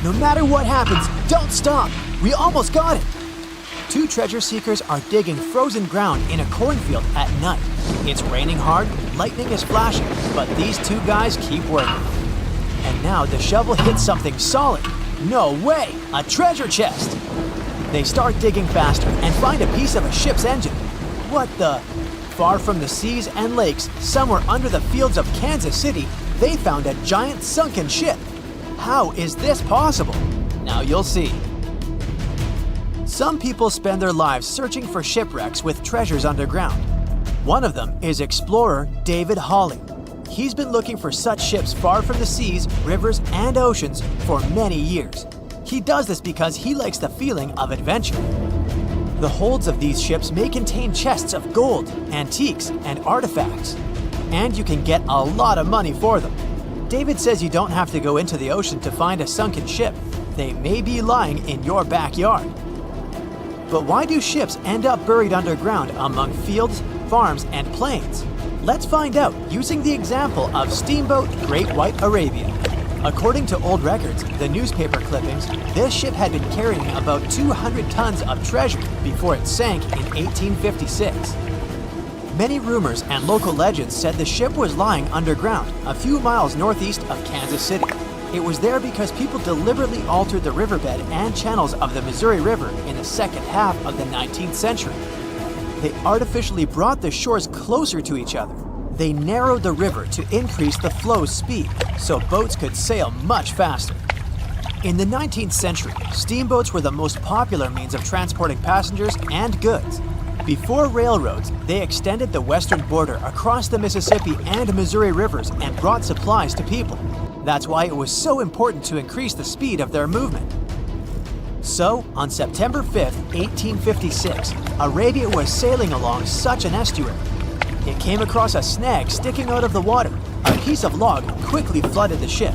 No matter what happens, don't stop. We almost got it. Two treasure seekers are digging frozen ground in a cornfield at night. It's raining hard, lightning is flashing, but these two guys keep working. And now the shovel hits something solid. No way! A treasure chest! They start digging faster and find a piece of a ship's engine. What the? Far from the seas and lakes, somewhere under the fields of Kansas City, they found a giant sunken ship. How is this possible? Now you'll see. Some people spend their lives searching for shipwrecks with treasures underground. One of them is explorer David Hawley. He's been looking for such ships far from the seas, rivers, and oceans for many years. He does this because he likes the feeling of adventure. The holds of these ships may contain chests of gold, antiques, and artifacts. And you can get a lot of money for them. David says you don't have to go into the ocean to find a sunken ship. They may be lying in your backyard. But why do ships end up buried underground among fields, farms, and plains? Let's find out using the example of steamboat Great White Arabia. According to old records, the newspaper clippings, this ship had been carrying about 200 tons of treasure before it sank in 1856. Many rumors and local legends said the ship was lying underground a few miles northeast of Kansas City. It was there because people deliberately altered the riverbed and channels of the Missouri River in the second half of the 19th century. They artificially brought the shores closer to each other. They narrowed the river to increase the flow's speed, so boats could sail much faster. In the 19th century, steamboats were the most popular means of transporting passengers and goods. Before railroads, they extended the western border across the Mississippi and Missouri rivers and brought supplies to people. That's why it was so important to increase the speed of their movement. So, on September 5, 1856, Arabia was sailing along such an estuary. It came across a snag sticking out of the water. A piece of log quickly flooded the ship.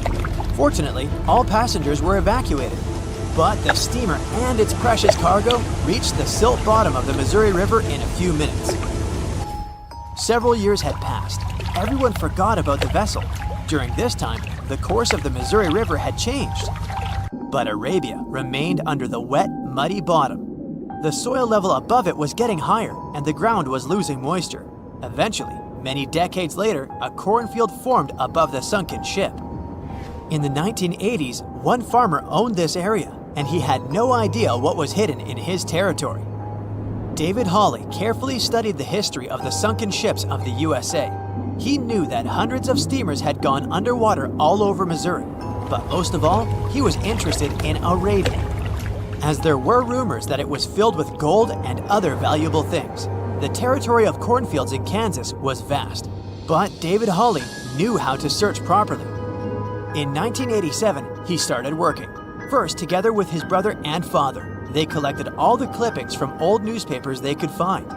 Fortunately, all passengers were evacuated. But the steamer and its precious cargo reached the silt bottom of the Missouri River in a few minutes. Several years had passed. Everyone forgot about the vessel. During this time, the course of the Missouri River had changed. But Arabia remained under the wet, muddy bottom. The soil level above it was getting higher, and the ground was losing moisture. Eventually, many decades later, a cornfield formed above the sunken ship. In the 1980s, one farmer owned this area, and he had no idea what was hidden in his territory. David Hawley carefully studied the history of the sunken ships of the USA. He knew that hundreds of steamers had gone underwater all over Missouri, but most of all, he was interested in Arabia, as there were rumors that it was filled with gold and other valuable things. The territory of cornfields in Kansas was vast, but David Hawley knew how to search properly. In 1987, he started working. First, together with his brother and father, they collected all the clippings from old newspapers they could find.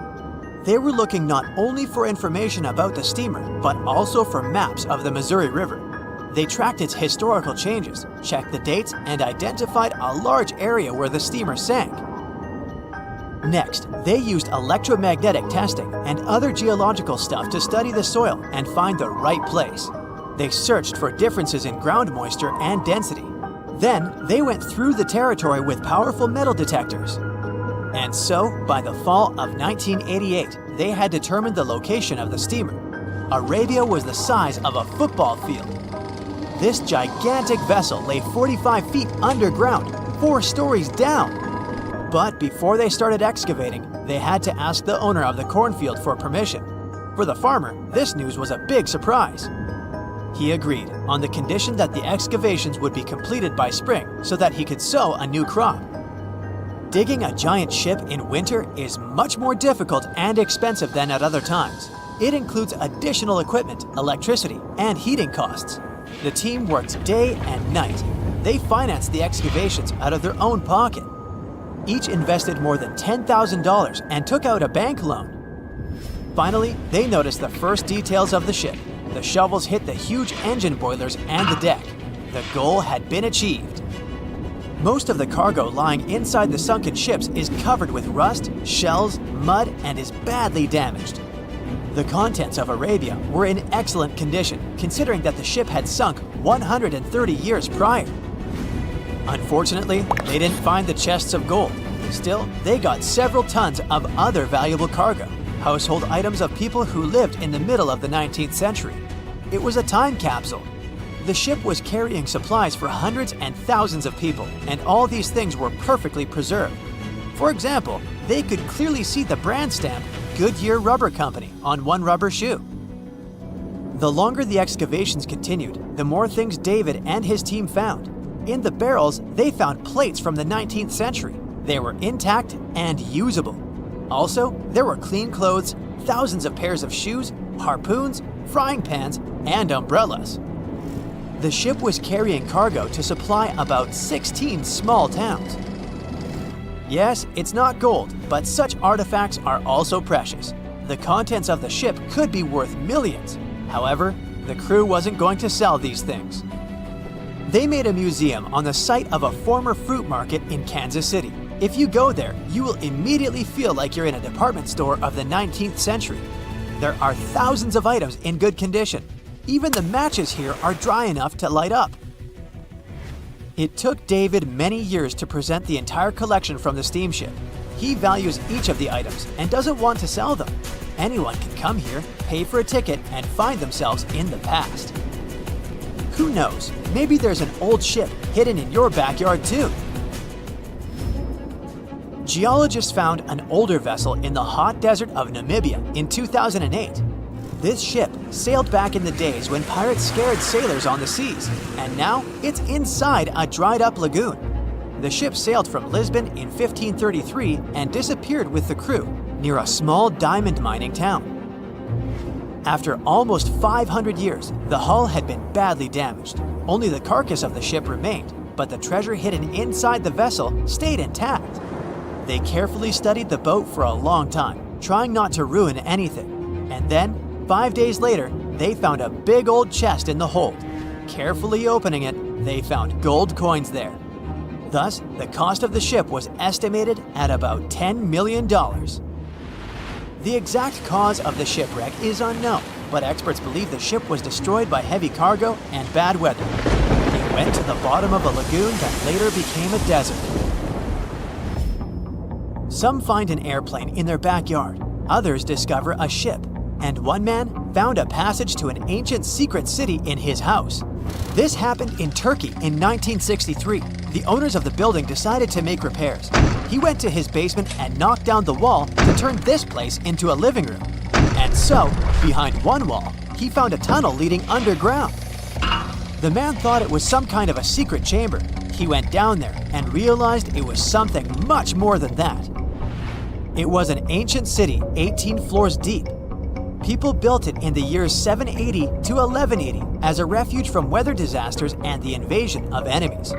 They were looking not only for information about the steamer, but also for maps of the Missouri River. They tracked its historical changes, checked the dates, and identified a large area where the steamer sank. Next, they used electromagnetic testing and other geological stuff to study the soil and find the right place. They searched for differences in ground moisture and density. Then, they went through the territory with powerful metal detectors. And so, by the fall of 1988, they had determined the location of the steamer. Arabia was the size of a football field. This gigantic vessel lay 45 feet underground, 4 stories down. But before they started excavating, they had to ask the owner of the cornfield for permission. For the farmer, this news was a big surprise. He agreed on the condition that the excavations would be completed by spring so that he could sow a new crop. Digging a giant ship in winter is much more difficult and expensive than at other times. It includes additional equipment, electricity, and heating costs. The team worked day and night. They financed the excavations out of their own pocket. Each invested more than $10,000 and took out a bank loan. Finally, they noticed the first details of the ship. The shovels hit the huge engine boilers and the deck. The goal had been achieved. Most of the cargo lying inside the sunken ships is covered with rust, shells, mud, and is badly damaged. The contents of Arabia were in excellent condition, considering that the ship had sunk 130 years prior. Unfortunately, they didn't find the chests of gold. Still, they got several tons of other valuable cargo, household items of people who lived in the middle of the 19th century. It was a time capsule. The ship was carrying supplies for hundreds and thousands of people, and all these things were perfectly preserved. For example, they could clearly see the brand stamp Goodyear Rubber Company on one rubber shoe. The longer the excavations continued, the more things David and his team found. In the barrels, they found plates from the 19th century. They were intact and usable. Also, there were clean clothes, thousands of pairs of shoes, harpoons, frying pans, and umbrellas. The ship was carrying cargo to supply about 16 small towns. Yes, it's not gold, but such artifacts are also precious. The contents of the ship could be worth millions. However, the crew wasn't going to sell these things. They made a museum on the site of a former fruit market in Kansas City. If you go there, you will immediately feel like you're in a department store of the 19th century. There are thousands of items in good condition. Even the matches here are dry enough to light up. It took David many years to present the entire collection from the steamship. He values each of the items and doesn't want to sell them. Anyone can come here, pay for a ticket, and find themselves in the past. Who knows, maybe there's an old ship hidden in your backyard too. Geologists found an older vessel in the hot desert of Namibia in 2008. This ship sailed back in the days when pirates scared sailors on the seas, and now it's inside a dried-up lagoon. The ship sailed from Lisbon in 1533 and disappeared with the crew near a small diamond mining town. After almost 500 years, the hull had been badly damaged. Only the carcass of the ship remained, but the treasure hidden inside the vessel stayed intact. They carefully studied the boat for a long time, trying not to ruin anything. And then, 5 days later, they found a big old chest in the hold. Carefully opening it, they found gold coins there. Thus, the cost of the ship was estimated at about $10 million. The exact cause of the shipwreck is unknown, but experts believe the ship was destroyed by heavy cargo and bad weather. It went to the bottom of a lagoon that later became a desert. Some find an airplane in their backyard, others discover a ship, and one man found a passage to an ancient secret city in his house. This happened in Turkey in 1963. The owners of the building decided to make repairs. He went to his basement and knocked down the wall to turn this place into a living room. And so, behind one wall, he found a tunnel leading underground. The man thought it was some kind of a secret chamber. He went down there and realized it was something much more than that. It was an ancient city 18 floors deep. People built it in the years 780 to 1180 as a refuge from weather disasters and the invasion of enemies.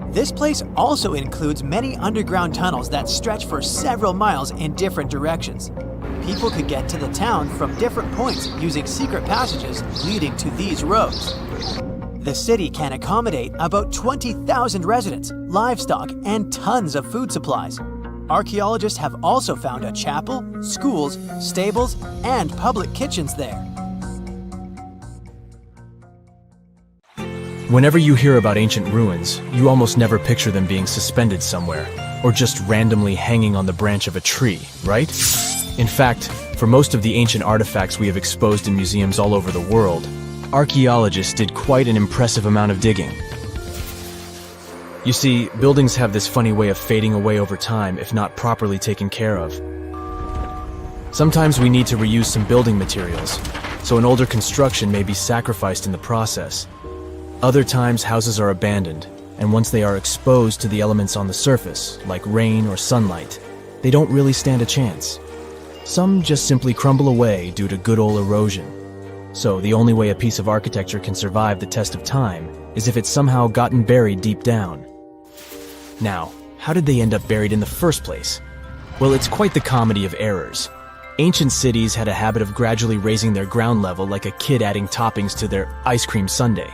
This place also includes many underground tunnels that stretch for several miles in different directions. People could get to the town from different points using secret passages leading to these roads. The city can accommodate about 20,000 residents, livestock, and tons of food supplies. Archaeologists have also found a chapel, schools, stables, and public kitchens there. Whenever you hear about ancient ruins, you almost never picture them being suspended somewhere, or just randomly hanging on the branch of a tree, right? In fact, for most of the ancient artifacts we have exposed in museums all over the world, archaeologists did quite an impressive amount of digging. You see, buildings have this funny way of fading away over time if not properly taken care of. Sometimes we need to reuse some building materials, so an older construction may be sacrificed in the process. Other times, houses are abandoned, and once they are exposed to the elements on the surface, like rain or sunlight, they don't really stand a chance. Some just simply crumble away due to good old erosion. So the only way a piece of architecture can survive the test of time is if it's somehow gotten buried deep down. Now, how did they end up buried in the first place? Well, it's quite the comedy of errors. Ancient cities had a habit of gradually raising their ground level like a kid adding toppings to their ice cream sundae.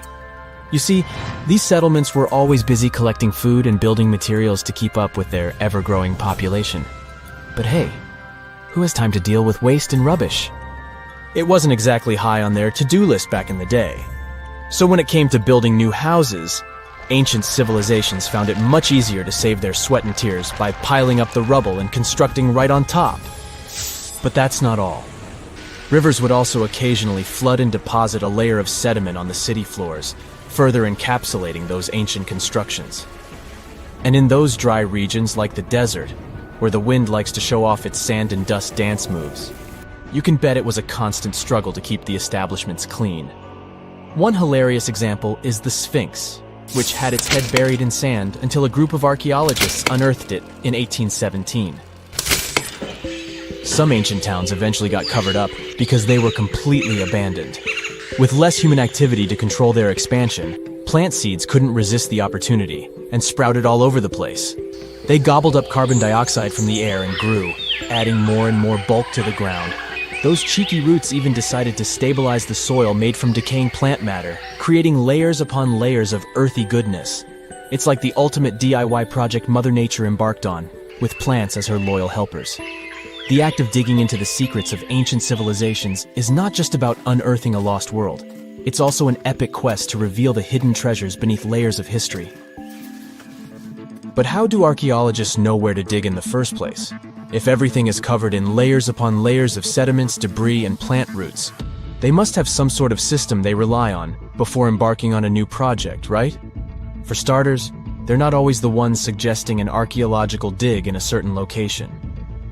You see, these settlements were always busy collecting food and building materials to keep up with their ever-growing population. But hey, who has time to deal with waste and rubbish? It wasn't exactly high on their to-do list back in the day. So when it came to building new houses, Ancient civilizations found it much easier to save their sweat and tears by piling up the rubble and constructing right on top. But that's not all. Rivers would also occasionally flood and deposit a layer of sediment on the city floors, further encapsulating those ancient constructions. And in those dry regions like the desert, where the wind likes to show off its sand and dust dance moves, you can bet it was a constant struggle to keep the establishments clean. One hilarious example is the Sphinx, which had its head buried in sand until a group of archaeologists unearthed it in 1817. Some ancient towns eventually got covered up because they were completely abandoned. With less human activity to control their expansion, plant seeds couldn't resist the opportunity and sprouted all over the place. They gobbled up carbon dioxide from the air and grew, adding more and more bulk to the ground. Those cheeky roots even decided to stabilize the soil made from decaying plant matter, creating layers upon layers of earthy goodness. It's like the ultimate DIY project Mother Nature embarked on, with plants as her loyal helpers. The act of digging into the secrets of ancient civilizations is not just about unearthing a lost world. It's also an epic quest to reveal the hidden treasures beneath layers of history. But how do archaeologists know where to dig in the first place? If everything is covered in layers upon layers of sediments, debris, and plant roots, they must have some sort of system they rely on before embarking on a new project, right? For starters, they're not always the ones suggesting an archaeological dig in a certain location.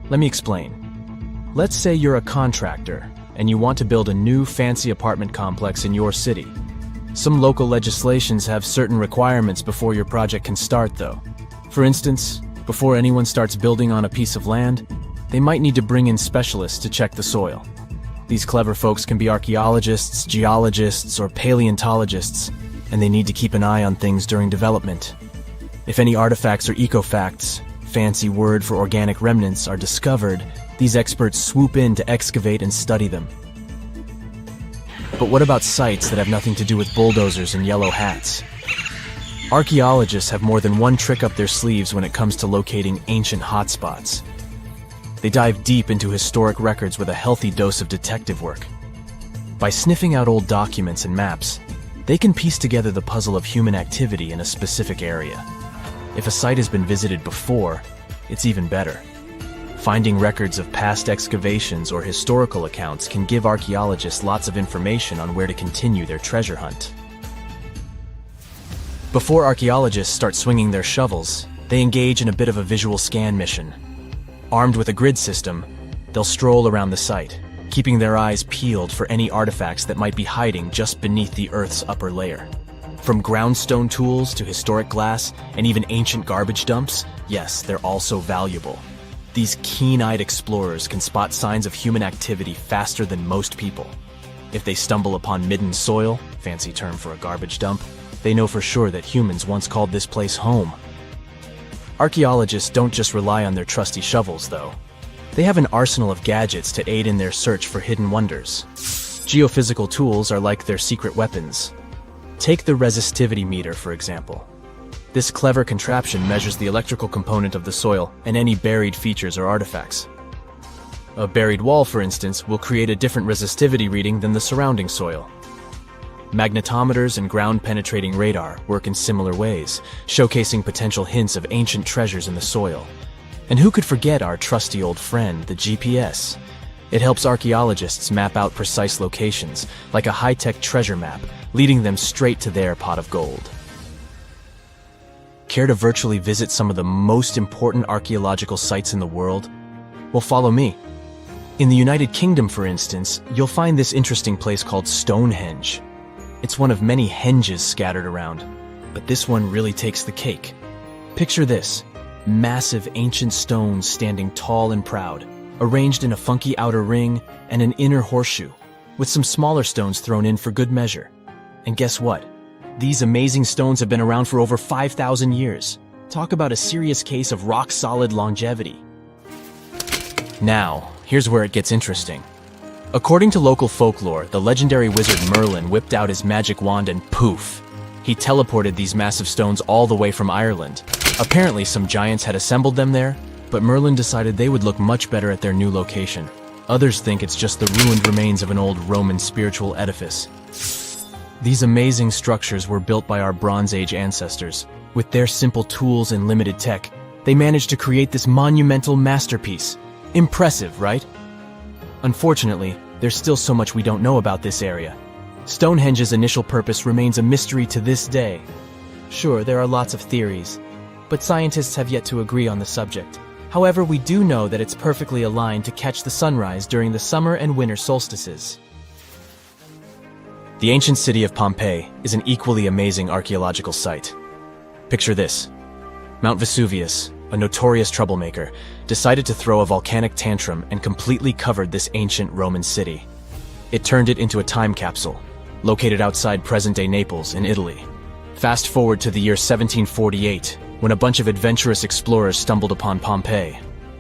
Let me explain. Let's say you're a contractor and you want to build a new fancy apartment complex in your city. Some local legislations have certain requirements before your project can start, though. For instance, before anyone starts building on a piece of land, they might need to bring in specialists to check the soil. These clever folks can be archaeologists, geologists, or paleontologists, and they need to keep an eye on things during development. If any artifacts or ecofacts, fancy word for organic remnants, are discovered, these experts swoop in to excavate and study them. But what about sites that have nothing to do with bulldozers and yellow hats? Archaeologists have more than one trick up their sleeves when it comes to locating ancient hotspots. They dive deep into historic records with a healthy dose of detective work. By sniffing out old documents and maps, they can piece together the puzzle of human activity in a specific area. If a site has been visited before, it's even better. Finding records of past excavations or historical accounts can give archaeologists lots of information on where to continue their treasure hunt. Before archaeologists start swinging their shovels, they engage in a bit of a visual scan mission. Armed with a grid system, they'll stroll around the site, keeping their eyes peeled for any artifacts that might be hiding just beneath the Earth's upper layer. From groundstone tools to historic glass and even ancient garbage dumps, yes, they're also valuable. These keen-eyed explorers can spot signs of human activity faster than most people. If they stumble upon midden soil, fancy term for a garbage dump, they know for sure that humans once called this place home. Archaeologists don't just rely on their trusty shovels, though. They have an arsenal of gadgets to aid in their search for hidden wonders. Geophysical tools are like their secret weapons. Take the resistivity meter, for example. This clever contraption measures the electrical component of the soil and any buried features or artifacts. A buried wall, for instance, will create a different resistivity reading than the surrounding soil. Magnetometers and ground-penetrating radar work in similar ways, showcasing potential hints of ancient treasures in the soil. And who could forget our trusty old friend, the GPS? It helps archaeologists map out precise locations, like a high-tech treasure map, leading them straight to their pot of gold. Care to virtually visit some of the most important archaeological sites in the world? Well, follow me. In the United Kingdom, for instance, you'll find this interesting place called Stonehenge. It's one of many henges scattered around, but this one really takes the cake. Picture this: massive ancient stones standing tall and proud, arranged in a funky outer ring and an inner horseshoe, with some smaller stones thrown in for good measure. And guess what? These amazing stones have been around for over 5,000 years. Talk about a serious case of rock-solid longevity. Now, here's where it gets interesting. According to local folklore, the legendary wizard Merlin whipped out his magic wand and poof! He teleported these massive stones all the way from Ireland. Apparently, some giants had assembled them there, but Merlin decided they would look much better at their new location. Others think it's just the ruined remains of an old Roman spiritual edifice. These amazing structures were built by our Bronze Age ancestors. With their simple tools and limited tech, they managed to create this monumental masterpiece. Impressive, right? Unfortunately, there's still so much we don't know about this area. Stonehenge's initial purpose remains a mystery to this day. Sure, there are lots of theories, but scientists have yet to agree on the subject. However, we do know that it's perfectly aligned to catch the sunrise during the summer and winter solstices. The ancient city of Pompeii is an equally amazing archaeological site. Picture this. Mount Vesuvius, a notorious troublemaker, decided to throw a volcanic tantrum and completely covered this ancient Roman city. It turned it into a time capsule, located outside present-day Naples in Italy. Fast forward to the year 1748, when a bunch of adventurous explorers stumbled upon Pompeii.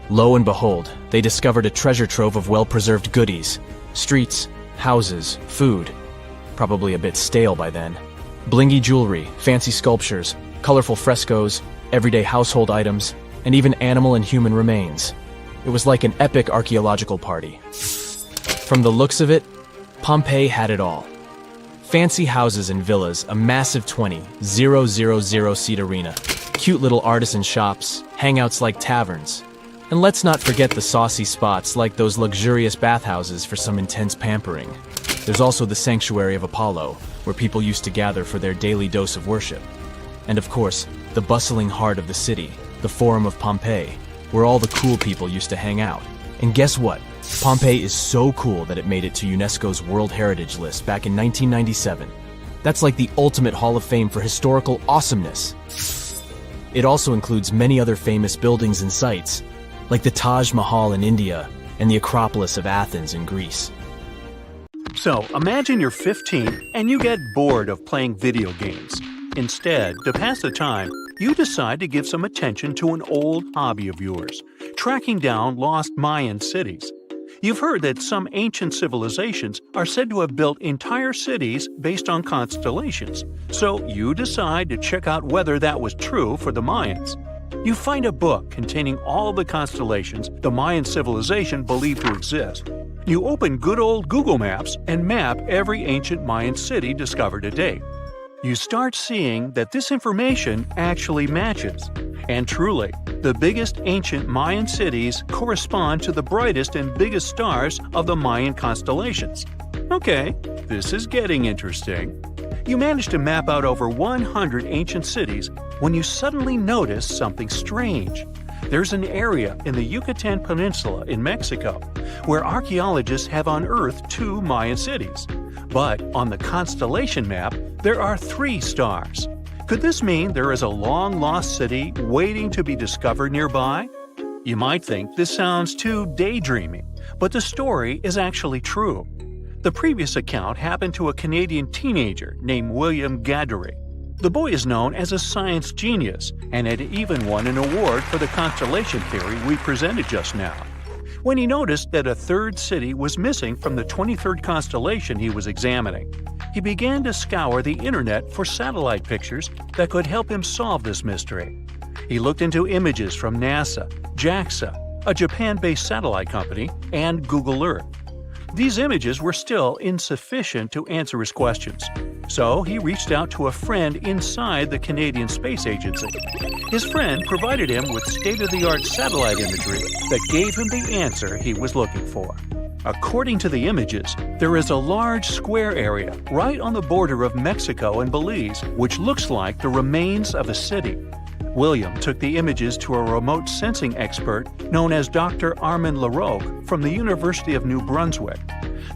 Lo and behold, they discovered a treasure trove of well-preserved goodies: streets, houses, food. Probably a bit stale by then. Blingy jewelry, fancy sculptures, colorful frescoes, everyday household items, and even animal and human remains. It was like an epic archaeological party. From the looks of it, Pompeii had it all. Fancy houses and villas, a massive 20,000-seat arena, cute little artisan shops, hangouts like taverns. And let's not forget the saucy spots like those luxurious bathhouses for some intense pampering. There's also the Sanctuary of Apollo, where people used to gather for their daily dose of worship. And of course, the bustling heart of the city, the Forum of Pompeii, where all the cool people used to hang out. And guess what? Pompeii is so cool that it made it to UNESCO's World Heritage List back in 1997. That's like the ultimate Hall of Fame for historical awesomeness. It also includes many other famous buildings and sites, like the Taj Mahal in India and the Acropolis of Athens in Greece. So, imagine you're 15 and you get bored of playing video games. Instead, to pass the time, you decide to give some attention to an old hobby of yours, tracking down lost Mayan cities. You've heard that some ancient civilizations are said to have built entire cities based on constellations, so you decide to check out whether that was true for the Mayans. You find a book containing all the constellations the Mayan civilization believed to exist. You open good old Google Maps and map every ancient Mayan city discovered to date. You start seeing that this information actually matches. And truly, the biggest ancient Mayan cities correspond to the brightest and biggest stars of the Mayan constellations. Okay, this is getting interesting. You manage to map out over 100 ancient cities when you suddenly notice something strange. There's an area in the Yucatan Peninsula in Mexico where archaeologists have unearthed 2 Mayan cities. But on the constellation map, there are 3 stars. Could this mean there is a long-lost city waiting to be discovered nearby? You might think this sounds too daydreaming, but the story is actually true. The previous account happened to a Canadian teenager named William Gaddery. The boy is known as a science genius and had even won an award for the constellation theory we presented just now. When he noticed that a 3rd city was missing from the 23rd constellation he was examining, he began to scour the internet for satellite pictures that could help him solve this mystery. He looked into images from NASA, JAXA, a Japan-based satellite company, and Google Earth. These images were still insufficient to answer his questions, so he reached out to a friend inside the Canadian Space Agency. His friend provided him with state-of-the-art satellite imagery that gave him the answer he was looking for. According to the images, there is a large square area right on the border of Mexico and Belize, which looks like the remains of a city. William took the images to a remote sensing expert known as Dr. Armand Larocque from the University of New Brunswick.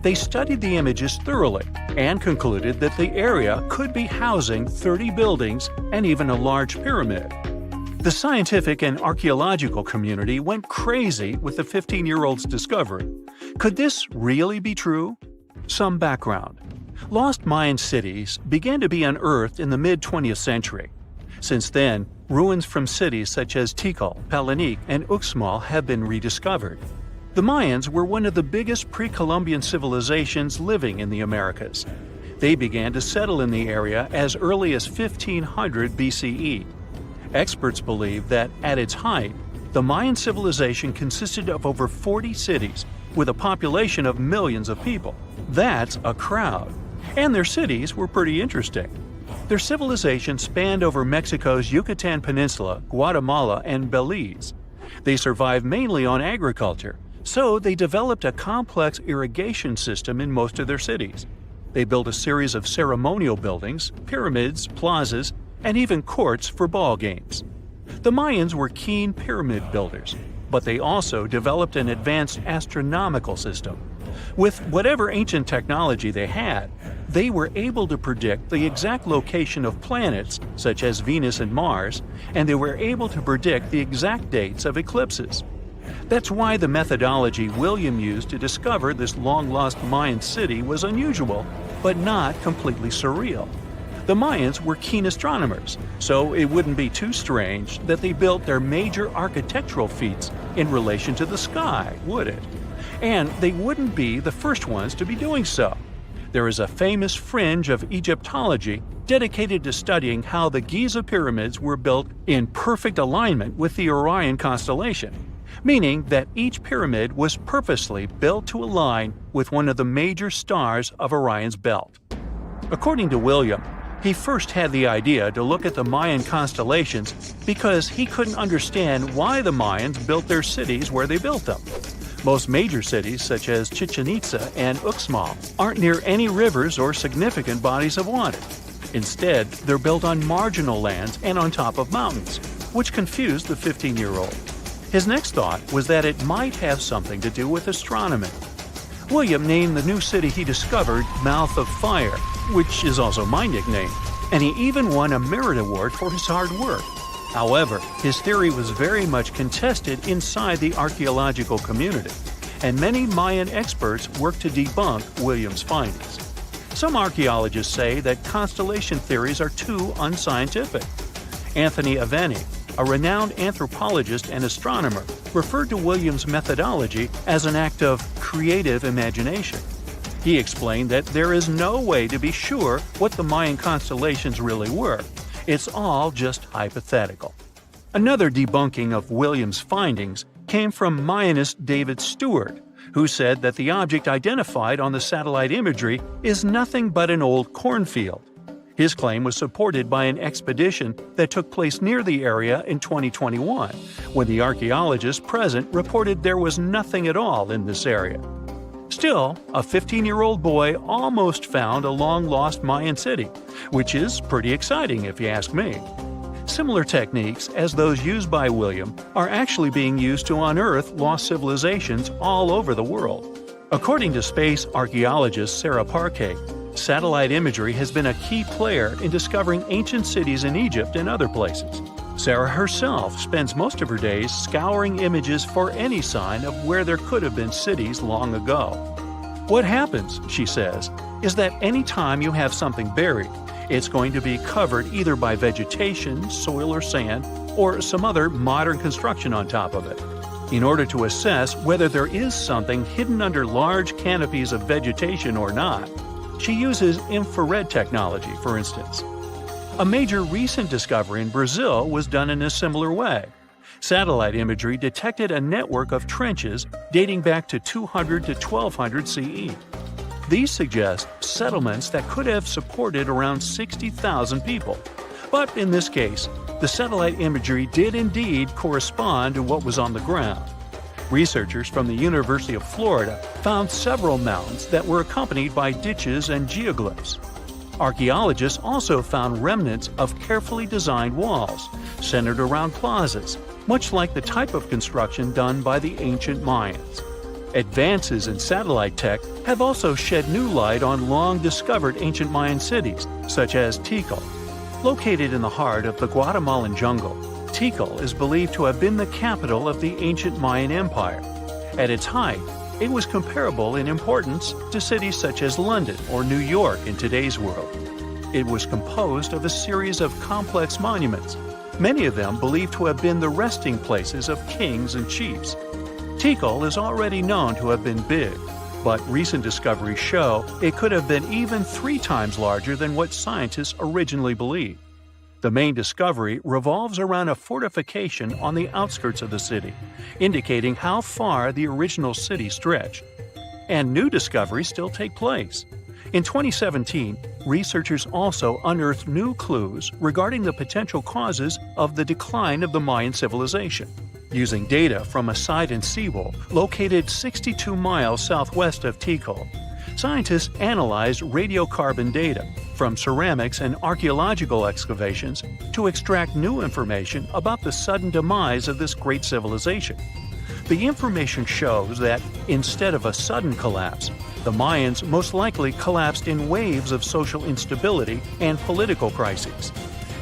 They studied the images thoroughly and concluded that the area could be housing 30 buildings and even a large pyramid. The scientific and archaeological community went crazy with the 15-year-old's discovery. Could this really be true? Some background. Lost Mayan cities began to be unearthed in the mid-20th century. Since then, ruins from cities such as Tikal, Palenque, and Uxmal have been rediscovered. The Mayans were one of the biggest pre-Columbian civilizations living in the Americas. They began to settle in the area as early as 1500 BCE. Experts believe that, at its height, the Mayan civilization consisted of over 40 cities, with a population of millions of people. That's a crowd. And their cities were pretty interesting. Their civilization spanned over Mexico's Yucatan Peninsula, Guatemala, and Belize. They survived mainly on agriculture, so they developed a complex irrigation system in most of their cities. They built a series of ceremonial buildings, pyramids, plazas, and even courts for ball games. The Mayans were keen pyramid builders, but they also developed an advanced astronomical system. With whatever ancient technology they had, they were able to predict the exact location of planets, such as Venus and Mars, and they were able to predict the exact dates of eclipses. That's why the methodology William used to discover this long-lost Mayan city was unusual, but not completely surreal. The Mayans were keen astronomers, so it wouldn't be too strange that they built their major architectural feats in relation to the sky, would it? And they wouldn't be the first ones to be doing so. There is a famous fringe of Egyptology dedicated to studying how the Giza pyramids were built in perfect alignment with the Orion constellation, meaning that each pyramid was purposely built to align with one of the major stars of Orion's belt. According to William, he first had the idea to look at the Mayan constellations because he couldn't understand why the Mayans built their cities where they built them. Most major cities, such as Chichen Itza and Uxmal, aren't near any rivers or significant bodies of water. Instead, they're built on marginal lands and on top of mountains, which confused the 15-year-old. His next thought was that it might have something to do with astronomy. William named the new city he discovered Mouth of Fire, which is also my nickname, and he even won a merit award for his hard work. However, his theory was very much contested inside the archaeological community, and many Mayan experts worked to debunk William's findings. Some archaeologists say that constellation theories are too unscientific. Anthony Aveni, a renowned anthropologist and astronomer, referred to William's methodology as an act of creative imagination. He explained that there is no way to be sure what the Mayan constellations really were. It's all just hypothetical. Another debunking of William's findings came from Mayanist David Stewart, who said that the object identified on the satellite imagery is nothing but an old cornfield. His claim was supported by an expedition that took place near the area in 2021, when the archaeologists present reported there was nothing at all in this area. Still, a 15-year-old boy almost found a long-lost Mayan city, which is pretty exciting if you ask me. Similar techniques as those used by William are actually being used to unearth lost civilizations all over the world. According to space archaeologist Sarah Parquet, satellite imagery has been a key player in discovering ancient cities in Egypt and other places. Sarah herself spends most of her days scouring images for any sign of where there could have been cities long ago. What happens, she says, is that any time you have something buried, it's going to be covered either by vegetation, soil or sand, or some other modern construction on top of it. In order to assess whether there is something hidden under large canopies of vegetation or not, she uses infrared technology, for instance. A major recent discovery in Brazil was done in a similar way. Satellite imagery detected a network of trenches dating back to 200 to 1200 CE. These suggest settlements that could have supported around 60,000 people. But in this case, the satellite imagery did indeed correspond to what was on the ground. Researchers from the University of Florida found several mountains that were accompanied by ditches and geoglyphs. Archaeologists also found remnants of carefully designed walls, centered around plazas, much like the type of construction done by the ancient Mayans. Advances in satellite tech have also shed new light on long-discovered ancient Mayan cities, such as Tikal. Located in the heart of the Guatemalan jungle, Tikal is believed to have been the capital of the ancient Mayan Empire. At its height, it was comparable in importance to cities such as London or New York in today's world. It was composed of a series of complex monuments, many of them believed to have been the resting places of kings and chiefs. Tikal is already known to have been big, but recent discoveries show it could have been even 3 times larger than what scientists originally believed. The main discovery revolves around a fortification on the outskirts of the city, indicating how far the original city stretched. And new discoveries still take place. In 2017, researchers also unearthed new clues regarding the potential causes of the decline of the Mayan civilization. Using data from a site in Seawolf located 62 miles southwest of Tikal, scientists analyzed radiocarbon data from ceramics and archaeological excavations to extract new information about the sudden demise of this great civilization. The information shows that, instead of a sudden collapse, the Mayans most likely collapsed in waves of social instability and political crises.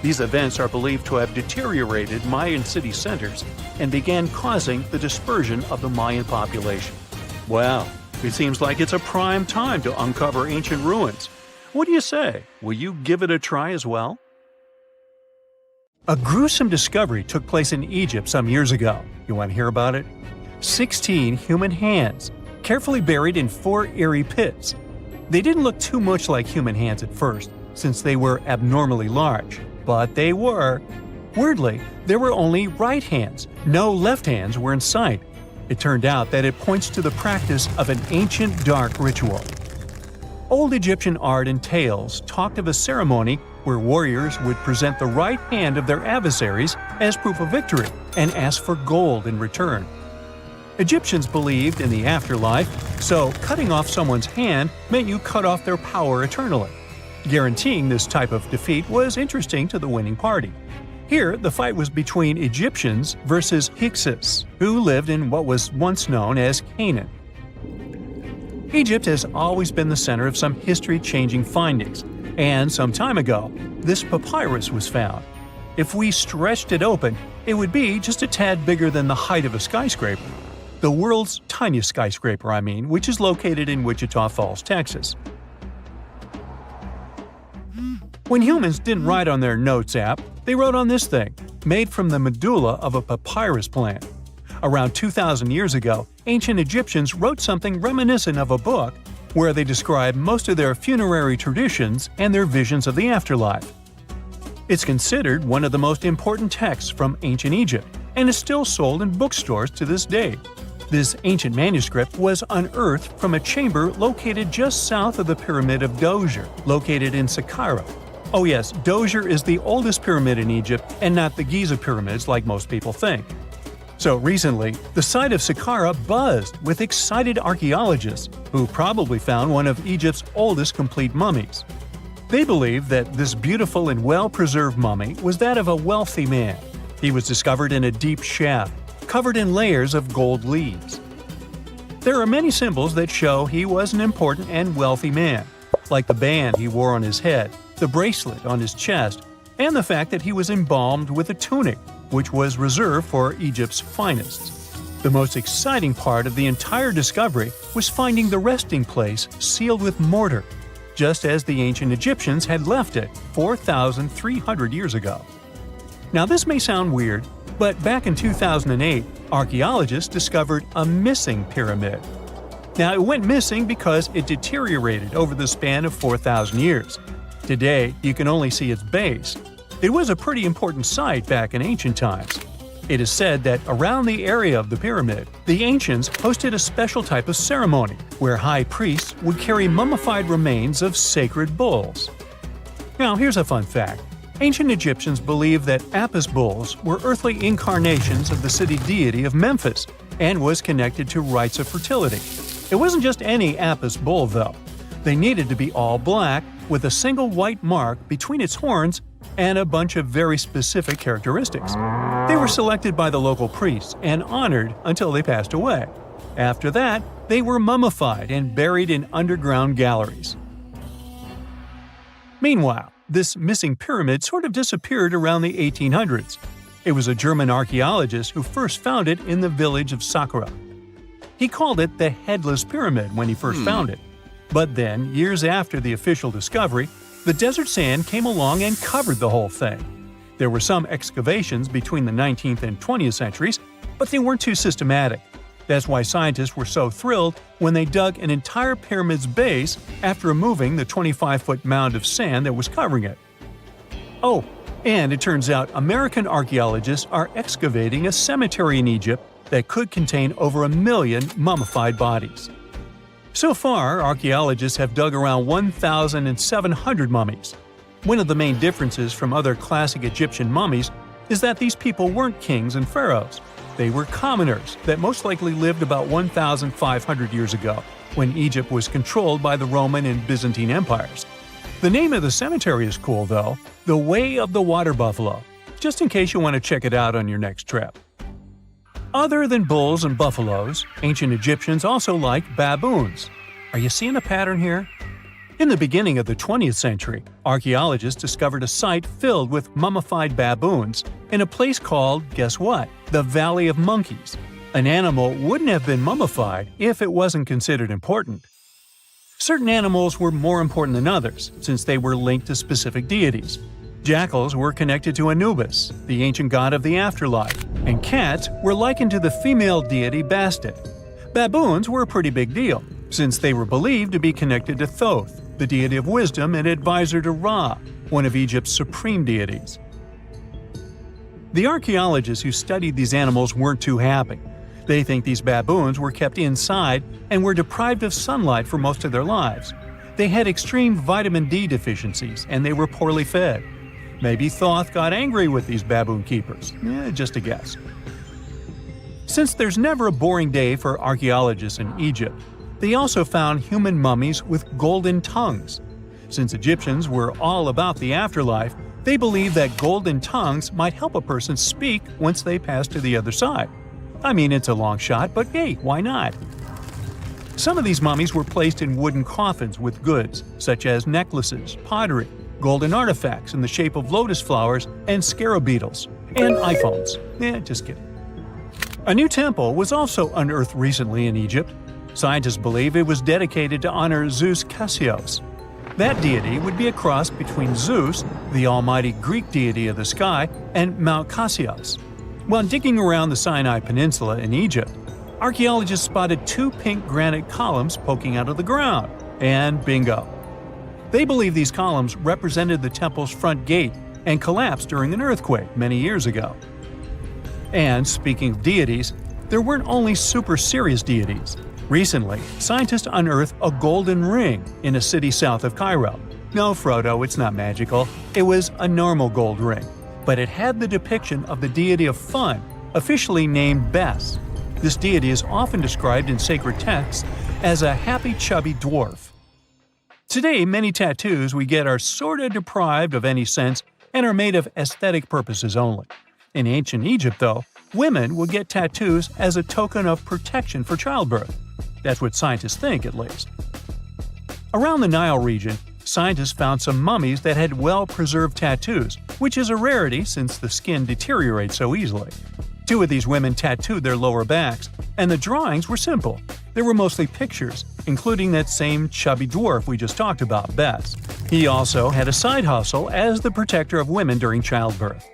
These events are believed to have deteriorated Mayan city centers and began causing the dispersion of the Mayan population. Well, it seems like it's a prime time to uncover ancient ruins. What do you say? Will you give it a try as well? A gruesome discovery took place in Egypt some years ago. You want to hear about it? 16 human hands, carefully buried in 4 eerie pits. They didn't look too much like human hands at first, since they were abnormally large, but they were. Weirdly, there were only right hands. No left hands were in sight. It turned out that it points to the practice of an ancient dark ritual. Old Egyptian art and tales talked of a ceremony where warriors would present the right hand of their adversaries as proof of victory and ask for gold in return. Egyptians believed in the afterlife, so cutting off someone's hand meant you cut off their power eternally. Guaranteeing this type of defeat was interesting to the winning party. Here, the fight was between Egyptians versus Hyksos, who lived in what was once known as Canaan. Egypt has always been the center of some history-changing findings, and some time ago, this papyrus was found. If we stretched it open, it would be just a tad bigger than the height of a skyscraper. The world's tiniest skyscraper, which is located in Wichita Falls, Texas. When humans didn't write on their notes app, they wrote on this thing, made from the medulla of a papyrus plant. Around 2,000 years ago, ancient Egyptians wrote something reminiscent of a book where they describe most of their funerary traditions and their visions of the afterlife. It's considered one of the most important texts from ancient Egypt and is still sold in bookstores to this day. This ancient manuscript was unearthed from a chamber located just south of the Pyramid of Djoser, located in Saqqara. Oh yes, Djoser is the oldest pyramid in Egypt and not the Giza pyramids like most people think. So recently, the site of Saqqara buzzed with excited archaeologists who probably found one of Egypt's oldest complete mummies. They believe that this beautiful and well-preserved mummy was that of a wealthy man. He was discovered in a deep shaft, covered in layers of gold leaves. There are many symbols that show he was an important and wealthy man, like the band he wore on his head, the bracelet on his chest, and the fact that he was embalmed with a tunic, which was reserved for Egypt's finest. The most exciting part of the entire discovery was finding the resting place sealed with mortar, just as the ancient Egyptians had left it 4,300 years ago. Now this may sound weird, but back in 2008, archaeologists discovered a missing pyramid. Now it went missing because it deteriorated over the span of 4,000 years. Today, you can only see its base. It was a pretty important site back in ancient times. It is said that around the area of the pyramid, the ancients hosted a special type of ceremony where high priests would carry mummified remains of sacred bulls. Now here's a fun fact. Ancient Egyptians believed that Apis bulls were earthly incarnations of the city deity of Memphis and was connected to rites of fertility. It wasn't just any Apis bull, though. They needed to be all black, with a single white mark between its horns and a bunch of very specific characteristics. They were selected by the local priests and honored until they passed away. After that, they were mummified and buried in underground galleries. Meanwhile, this missing pyramid sort of disappeared around the 1800s. It was a German archaeologist who first found it in the village of Saqqara. He called it the Headless Pyramid when he first found it. But then, years after the official discovery, the desert sand came along and covered the whole thing. There were some excavations between the 19th and 20th centuries, but they weren't too systematic. That's why scientists were so thrilled when they dug an entire pyramid's base after removing the 25-foot mound of sand that was covering it. Oh, and it turns out American archaeologists are excavating a cemetery in Egypt that could contain over 1 million mummified bodies. So far, archaeologists have dug around 1,700 mummies. One of the main differences from other classic Egyptian mummies is that these people weren't kings and pharaohs. They were commoners that most likely lived about 1,500 years ago, when Egypt was controlled by the Roman and Byzantine empires. The name of the cemetery is cool, though, the Way of the Water Buffalo, just in case you want to check it out on your next trip. Other than bulls and buffaloes, ancient Egyptians also liked baboons. Are you seeing a pattern here? In the beginning of the 20th century, archaeologists discovered a site filled with mummified baboons in a place called, guess what? The Valley of Monkeys. An animal wouldn't have been mummified if it wasn't considered important. Certain animals were more important than others, since they were linked to specific deities. Jackals were connected to Anubis, the ancient god of the afterlife, and cats were likened to the female deity Bastet. Baboons were a pretty big deal, since they were believed to be connected to Thoth, the deity of wisdom and advisor to Ra, one of Egypt's supreme deities. The archaeologists who studied these animals weren't too happy. They think these baboons were kept inside and were deprived of sunlight for most of their lives. They had extreme vitamin D deficiencies and they were poorly fed. Maybe Thoth got angry with these baboon keepers. Just a guess. Since there's never a boring day for archaeologists in Egypt, they also found human mummies with golden tongues. Since Egyptians were all about the afterlife, they believed that golden tongues might help a person speak once they pass to the other side. I mean, it's a long shot, but hey, why not? Some of these mummies were placed in wooden coffins with goods, such as necklaces, pottery, golden artifacts in the shape of lotus flowers and scarab beetles, and iPhones. Just kidding. A new temple was also unearthed recently in Egypt. Scientists believe it was dedicated to honor Zeus Cassios. That deity would be a cross between Zeus, the almighty Greek deity of the sky, and Mount Cassios. While digging around the Sinai Peninsula in Egypt, archaeologists spotted two pink granite columns poking out of the ground. And bingo! They believe these columns represented the temple's front gate and collapsed during an earthquake many years ago. And speaking of deities, there weren't only super serious deities. Recently, scientists unearthed a golden ring in a city south of Cairo. No, Frodo, it's not magical. It was a normal gold ring, but it had the depiction of the deity of fun, officially named Bes. This deity is often described in sacred texts as a happy chubby dwarf. Today, many tattoos we get are sorta deprived of any sense and are made of aesthetic purposes only. In ancient Egypt, though, women would get tattoos as a token of protection for childbirth. That's what scientists think, at least. Around the Nile region, scientists found some mummies that had well-preserved tattoos, which is a rarity since the skin deteriorates so easily. Two of these women tattooed their lower backs, and the drawings were simple. They were mostly pictures, including that same chubby dwarf we just talked about, Bes. He also had a side hustle as the protector of women during childbirth.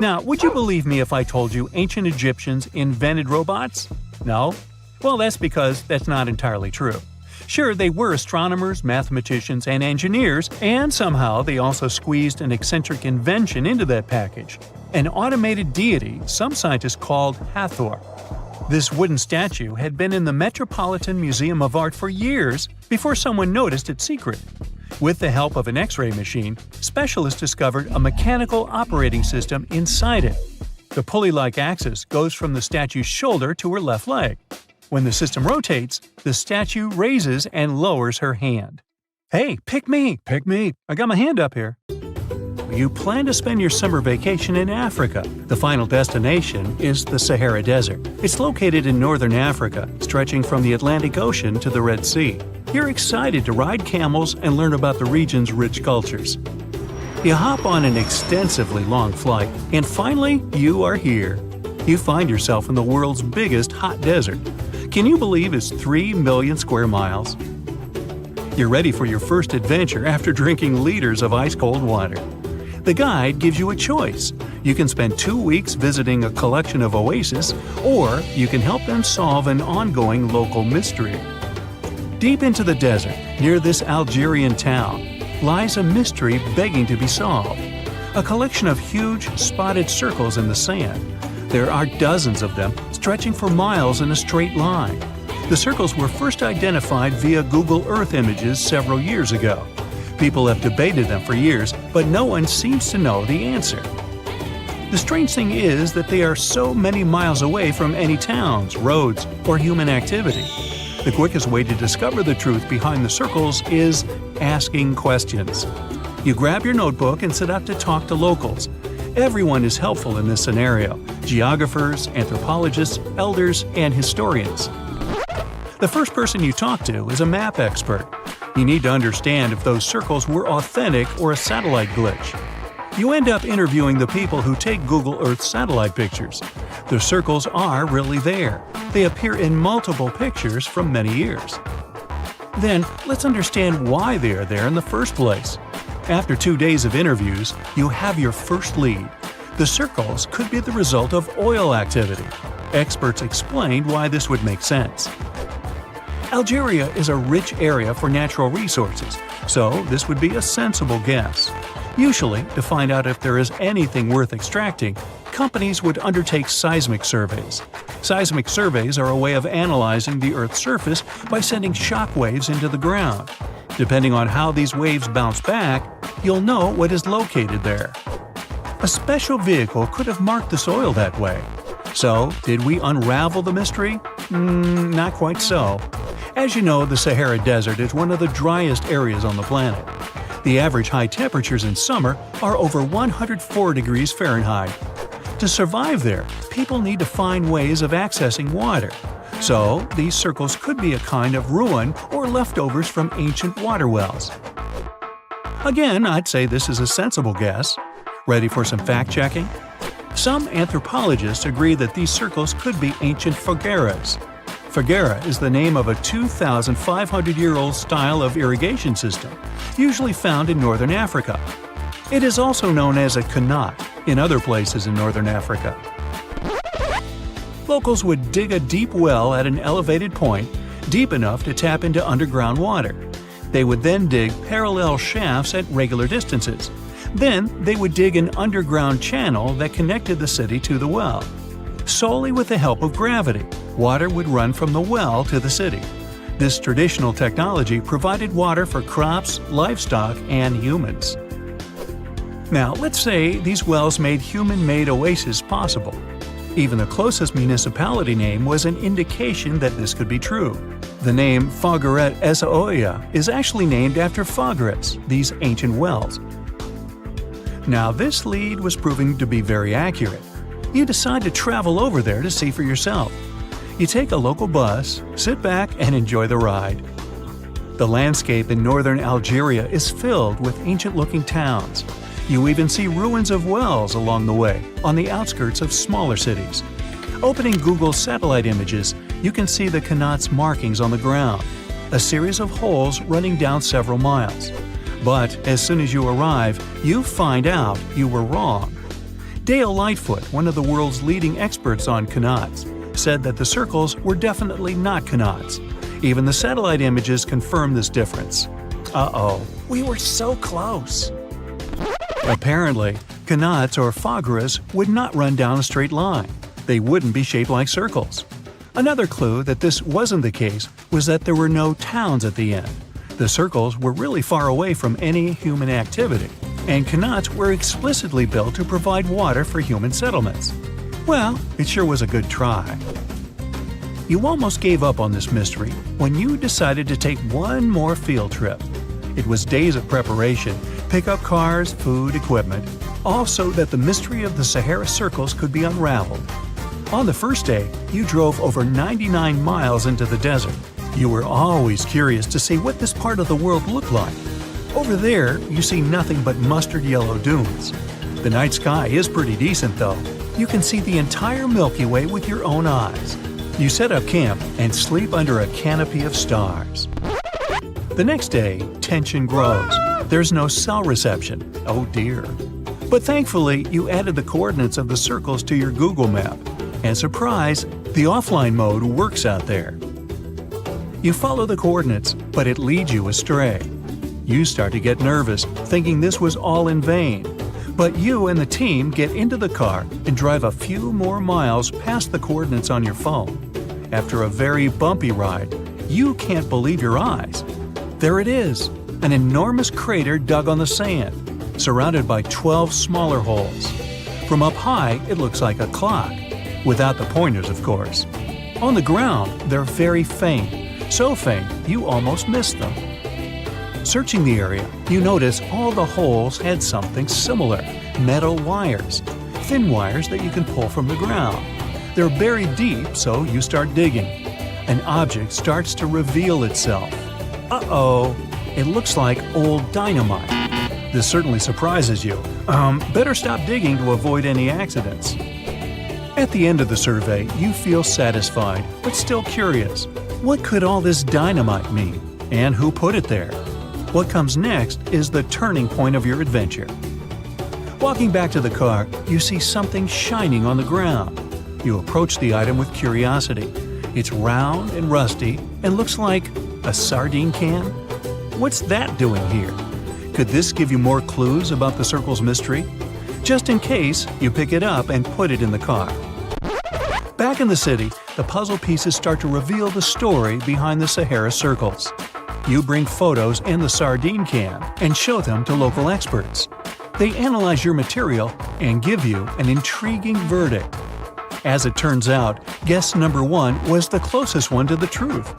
Now, would you believe me if I told you ancient Egyptians invented robots? No? Well, that's because that's not entirely true. Sure, they were astronomers, mathematicians, and engineers, and somehow they also squeezed an eccentric invention into that package. An automated deity some scientists called Hathor. This wooden statue had been in the Metropolitan Museum of Art for years before someone noticed its secret. With the help of an X-ray machine, specialists discovered a mechanical operating system inside it. The pulley-like axis goes from the statue's shoulder to her left leg. When the system rotates, the statue raises and lowers her hand. Hey, pick me! Pick me! I got my hand up here. You plan to spend your summer vacation in Africa. The final destination is the Sahara Desert. It's located in northern Africa, stretching from the Atlantic Ocean to the Red Sea. You're excited to ride camels and learn about the region's rich cultures. You hop on an extensively long flight, and finally, you are here. You find yourself in the world's biggest hot desert. Can you believe it's 3 million square miles? You're ready for your first adventure after drinking liters of ice-cold water. The guide gives you a choice. You can spend 2 weeks visiting a collection of oases, or you can help them solve an ongoing local mystery. Deep into the desert, near this Algerian town, lies a mystery begging to be solved. A collection of huge, spotted circles in the sand. There are dozens of them, stretching for miles in a straight line. The circles were first identified via Google Earth images several years ago. People have debated them for years, but no one seems to know the answer. The strange thing is that they are so many miles away from any towns, roads, or human activity. The quickest way to discover the truth behind the circles is asking questions. You grab your notebook and set out to talk to locals. Everyone is helpful in this scenario: geographers, anthropologists, elders, and historians. The first person you talk to is a map expert. You need to understand if those circles were authentic or a satellite glitch. You end up interviewing the people who take Google Earth satellite pictures. The circles are really there. They appear in multiple pictures from many years. Then, let's understand why they are there in the first place. After 2 days of interviews, you have your first lead. The circles could be the result of oil activity. Experts explained why this would make sense. Algeria is a rich area for natural resources, so this would be a sensible guess. Usually, to find out if there is anything worth extracting, companies would undertake seismic surveys. Seismic surveys are a way of analyzing the Earth's surface by sending shock waves into the ground. Depending on how these waves bounce back, you'll know what is located there. A special vehicle could have marked the soil that way. So, did we unravel the mystery? Not quite so. As you know, the Sahara Desert is one of the driest areas on the planet. The average high temperatures in summer are over 104 degrees Fahrenheit. To survive there, people need to find ways of accessing water. So, these circles could be a kind of ruin or leftovers from ancient water wells. Again, I'd say this is a sensible guess. Ready for some fact-checking? Some anthropologists agree that these circles could be ancient fogueras. Foguera is the name of a 2,500-year-old style of irrigation system, usually found in northern Africa. It is also known as a qanat in other places in northern Africa. Locals would dig a deep well at an elevated point, deep enough to tap into underground water. They would then dig parallel shafts at regular distances. Then they would dig an underground channel that connected the city to the well. Solely with the help of gravity, water would run from the well to the city. This traditional technology provided water for crops, livestock, and humans. Now, let's say these wells made human-made oases possible. Even the closest municipality name was an indication that this could be true. The name Fogueret Essaouira is actually named after Foguerets, these ancient wells. Now, this lead was proving to be very accurate. You decide to travel over there to see for yourself. You take a local bus, sit back, and enjoy the ride. The landscape in northern Algeria is filled with ancient-looking towns. You even see ruins of wells along the way, on the outskirts of smaller cities. Opening Google's satellite images, you can see the qanat's markings on the ground, a series of holes running down several miles. But as soon as you arrive, you find out you were wrong. Dale Lightfoot, one of the world's leading experts on qanats, said that the circles were definitely not qanats. Even the satellite images confirm this difference. Uh-oh, we were so close. Apparently, qanats or fogueras would not run down a straight line. They wouldn't be shaped like circles. Another clue that this wasn't the case was that there were no towns at the end. The circles were really far away from any human activity, and qanats were explicitly built to provide water for human settlements. Well, it sure was a good try. You almost gave up on this mystery when you decided to take one more field trip. It was days of preparation, pick-up cars, food, equipment, all so that the mystery of the Sahara Circles could be unraveled. On the first day, you drove over 99 miles into the desert. You were always curious to see what this part of the world looked like. Over there, you see nothing but mustard yellow dunes. The night sky is pretty decent, though. You can see the entire Milky Way with your own eyes. You set up camp and sleep under a canopy of stars. The next day, tension grows. There's no cell reception. Oh dear. But thankfully, you added the coordinates of the circles to your Google map. And surprise, the offline mode works out there. You follow the coordinates, but it leads you astray. You start to get nervous, thinking this was all in vain. But you and the team get into the car and drive a few more miles past the coordinates on your phone. after a very bumpy ride, you can't believe your eyes. There it is, an enormous crater dug on the sand, surrounded by 12 smaller holes. From up high, it looks like a clock, without the pointers, of course. On the ground, they're very faint, so faint you almost miss them. Searching the area, you notice all the holes had something similar: metal wires, thin wires that you can pull from the ground. They're buried deep, so you start digging. An object starts to reveal itself. Uh-oh, it looks like old dynamite. This certainly surprises you. Better stop digging to avoid any accidents. At the end of the survey, you feel satisfied, but still curious. What could all this dynamite mean? And who put it there? What comes next is the turning point of your adventure. Walking back to the car, you see something shining on the ground. You approach the item with curiosity. It's round and rusty and looks like a sardine can. What's that doing here? Could this give you more clues about the circle's mystery? Just in case, you pick it up and put it in the car. Back in the city, the puzzle pieces start to reveal the story behind the Sahara Circles. You bring photos and the sardine can and show them to local experts. They analyze your material and give you an intriguing verdict. As it turns out, guess number 1 was the closest one to the truth.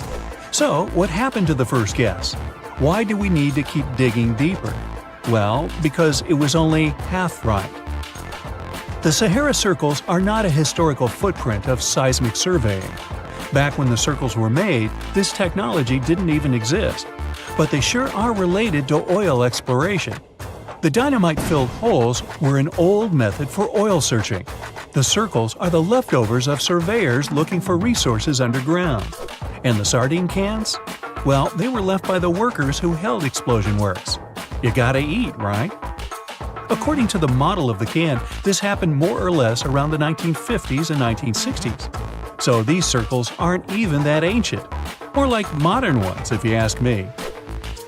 So, what happened to the first guess? Why do we need to keep digging deeper? Well, because it was only half right. The Sahara Circles are not a historical footprint of seismic surveying. Back when the circles were made, this technology didn't even exist. But they sure are related to oil exploration. The dynamite-filled holes were an old method for oil searching. The circles are the leftovers of surveyors looking for resources underground. And the sardine cans? Well, they were left by the workers who held explosion works. You gotta eat, right? According to the model of the can, this happened more or less around the 1950s and 1960s. So these circles aren't even that ancient. More like modern ones, if you ask me.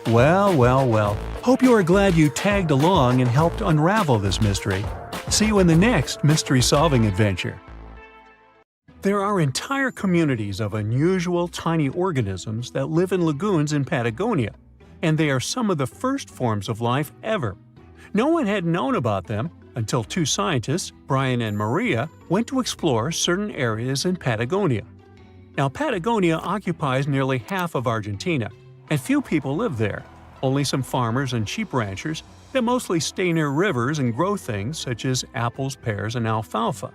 Well. Hope you are glad you tagged along and helped unravel this mystery. See you in the next mystery-solving adventure. There are entire communities of unusual tiny organisms that live in lagoons in Patagonia, and they are some of the first forms of life ever. No one had known about them until 2 scientists, Brian and Maria, went to explore certain areas in Patagonia. Now, Patagonia occupies nearly half of Argentina, and few people live there. Only some farmers and sheep ranchers that mostly stay near rivers and grow things such as apples, pears, and alfalfa.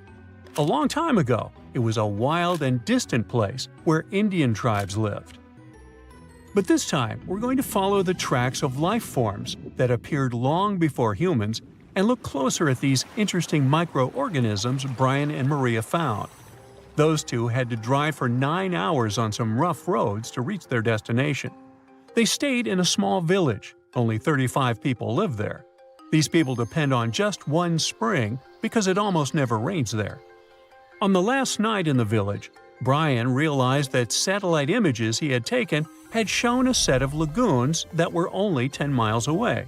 A long time ago, it was a wild and distant place where Indian tribes lived. But this time, we're going to follow the tracks of life forms that appeared long before humans and look closer at these interesting microorganisms Brian and Maria found. Those two had to drive for 9 hours on some rough roads to reach their destination. They stayed in a small village. Only 35 people live there. These people depend on just one spring because it almost never rains there. On the last night in the village, Brian realized that satellite images he had taken had shown a set of lagoons that were only 10 miles away.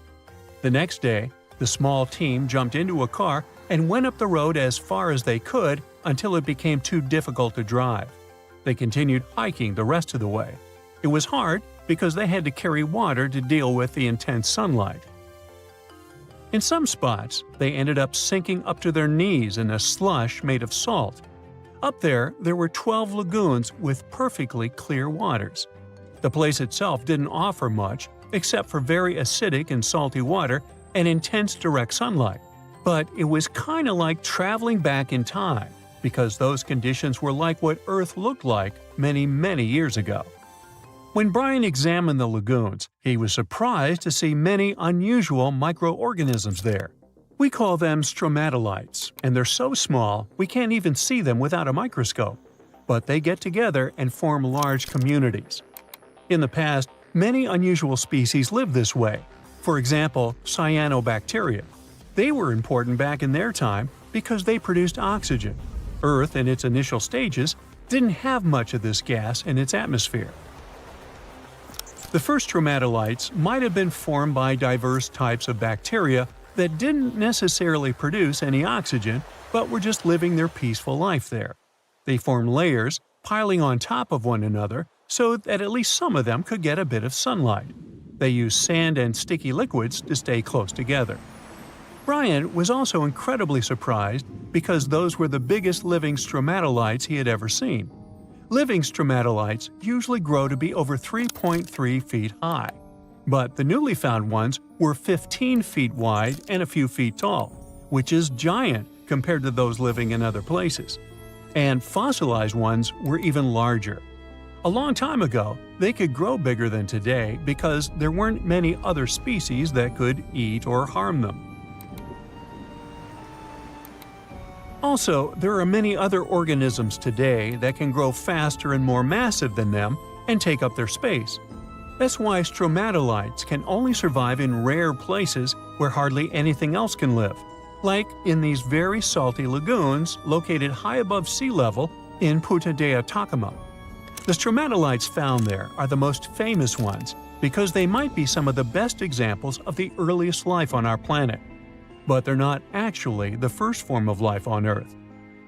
The next day, the small team jumped into a car and went up the road as far as they could until it became too difficult to drive. They continued hiking the rest of the way. It was hard because they had to carry water to deal with the intense sunlight. In some spots, they ended up sinking up to their knees in a slush made of salt. Up there were 12 lagoons with perfectly clear waters. The place itself didn't offer much except for very acidic and salty water and intense direct sunlight. But it was kind of like traveling back in time, because those conditions were like what Earth looked like many, many years ago. When Brian examined the lagoons, he was surprised to see many unusual microorganisms there. We call them stromatolites, and they're so small we can't even see them without a microscope. But they get together and form large communities. In the past, many unusual species lived this way. For example, cyanobacteria. They were important back in their time because they produced oxygen. Earth, in its initial stages, didn't have much of this gas in its atmosphere. The first stromatolites might have been formed by diverse types of bacteria that didn't necessarily produce any oxygen, but were just living their peaceful life there. They formed layers, piling on top of one another so that at least some of them could get a bit of sunlight. They used sand and sticky liquids to stay close together. Brian was also incredibly surprised because those were the biggest living stromatolites he had ever seen. Living stromatolites usually grow to be over 3.3 feet high, but the newly found ones were 15 feet wide and a few feet tall, which is giant compared to those living in other places. And fossilized ones were even larger. A long time ago, they could grow bigger than today because there weren't many other species that could eat or harm them. Also, there are many other organisms today that can grow faster and more massive than them and take up their space. That's why stromatolites can only survive in rare places where hardly anything else can live, like in these very salty lagoons located high above sea level in Punta de Atacama. The stromatolites found there are the most famous ones because they might be some of the best examples of the earliest life on our planet. But they're not actually the first form of life on Earth.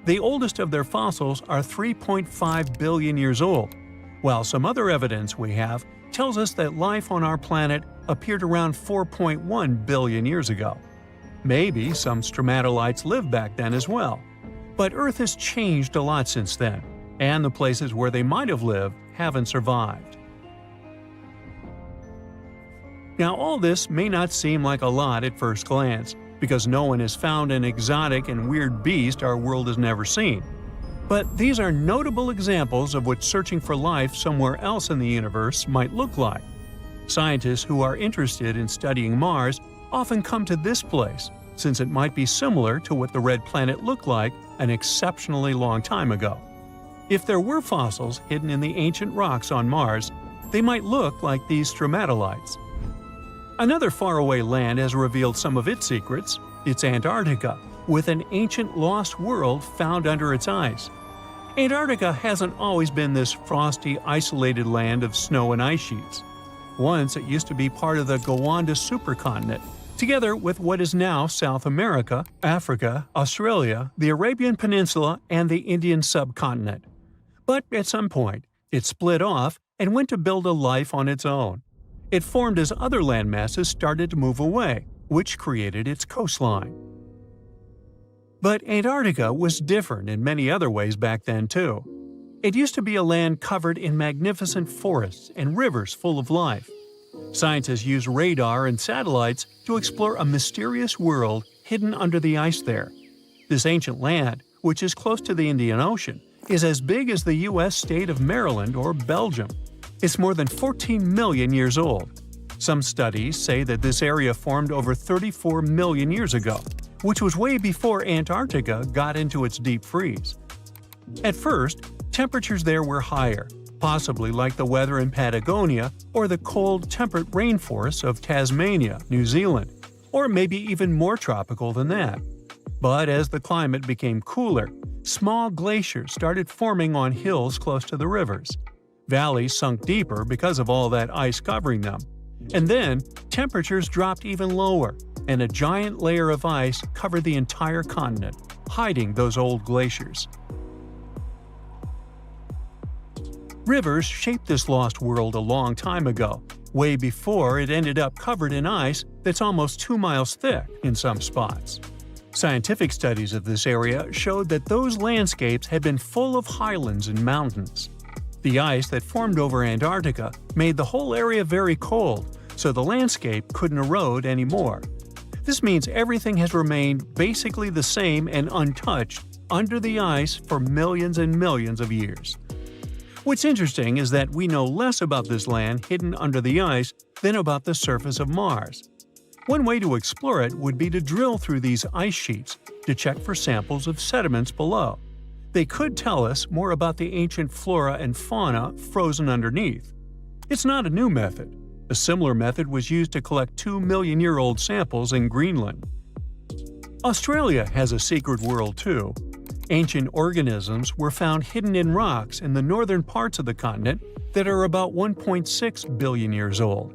The oldest of their fossils are 3.5 billion years old, while some other evidence we have tells us that life on our planet appeared around 4.1 billion years ago. Maybe some stromatolites lived back then as well. But Earth has changed a lot since then, and the places where they might have lived haven't survived. Now, all this may not seem like a lot at first glance, because no one has found an exotic and weird beast our world has never seen. But these are notable examples of what searching for life somewhere else in the universe might look like. Scientists who are interested in studying Mars often come to this place, since it might be similar to what the red planet looked like an exceptionally long time ago. If there were fossils hidden in the ancient rocks on Mars, they might look like these stromatolites. Another faraway land has revealed some of its secrets. It's Antarctica, with an ancient lost world found under its ice. Antarctica hasn't always been this frosty, isolated land of snow and ice sheets. Once it used to be part of the Gondwana supercontinent, together with what is now South America, Africa, Australia, the Arabian Peninsula, and the Indian subcontinent. But at some point, it split off and went to build a life on its own. It formed as other landmasses started to move away, which created its coastline. But Antarctica was different in many other ways back then too. It used to be a land covered in magnificent forests and rivers full of life. Scientists use radar and satellites to explore a mysterious world hidden under the ice there. This ancient land, which is close to the Indian Ocean, is as big as the U.S. state of Maryland or Belgium. It's more than 14 million years old. Some studies say that this area formed over 34 million years ago, which was way before Antarctica got into its deep freeze. At first, temperatures there were higher, possibly like the weather in Patagonia or the cold, temperate rainforests of Tasmania, New Zealand, or maybe even more tropical than that. But as the climate became cooler, small glaciers started forming on hills close to the rivers. Valleys sunk deeper because of all that ice covering them. And then, temperatures dropped even lower, and a giant layer of ice covered the entire continent, hiding those old glaciers. Rivers shaped this lost world a long time ago, way before it ended up covered in ice that's almost 2 miles thick in some spots. Scientific studies of this area showed that those landscapes had been full of highlands and mountains. The ice that formed over Antarctica made the whole area very cold, so the landscape couldn't erode anymore. This means everything has remained basically the same and untouched under the ice for millions and millions of years. What's interesting is that we know less about this land hidden under the ice than about the surface of Mars. One way to explore it would be to drill through these ice sheets to check for samples of sediments below. They could tell us more about the ancient flora and fauna frozen underneath. It's not a new method. A similar method was used to collect 2-million-year-old samples in Greenland. Australia has a secret world too. Ancient organisms were found hidden in rocks in the northern parts of the continent that are about 1.6 billion years old.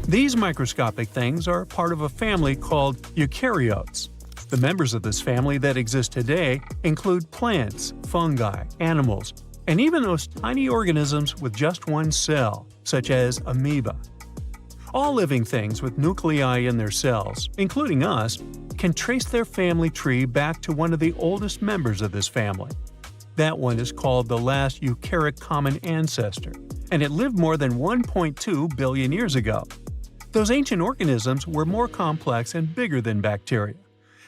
These microscopic things are part of a family called eukaryotes. The members of this family that exist today include plants, fungi, animals, and even those tiny organisms with just one cell, such as amoeba. All living things with nuclei in their cells, including us, can trace their family tree back to one of the oldest members of this family. That one is called the last eukaryotic common ancestor, and it lived more than 1.2 billion years ago. Those ancient organisms were more complex and bigger than bacteria.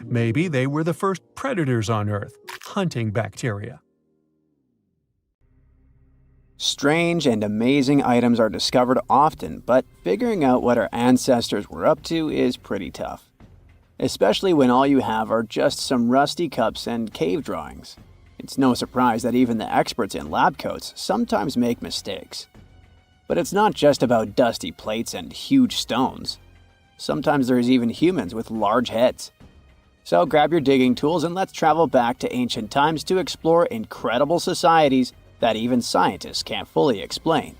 Maybe they were the first predators on Earth, hunting bacteria. Strange and amazing items are discovered often, but figuring out what our ancestors were up to is pretty tough. Especially when all you have are just some rusty cups and cave drawings. It's no surprise that even the experts in lab coats sometimes make mistakes. But it's not just about dusty plates and huge stones. Sometimes there's even humans with large heads. So grab your digging tools and let's travel back to ancient times to explore incredible societies that even scientists can't fully explain.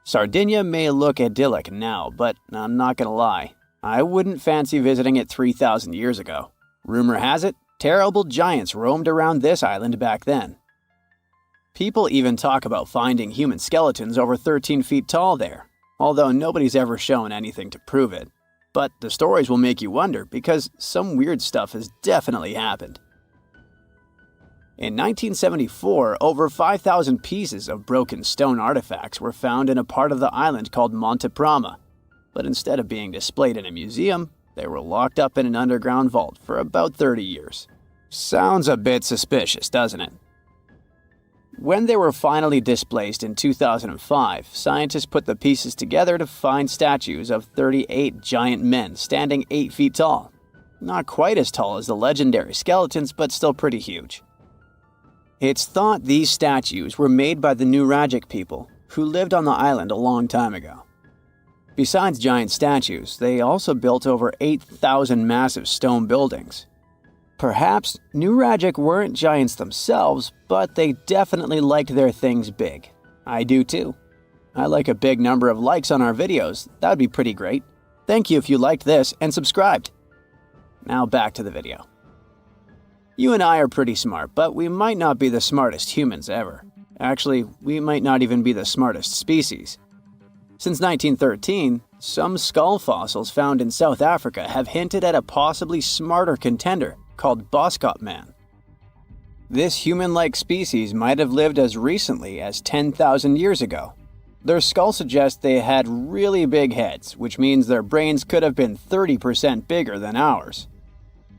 Sardinia may look idyllic now, but I'm not gonna lie, I wouldn't fancy visiting it 3,000 years ago. Rumor has it, terrible giants roamed around this island back then. People even talk about finding human skeletons over 13 feet tall there, although nobody's ever shown anything to prove it. But the stories will make you wonder because some weird stuff has definitely happened. In 1974, over 5,000 pieces of broken stone artifacts were found in a part of the island called Monte Prama, but instead of being displayed in a museum, they were locked up in an underground vault for about 30 years. Sounds a bit suspicious, doesn't it? When they were finally displaced in 2005, scientists put the pieces together to find statues of 38 giant men standing 8 feet tall. Not quite as tall as the legendary skeletons, but still pretty huge. It's thought these statues were made by the Nuragic people, who lived on the island a long time ago. Besides giant statues, they also built over 8,000 massive stone buildings. Perhaps Nuragic weren't giants themselves, but they definitely liked their things big. I do too. I like a big number of likes on our videos. That would be pretty great. Thank you if you liked this and subscribed. Now back to the video. You and I are pretty smart, but we might not be the smartest humans ever. Actually, we might not even be the smartest species. Since 1913, some skull fossils found in South Africa have hinted at a possibly smarter contender called Boskop Man. This human-like species might have lived as recently as 10,000 years ago. Their skull suggests they had really big heads, which means their brains could have been 30% bigger than ours.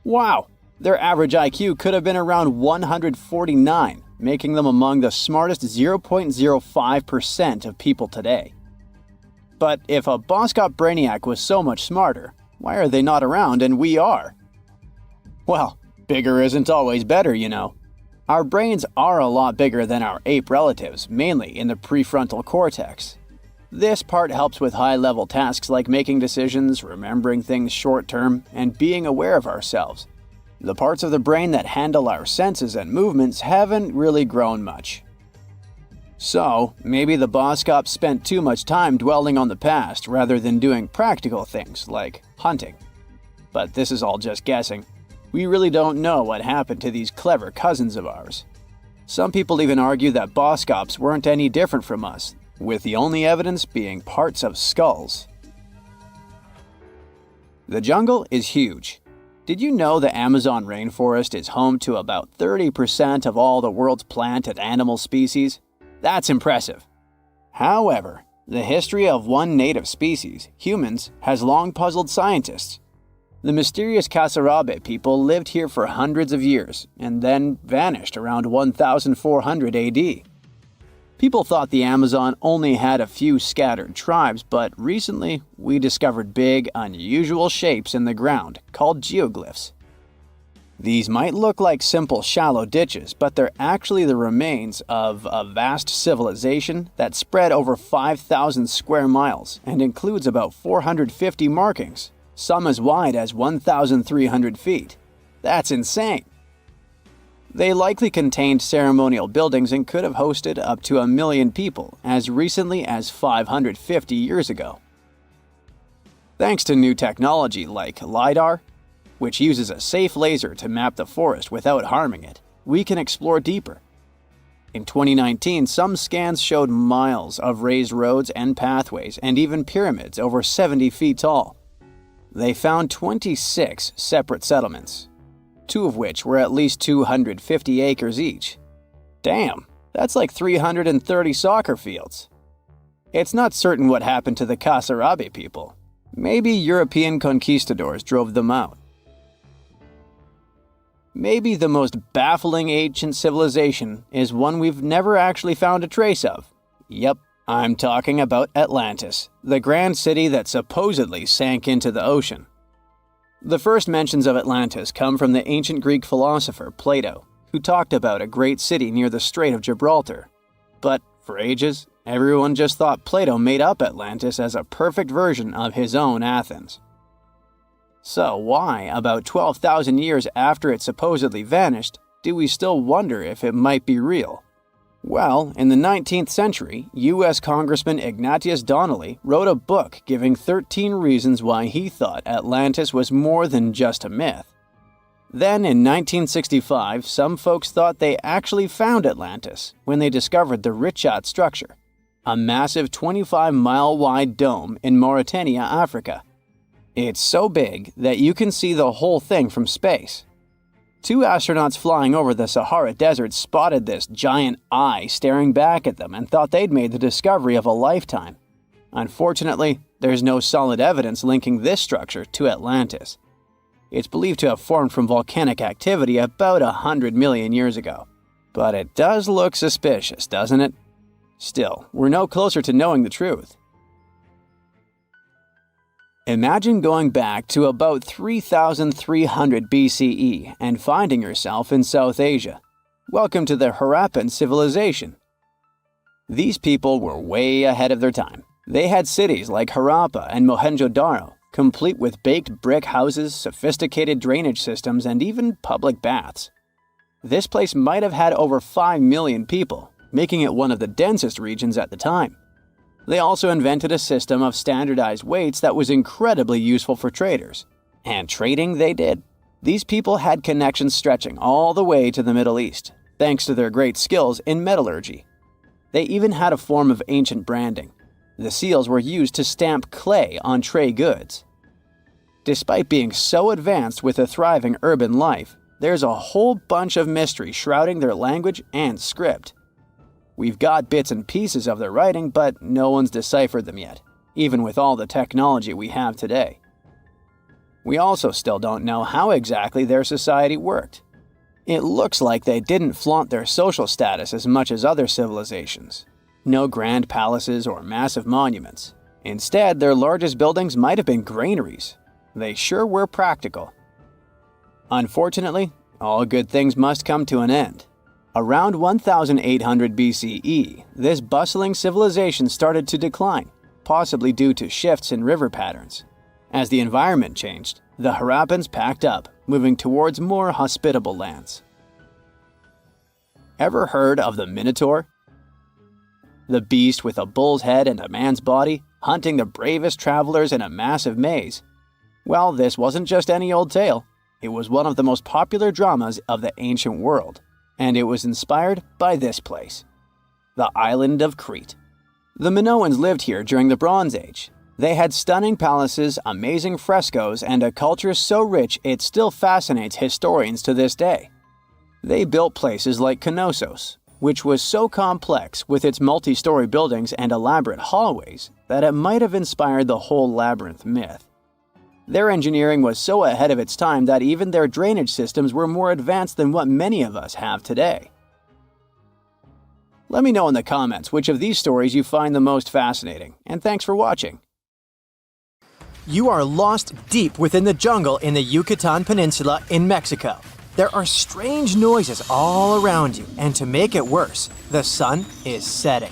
Wow! Their average IQ could have been around 149, making them among the smartest 0.05% of people today. But if a Boskop Brainiac was so much smarter, why are they not around and we are? Well, bigger isn't always better, you know. Our brains are a lot bigger than our ape relatives, mainly in the prefrontal cortex. This part helps with high-level tasks like making decisions, remembering things short-term, and being aware of ourselves. The parts of the brain that handle our senses and movements haven't really grown much. So, maybe the Boskops spent too much time dwelling on the past rather than doing practical things like hunting. But this is all just guessing. We really don't know what happened to these clever cousins of ours. Some people even argue that Boskops weren't any different from us, with the only evidence being parts of skulls. The jungle is huge. Did you know the Amazon rainforest is home to about 30% of all the world's plant and animal species? That's impressive. However, the history of one native species, humans, has long puzzled scientists. The mysterious Kasarabe people lived here for hundreds of years and then vanished around 1400 AD. People thought the Amazon only had a few scattered tribes, but recently we discovered big, unusual shapes in the ground called geoglyphs. These might look like simple shallow ditches, but they're actually the remains of a vast civilization that spread over 5,000 square miles and includes about 450 markings, some as wide as 1,300 feet. That's insane! They likely contained ceremonial buildings and could have hosted up to 1 million people as recently as 550 years ago. Thanks to new technology like LiDAR, which uses a safe laser to map the forest without harming it, we can explore deeper. In 2019, some scans showed miles of raised roads and pathways and even pyramids over 70 feet tall. They found 26 separate settlements, 2 of which were at least 250 acres each. Damn, that's like 330 soccer fields. It's not certain what happened to the Kasarabi people. Maybe European conquistadors drove them out. Maybe the most baffling ancient civilization is one we've never actually found a trace of. Yep, I'm talking about Atlantis, the grand city that supposedly sank into the ocean. The first mentions of Atlantis come from the ancient Greek philosopher Plato, who talked about a great city near the Strait of Gibraltar. But for ages, everyone just thought Plato made up Atlantis as a perfect version of his own Athens. So why, about 12,000 years after it supposedly vanished, do we still wonder if it might be real? Well, in the 19th century, U.S. Congressman Ignatius Donnelly wrote a book giving 13 reasons why he thought Atlantis was more than just a myth. Then, in 1965, some folks thought they actually found Atlantis when they discovered the Richat structure, a massive 25-mile-wide dome in Mauritania, Africa. It's so big that you can see the whole thing from space. 2 astronauts flying over the Sahara Desert spotted this giant eye staring back at them and thought they'd made the discovery of a lifetime. Unfortunately, there's no solid evidence linking this structure to Atlantis. It's believed to have formed from volcanic activity about 100 million years ago. But it does look suspicious, doesn't it? Still, we're no closer to knowing the truth. Imagine going back to about 3,300 BCE and finding yourself in South Asia. Welcome to the Harappan civilization. These people were way ahead of their time. They had cities like Harappa and Mohenjo-Daro, complete with baked brick houses, sophisticated drainage systems, and even public baths. This place might have had over 5 million people, making it one of the densest regions at the time. They also invented a system of standardized weights that was incredibly useful for traders. And trading they did. These people had connections stretching all the way to the Middle East, thanks to their great skills in metallurgy. They even had a form of ancient branding. The seals were used to stamp clay on trade goods. Despite being so advanced with a thriving urban life, there's a whole bunch of mystery shrouding their language and script. We've got bits and pieces of their writing, but no one's deciphered them yet, even with all the technology we have today. We also still don't know how exactly their society worked. It looks like they didn't flaunt their social status as much as other civilizations. No grand palaces or massive monuments. Instead, their largest buildings might have been granaries. They sure were practical. Unfortunately, all good things must come to an end. Around 1800 BCE, this bustling civilization started to decline, possibly due to shifts in river patterns. As the environment changed, the Harappans packed up, moving towards more hospitable lands. Ever heard of the Minotaur? The beast with a bull's head and a man's body, hunting the bravest travelers in a massive maze. Well, this wasn't just any old tale. It was one of the most popular dramas of the ancient world. And it was inspired by this place, the island of Crete. The Minoans lived here during the Bronze Age. They had stunning palaces, amazing frescoes, and a culture so rich it still fascinates historians to this day. They built places like Knossos, which was so complex with its multi-story buildings and elaborate hallways that it might have inspired the whole labyrinth myth. Their engineering was so ahead of its time that even their drainage systems were more advanced than what many of us have today. Let me know in the comments which of these stories you find the most fascinating, and thanks for watching. You are lost deep within the jungle in the Yucatan Peninsula in Mexico. There are strange noises all around you, and to make it worse, the sun is setting.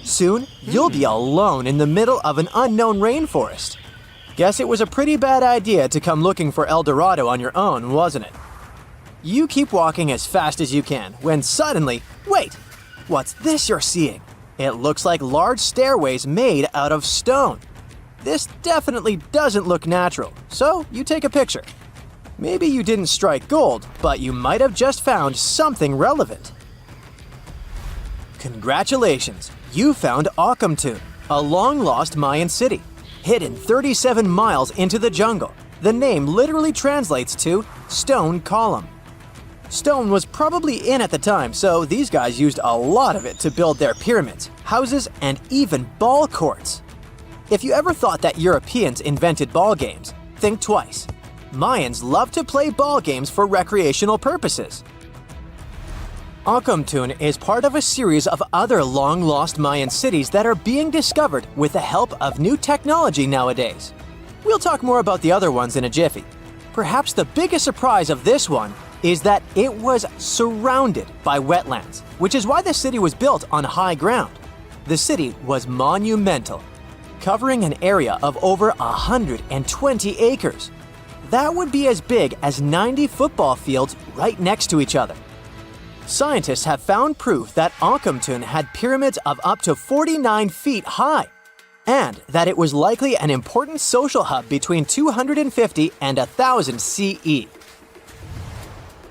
Soon, you'll be alone in the middle of an unknown rainforest. Guess it was a pretty bad idea to come looking for El Dorado on your own, wasn't it? You keep walking as fast as you can, when suddenly, wait! What's this you're seeing? It looks like large stairways made out of stone. This definitely doesn't look natural, so you take a picture. Maybe you didn't strike gold, but you might have just found something relevant. Congratulations! You found Akamtun, a long-lost Mayan city, hidden 37 miles into the jungle. The name literally translates to stone column. Stone was probably in at the time, so these guys used a lot of it to build their pyramids, houses, and even ball courts. If you ever thought that Europeans invented ball games, think twice. Mayans love to play ball games for recreational purposes. Akamtun is part of a series of other long-lost Mayan cities that are being discovered with the help of new technology nowadays. We'll talk more about the other ones in a jiffy. Perhaps the biggest surprise of this one is that it was surrounded by wetlands, which is why the city was built on high ground. The city was monumental, covering an area of over 120 acres. That would be as big as 90 football fields right next to each other. Scientists have found proof that Akamtun had pyramids of up to 49 feet high, and that it was likely an important social hub between 250 and 1000 CE.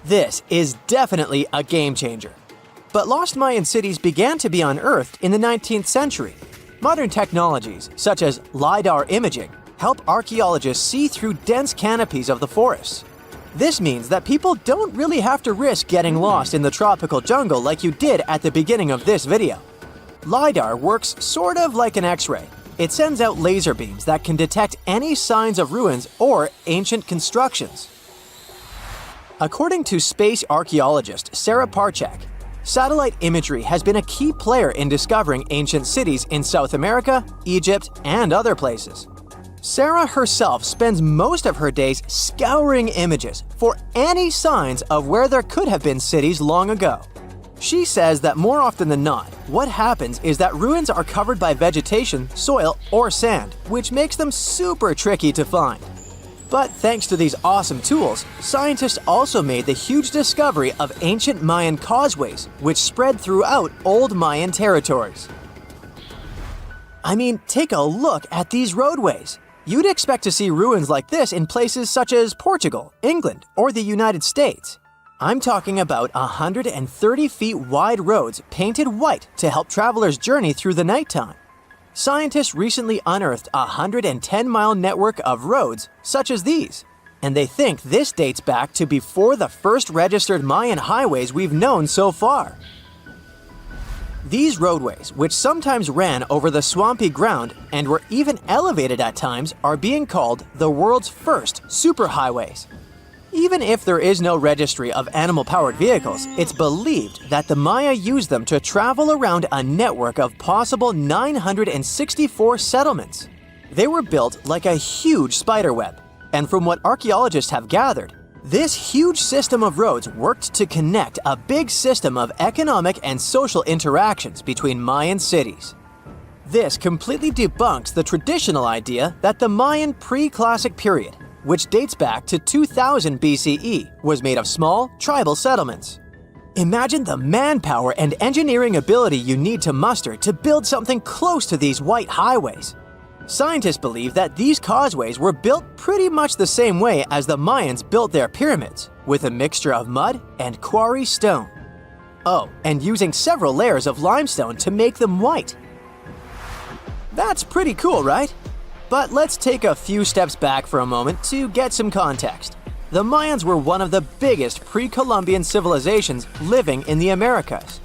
This is definitely a game changer. But lost Mayan cities began to be unearthed in the 19th century. Modern technologies, such as LiDAR imaging, help archaeologists see through dense canopies of the forests. This means that people don't really have to risk getting lost in the tropical jungle like you did at the beginning of this video. LiDAR works sort of like an X-ray. It sends out laser beams that can detect any signs of ruins or ancient constructions. According to space archaeologist Sarah Parchak, satellite imagery has been a key player in discovering ancient cities in South America, Egypt, and other places. Sarah herself spends most of her days scouring images for any signs of where there could have been cities long ago. She says that more often than not, what happens is that ruins are covered by vegetation, soil, or sand, which makes them super tricky to find. But thanks to these awesome tools, scientists also made the huge discovery of ancient Mayan causeways, which spread throughout old Mayan territories. I mean, take a look at these roadways. You'd expect to see ruins like this in places such as Portugal, England, or the United States. I'm talking about 130 feet wide roads painted white to help travelers journey through the nighttime. Scientists recently unearthed a 110-mile network of roads such as these, and they think this dates back to before the first registered Mayan highways we've known so far. These roadways, which sometimes ran over the swampy ground and were even elevated at times, are being called the world's first superhighways. Even if there is no registry of animal-powered vehicles, it's believed that the Maya used them to travel around a network of possible 964 settlements. They were built like a huge spiderweb, and from what archaeologists have gathered, this huge system of roads worked to connect a big system of economic and social interactions between Mayan cities. This completely debunks the traditional idea that the Mayan pre-classic period, which dates back to 2000 BCE, was made of small, tribal settlements. Imagine the manpower and engineering ability you need to muster to build something close to these white highways. Scientists believe that these causeways were built pretty much the same way as the Mayans built their pyramids, with a mixture of mud and quarry stone. Oh, and using several layers of limestone to make them white. That's pretty cool, right? But let's take a few steps back for a moment to get some context. The Mayans were one of the biggest pre-Columbian civilizations living in the Americas.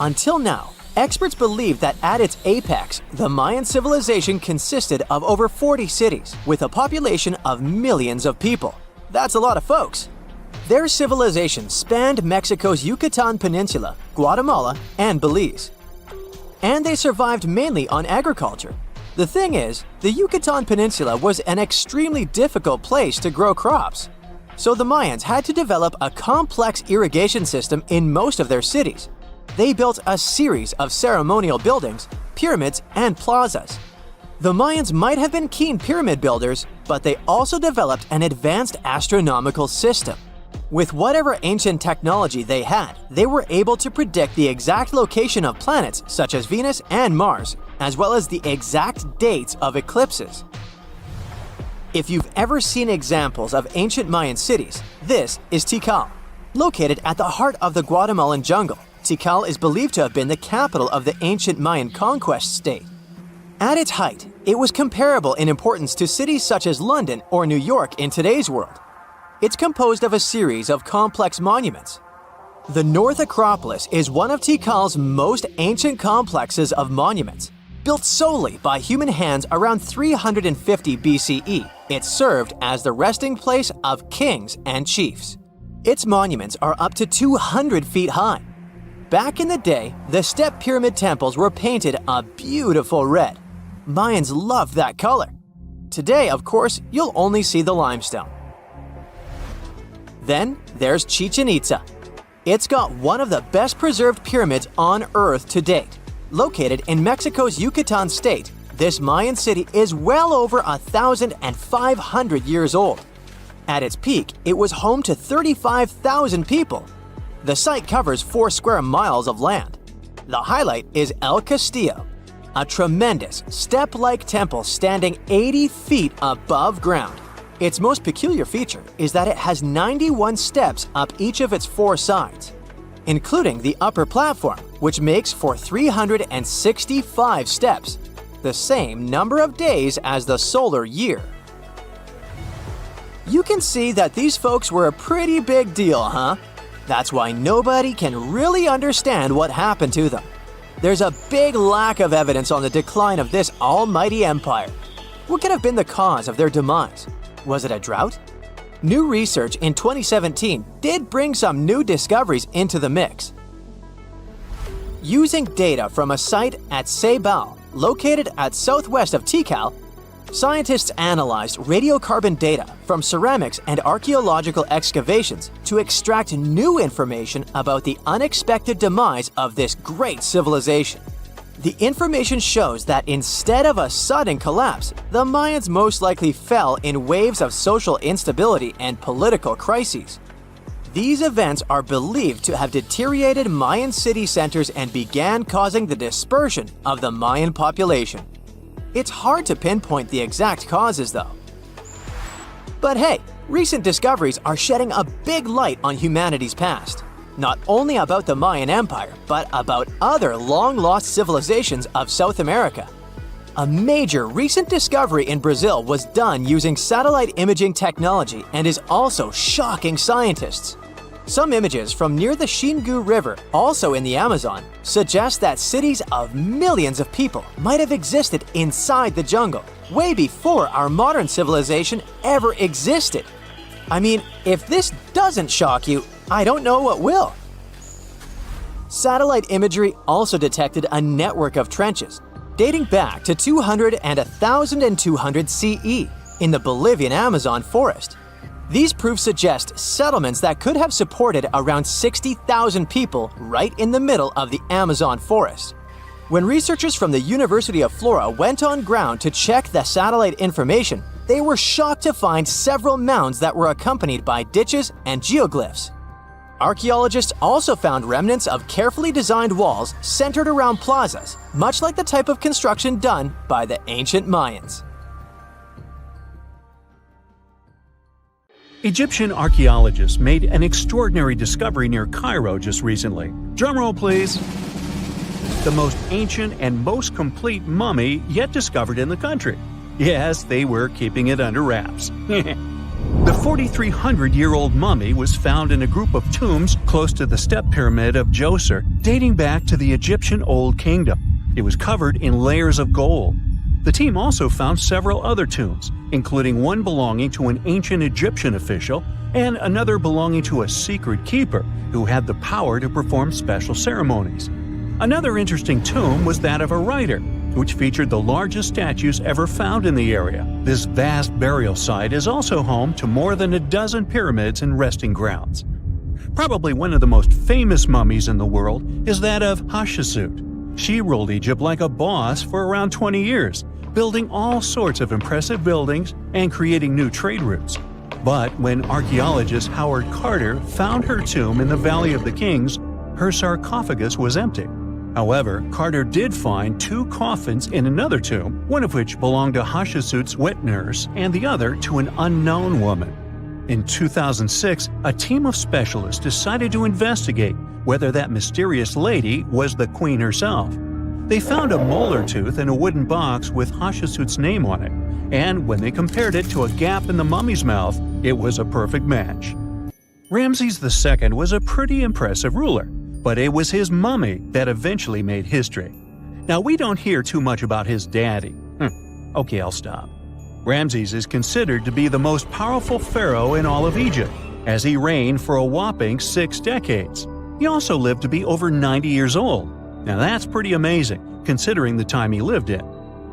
Until now, experts believe that at its apex, the Mayan civilization consisted of over 40 cities with a population of millions of people. That's a lot of folks. Their civilization spanned Mexico's Yucatan Peninsula, Guatemala, and Belize. And they survived mainly on agriculture. The thing is, the Yucatan Peninsula was an extremely difficult place to grow crops. So the Mayans had to develop a complex irrigation system in most of their cities. They built a series of ceremonial buildings, pyramids, and plazas. The Mayans might have been keen pyramid builders, but they also developed an advanced astronomical system. With whatever ancient technology they had, they were able to predict the exact location of planets such as Venus and Mars, as well as the exact dates of eclipses. If you've ever seen examples of ancient Mayan cities, this is Tikal. Located at the heart of the Guatemalan jungle, Tikal is believed to have been the capital of the ancient Mayan conquest state. At its height, it was comparable in importance to cities such as London or New York in today's world. It's composed of a series of complex monuments. The North Acropolis is one of Tikal's most ancient complexes of monuments. Built solely by human hands around 350 BCE, it served as the resting place of kings and chiefs. Its monuments are up to 200 feet high. Back in the day, the step pyramid temples were painted a beautiful red. Mayans loved that color. Today, of course, you'll only see the limestone. Then there's Chichen Itza. It's got one of the best preserved pyramids on Earth to date. Located in Mexico's Yucatan state, this Mayan city is well over 1,500 years old. At its peak, it was home to 35,000 people. The site covers 4 square miles of land. The highlight is El Castillo, a tremendous step-like temple standing 80 feet above ground. Its most peculiar feature is that it has 91 steps up each of its 4 sides, including the upper platform, which makes for 365 steps, the same number of days as the solar year. You can see that these folks were a pretty big deal, huh? That's why nobody can really understand what happened to them. There's a big lack of evidence on the decline of this almighty empire. What could have been the cause of their demise? Was it a drought? New research in 2017 did bring some new discoveries into the mix. Using data from a site at Ceibal, located at southwest of Tikal, scientists analyzed radiocarbon data from ceramics and archaeological excavations to extract new information about the unexpected demise of this great civilization. The information shows that instead of a sudden collapse, the Mayans most likely fell in waves of social instability and political crises. These events are believed to have deteriorated Mayan city centers and began causing the dispersion of the Mayan population. It's hard to pinpoint the exact causes, though. But hey, recent discoveries are shedding a big light on humanity's past. Not only about the Mayan Empire, but about other long-lost civilizations of South America. A major recent discovery in Brazil was done using satellite imaging technology and is also shocking scientists. Some images from near the Xingu River, also in the Amazon, suggest that cities of millions of people might have existed inside the jungle, way before our modern civilization ever existed. I mean, if this doesn't shock you, I don't know what will. Satellite imagery also detected a network of trenches dating back to 200 and 1200 CE in the Bolivian Amazon forest. These proofs suggest settlements that could have supported around 60,000 people right in the middle of the Amazon forest. When researchers from the University of Florida went on ground to check the satellite information, they were shocked to find several mounds that were accompanied by ditches and geoglyphs. Archaeologists also found remnants of carefully designed walls centered around plazas, much like the type of construction done by the ancient Mayans. Egyptian archaeologists made an extraordinary discovery near Cairo just recently. Drumroll, please. The most ancient and most complete mummy yet discovered in the country. Yes, they were keeping it under wraps. The 4,300-year-old mummy was found in a group of tombs close to the step pyramid of Djoser, dating back to the Egyptian Old Kingdom. It was covered in layers of gold. The team also found several other tombs, including one belonging to an ancient Egyptian official and another belonging to a secret keeper who had the power to perform special ceremonies. Another interesting tomb was that of a writer, which featured the largest statues ever found in the area. This vast burial site is also home to more than a dozen pyramids and resting grounds. Probably one of the most famous mummies in the world is that of Hatshepsut. She ruled Egypt like a boss for around 20 years, building all sorts of impressive buildings and creating new trade routes. But when archaeologist Howard Carter found her tomb in the Valley of the Kings, her sarcophagus was empty. However, Carter did find 2 coffins in another tomb, one of which belonged to Hatshepsut's wet nurse and the other to an unknown woman. In 2006, a team of specialists decided to investigate whether that mysterious lady was the queen herself. They found a molar tooth in a wooden box with Hatshepsut's name on it, and when they compared it to a gap in the mummy's mouth, it was a perfect match. Ramses II was a pretty impressive ruler, but it was his mummy that eventually made history. Now, we don't hear too much about his daddy. Okay, I'll stop. Ramses is considered to be the most powerful pharaoh in all of Egypt, as he reigned for a whopping 6 decades. He also lived to be over 90 years old. Now that's pretty amazing, considering the time he lived in.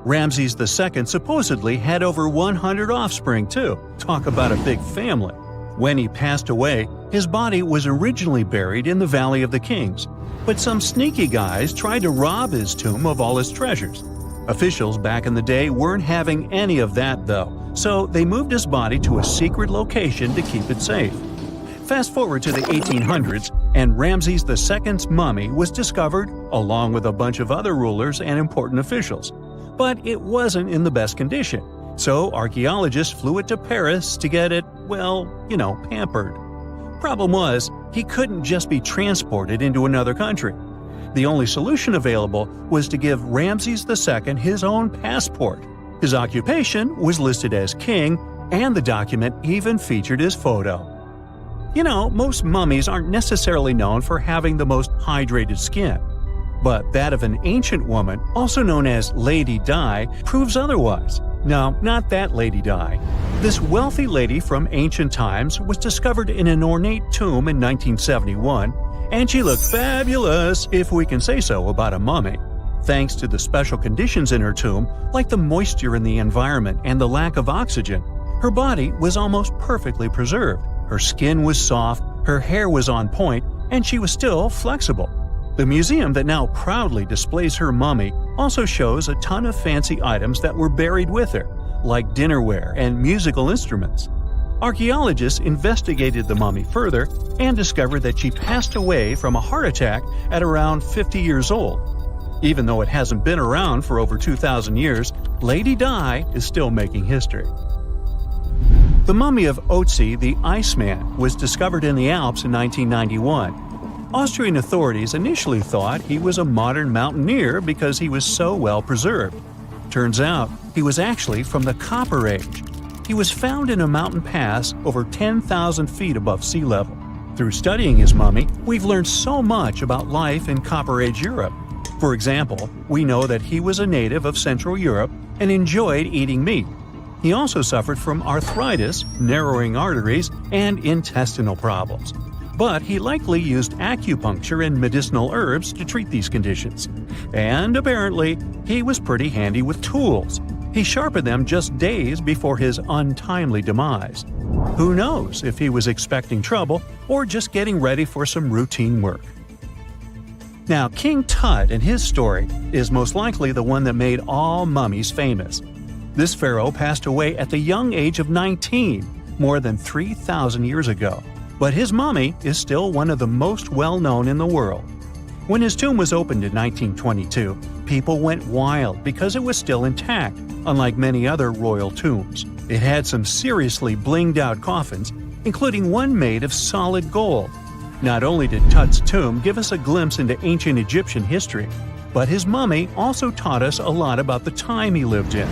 Ramses II supposedly had over 100 offspring too. Talk about a big family. When he passed away, his body was originally buried in the Valley of the Kings, but some sneaky guys tried to rob his tomb of all his treasures. Officials back in the day weren't having any of that though, so they moved his body to a secret location to keep it safe. Fast forward to the 1800s, and Ramses II's mummy was discovered along with a bunch of other rulers and important officials. But it wasn't in the best condition, so archaeologists flew it to Paris to get it, pampered. Problem was, he couldn't just be transported into another country. The only solution available was to give Ramses II his own passport. His occupation was listed as king, and the document even featured his photo. Most mummies aren't necessarily known for having the most hydrated skin. But that of an ancient woman, also known as Lady Di, proves otherwise. No, not that Lady Di. This wealthy lady from ancient times was discovered in an ornate tomb in 1971, and she looked fabulous, if we can say so about a mummy. Thanks to the special conditions in her tomb, like the moisture in the environment and the lack of oxygen, her body was almost perfectly preserved. Her skin was soft, her hair was on point, and she was still flexible. The museum that now proudly displays her mummy also shows a ton of fancy items that were buried with her, like dinnerware and musical instruments. Archaeologists investigated the mummy further and discovered that she passed away from a heart attack at around 50 years old. Even though it hasn't been around for over 2,000 years, Lady Di is still making history. The mummy of Otzi the Iceman was discovered in the Alps in 1991. Austrian authorities initially thought he was a modern mountaineer because he was so well preserved. Turns out, he was actually from the Copper Age. He was found in a mountain pass over 10,000 feet above sea level. Through studying his mummy, we've learned so much about life in Copper Age Europe. For example, we know that he was a native of Central Europe and enjoyed eating meat. He also suffered from arthritis, narrowing arteries, and intestinal problems. But he likely used acupuncture and medicinal herbs to treat these conditions. And apparently, he was pretty handy with tools. He sharpened them just days before his untimely demise. Who knows if he was expecting trouble or just getting ready for some routine work. Now, King Tut and his story is most likely the one that made all mummies famous. This pharaoh passed away at the young age of 19, more than 3,000 years ago. But his mummy is still one of the most well-known in the world. When his tomb was opened in 1922, people went wild because it was still intact, unlike many other royal tombs. It had some seriously blinged-out coffins, including one made of solid gold. Not only did Tut's tomb give us a glimpse into ancient Egyptian history, but his mummy also taught us a lot about the time he lived in.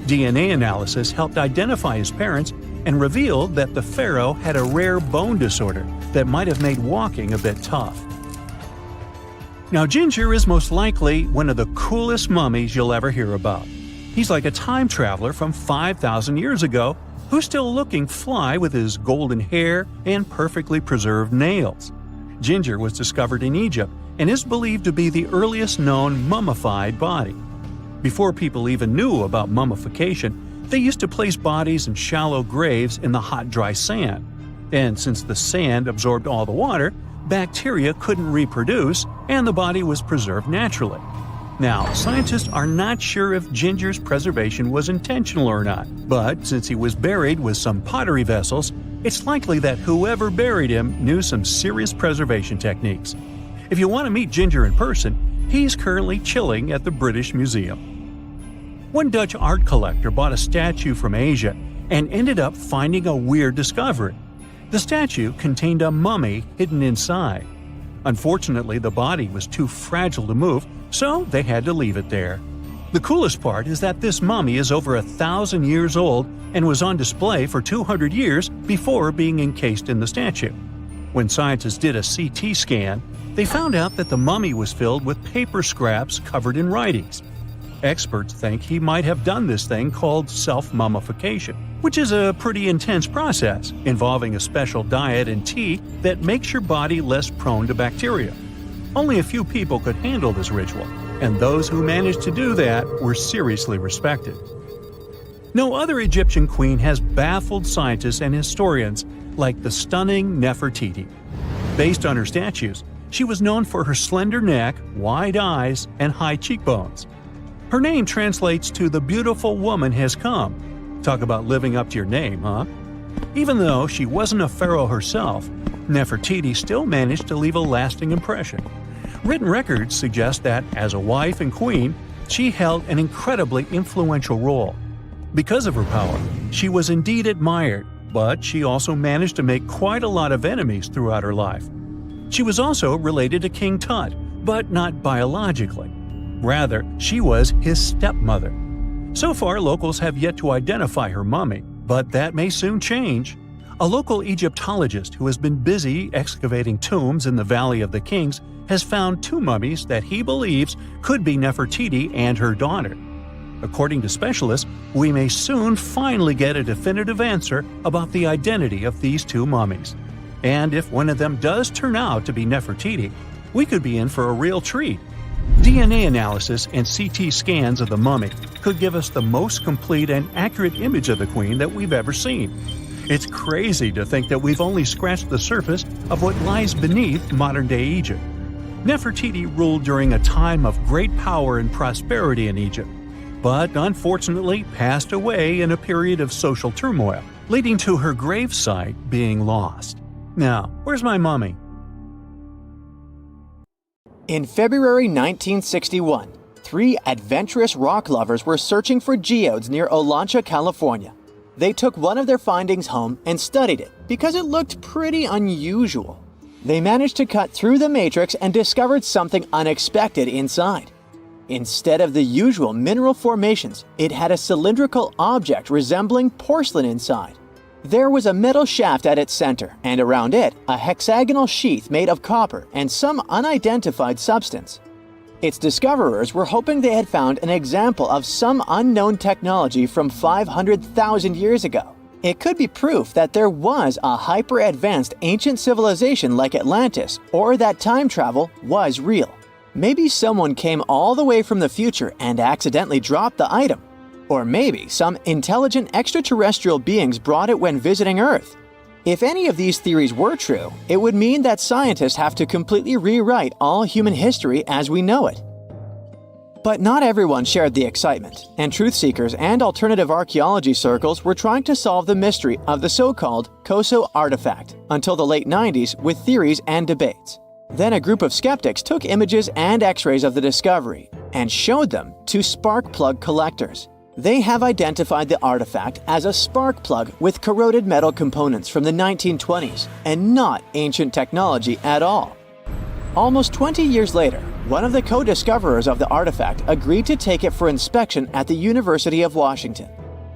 DNA analysis helped identify his parents and revealed that the pharaoh had a rare bone disorder that might have made walking a bit tough. Now, Ginger is most likely one of the coolest mummies you'll ever hear about. He's like a time traveler from 5,000 years ago who's still looking fly with his golden hair and perfectly preserved nails. Ginger was discovered in Egypt and is believed to be the earliest known mummified body. Before people even knew about mummification, they used to place bodies in shallow graves in the hot, dry sand. And since the sand absorbed all the water, bacteria couldn't reproduce and the body was preserved naturally. Now, scientists are not sure if Ginger's preservation was intentional or not, but since he was buried with some pottery vessels, it's likely that whoever buried him knew some serious preservation techniques. If you want to meet Ginger in person, He's currently chilling at the British Museum. One Dutch art collector bought a statue from Asia and ended up finding a weird discovery. The statue contained a mummy hidden inside. Unfortunately, the body was too fragile to move, so they had to leave it there. The coolest part is that this mummy is over 1,000 years old and was on display for 200 years before being encased in the statue. When scientists did a CT scan, they found out that the mummy was filled with paper scraps covered in writings. Experts think he might have done this thing called self-mummification, which is a pretty intense process involving a special diet and tea that makes your body less prone to bacteria. Only a few people could handle this ritual, and those who managed to do that were seriously respected. No other Egyptian queen has baffled scientists and historians like the stunning Nefertiti. Based on her statues, she was known for her slender neck, wide eyes, and high cheekbones. Her name translates to "the beautiful woman has come." Talk about living up to your name, huh? Even though she wasn't a pharaoh herself, Nefertiti still managed to leave a lasting impression. Written records suggest that, as a wife and queen, she held an incredibly influential role. Because of her power, she was indeed admired, but she also managed to make quite a lot of enemies throughout her life. She was also related to King Tut, but not biologically. Rather, she was his stepmother. So far, locals have yet to identify her mummy, but that may soon change. A local Egyptologist who has been busy excavating tombs in the Valley of the Kings has found 2 mummies that he believes could be Nefertiti and her daughter. According to specialists, we may soon finally get a definitive answer about the identity of these 2 mummies. And if one of them does turn out to be Nefertiti, we could be in for a real treat. DNA analysis and CT scans of the mummy could give us the most complete and accurate image of the queen that we've ever seen. It's crazy to think that we've only scratched the surface of what lies beneath modern-day Egypt. Nefertiti ruled during a time of great power and prosperity in Egypt, but unfortunately passed away in a period of social turmoil, leading to her gravesite being lost. Now, where's my mummy? In February 1961, 3 adventurous rock lovers were searching for geodes near Olancha, California. They took one of their findings home and studied it because it looked pretty unusual. They managed to cut through the matrix and discovered something unexpected inside. Instead of the usual mineral formations, it had a cylindrical object resembling porcelain inside. There was a metal shaft at its center, and around it, a hexagonal sheath made of copper and some unidentified substance. Its discoverers were hoping they had found an example of some unknown technology from 500,000 years ago. It could be proof that there was a hyper-advanced ancient civilization like Atlantis, or that time travel was real. Maybe someone came all the way from the future and accidentally dropped the item. Or maybe some intelligent extraterrestrial beings brought it when visiting Earth. If any of these theories were true, it would mean that scientists have to completely rewrite all human history as we know it. But not everyone shared the excitement, and truth seekers and alternative archaeology circles were trying to solve the mystery of the so-called Koso artifact until the late 90s with theories and debates. Then a group of skeptics took images and x-rays of the discovery and showed them to spark plug collectors. They have identified the artifact as a spark plug with corroded metal components from the 1920s and not ancient technology at all. Almost 20 years later, one of the co-discoverers of the artifact agreed to take it for inspection at the University of Washington.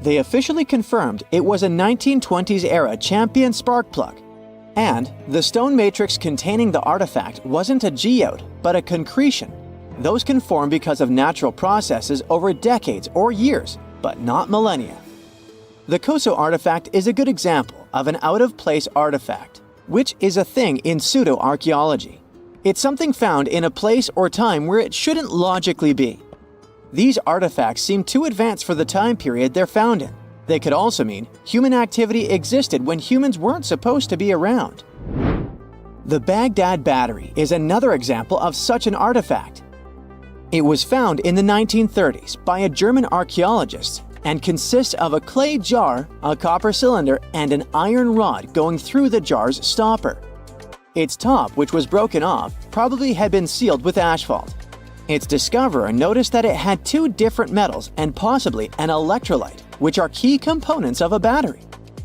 They officially confirmed it was a 1920s-era champion spark plug. And the stone matrix containing the artifact wasn't a geode, but a concretion. Those can form because of natural processes over decades or years, but not millennia. The Koso artifact is a good example of an out-of-place artifact, which is a thing in pseudo-archaeology. It's something found in a place or time where it shouldn't logically be. These artifacts seem too advanced for the time period they're found in. They could also mean human activity existed when humans weren't supposed to be around. The Baghdad Battery is another example of such an artifact. It was found in the 1930s by a German archaeologist and consists of a clay jar, a copper cylinder, and an iron rod going through the jar's stopper. Its top, which was broken off, probably had been sealed with asphalt. Its discoverer noticed that it had two different metals and possibly an electrolyte, which are key components of a battery.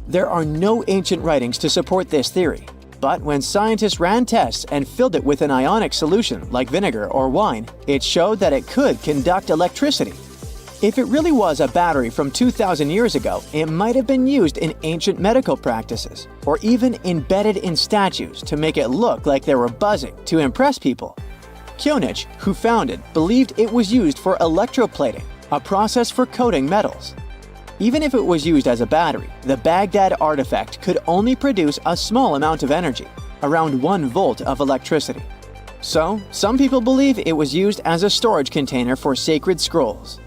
There are no ancient writings to support this theory, but when scientists ran tests and filled it with an ionic solution like vinegar or wine, it showed that it could conduct electricity. If it really was a battery from 2,000 years ago, it might have been used in ancient medical practices, or even embedded in statues to make it look like they were buzzing to impress people. Kionich, who found it, believed it was used for electroplating, a process for coating metals. Even if it was used as a battery, the Baghdad artifact could only produce a small amount of energy, around 1 volt of electricity. So, some people believe it was used as a storage container for sacred scrolls.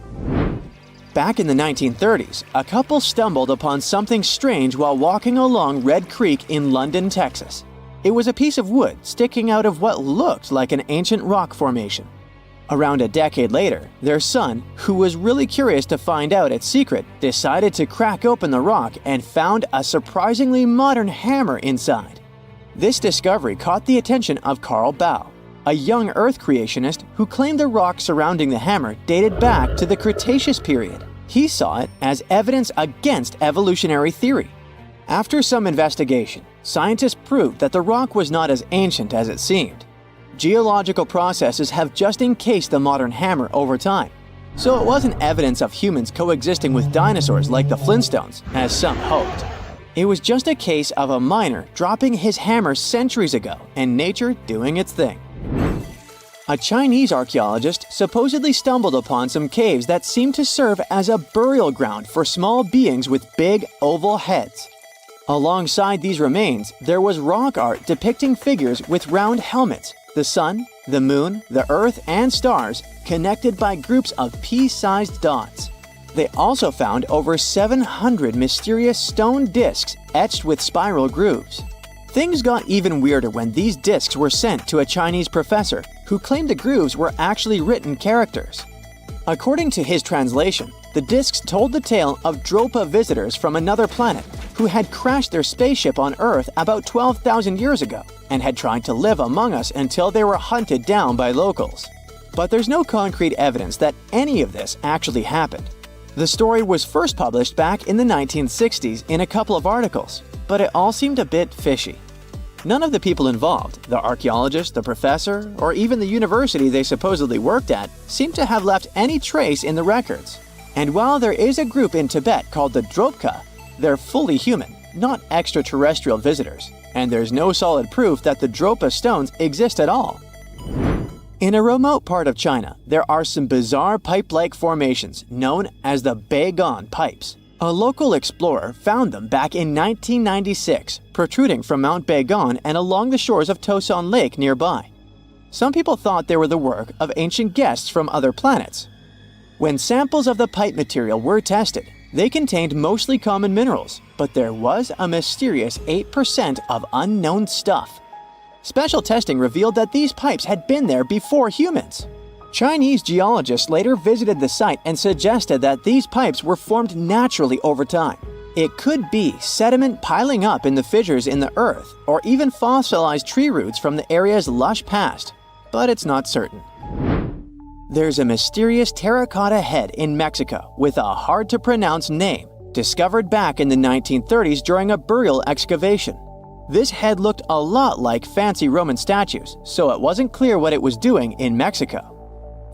Back in the 1930s, a couple stumbled upon something strange while walking along Red Creek in London, Texas. It was a piece of wood sticking out of what looked like an ancient rock formation. Around a decade later, their son, who was really curious to find out its secret, decided to crack open the rock and found a surprisingly modern hammer inside. This discovery caught the attention of Carl Bau, a young Earth creationist who claimed the rock surrounding the hammer dated back to the Cretaceous period. He saw it as evidence against evolutionary theory. After some investigation, scientists proved that the rock was not as ancient as it seemed. Geological processes have just encased the modern hammer over time, so it wasn't evidence of humans coexisting with dinosaurs like the Flintstones, as some hoped. It was just a case of a miner dropping his hammer centuries ago and nature doing its thing. A Chinese archaeologist supposedly stumbled upon some caves that seemed to serve as a burial ground for small beings with big, oval heads. Alongside these remains, there was rock art depicting figures with round helmets, the sun, the moon, the earth, and stars connected by groups of pea-sized dots. They also found over 700 mysterious stone discs etched with spiral grooves. Things got even weirder when these discs were sent to a Chinese professor who claimed the grooves were actually written characters. According to his translation, the discs told the tale of Dropa visitors from another planet who had crashed their spaceship on Earth about 12,000 years ago and had tried to live among us until they were hunted down by locals. But there's no concrete evidence that any of this actually happened. The story was first published back in the 1960s in a couple of articles, but it all seemed a bit fishy. None of the people involved, the archaeologist, the professor, or even the university they supposedly worked at, seemed to have left any trace in the records. And while there is a group in Tibet called the Dropka, they're fully human, not extraterrestrial visitors, and there's no solid proof that the Dropa stones exist at all. In a remote part of China, there are some bizarre pipe-like formations known as the Beigan pipes. A local explorer found them back in 1996, protruding from Mount Beigan and along the shores of Tosan Lake nearby. Some people thought they were the work of ancient guests from other planets. When samples of the pipe material were tested, they contained mostly common minerals, but there was a mysterious 8% of unknown stuff. Special testing revealed that these pipes had been there before humans. Chinese geologists later visited the site and suggested that these pipes were formed naturally over time. It could be sediment piling up in the fissures in the earth, or even fossilized tree roots from the area's lush past, but it's not certain. There's a mysterious terracotta head in Mexico with a hard-to-pronounce name, discovered back in the 1930s during a burial excavation. This head looked a lot like fancy Roman statues, so it wasn't clear what it was doing in Mexico.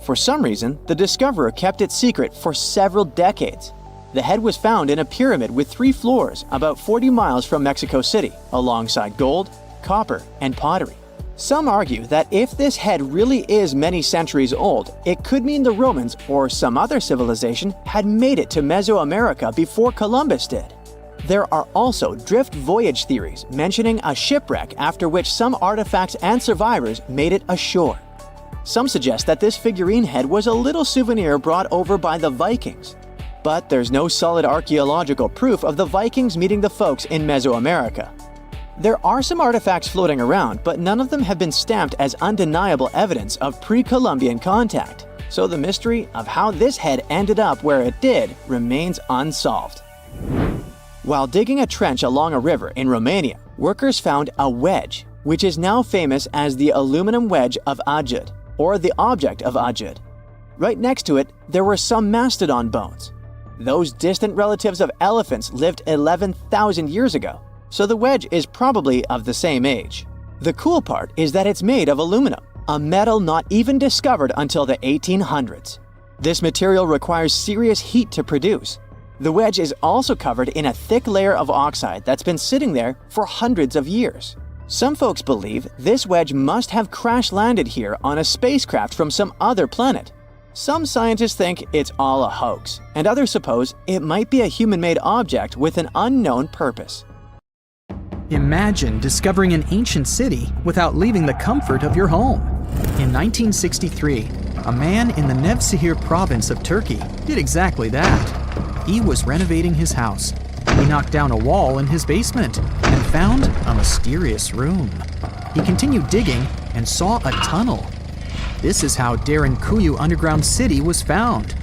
For some reason, the discoverer kept it secret for several decades. The head was found in a pyramid with 3 floors about 40 miles from Mexico City, alongside gold, copper, and pottery. Some argue that if this head really is many centuries old, it could mean the Romans or some other civilization had made it to Mesoamerica before Columbus did. There are also drift voyage theories mentioning a shipwreck after which some artifacts and survivors made it ashore. Some suggest that this figurine head was a little souvenir brought over by the Vikings. But there's no solid archaeological proof of the Vikings meeting the folks in Mesoamerica. There are some artifacts floating around, but none of them have been stamped as undeniable evidence of pre-Columbian contact, so the mystery of how this head ended up where it did remains unsolved. While digging a trench along a river in Romania, workers found a wedge, which is now famous as the aluminum wedge of Ajud, or the object of Ajud. Right next to it, there were some mastodon bones. Those distant relatives of elephants lived 11,000 years ago, so the wedge is probably of the same age. The cool part is that it's made of aluminum, a metal not even discovered until the 1800s. This material requires serious heat to produce. The wedge is also covered in a thick layer of oxide that's been sitting there for hundreds of years. Some folks believe this wedge must have crash-landed here on a spacecraft from some other planet. Some scientists think it's all a hoax, and others suppose it might be a human-made object with an unknown purpose. Imagine discovering an ancient city without leaving the comfort of your home. In 1963, a man in the Nevşehir province of Turkey did exactly that. He was renovating his house. He knocked down a wall in his basement and found a mysterious room. He continued digging and saw a tunnel. This is how Derinkuyu underground city was found.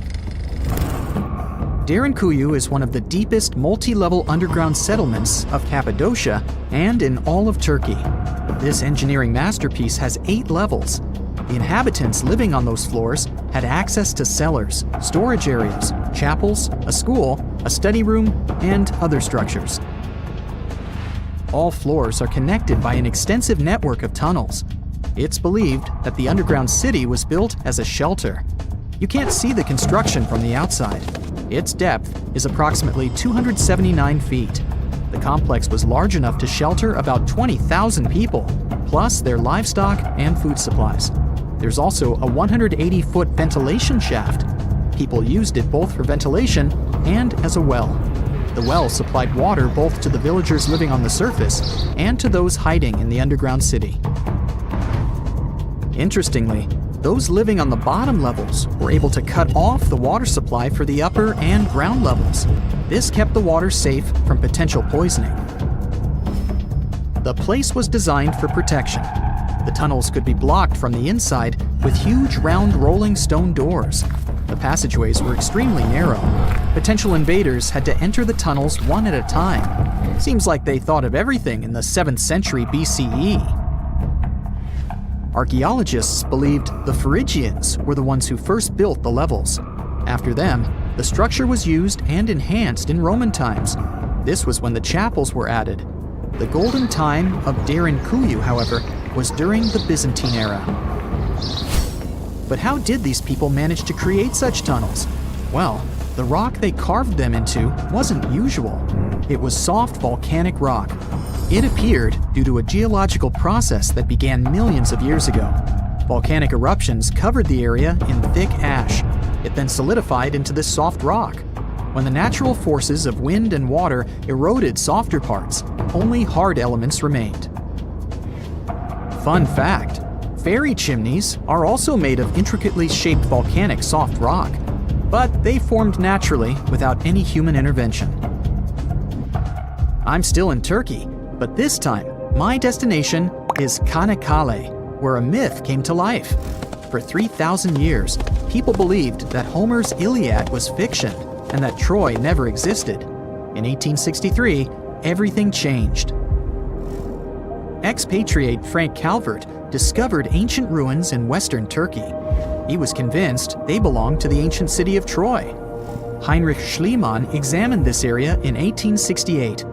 Derinkuyu is one of the deepest multi-level underground settlements of Cappadocia and in all of Turkey. This engineering masterpiece has 8 levels. The inhabitants living on those floors had access to cellars, storage areas, chapels, a school, a study room, and other structures. All floors are connected by an extensive network of tunnels. It's believed that the underground city was built as a shelter. You can't see the construction from the outside. Its depth is approximately 279 feet. The complex was large enough to shelter about 20,000 people, plus their livestock and food supplies. There's also a 180-foot ventilation shaft. People used it both for ventilation and as a well. The well supplied water both to the villagers living on the surface and to those hiding in the underground city. Interestingly, those living on the bottom levels were able to cut off the water supply for the upper and ground levels. This kept the water safe from potential poisoning. The place was designed for protection. The tunnels could be blocked from the inside with huge round rolling stone doors. The passageways were extremely narrow. Potential invaders had to enter the tunnels one at a time. Seems like they thought of everything in the 7th century BCE. Archaeologists believed the Phrygians were the ones who first built the levels. After them, the structure was used and enhanced in Roman times. This was when the chapels were added. The golden time of Derinkuyu, however, was during the Byzantine era. But how did these people manage to create such tunnels? Well, the rock they carved them into wasn't usual. It was soft volcanic rock. It appeared due to a geological process that began millions of years ago. Volcanic eruptions covered the area in thick ash. It then solidified into this soft rock. When the natural forces of wind and water eroded softer parts, only hard elements remained. Fun fact, fairy chimneys are also made of intricately shaped volcanic soft rock, but they formed naturally without any human intervention. I'm still in Turkey, but this time, my destination is Çanakkale, where a myth came to life. For 3,000 years, people believed that Homer's Iliad was fiction and that Troy never existed. In 1863, everything changed. Expatriate Frank Calvert discovered ancient ruins in western Turkey. He was convinced they belonged to the ancient city of Troy. Heinrich Schliemann examined this area in 1868.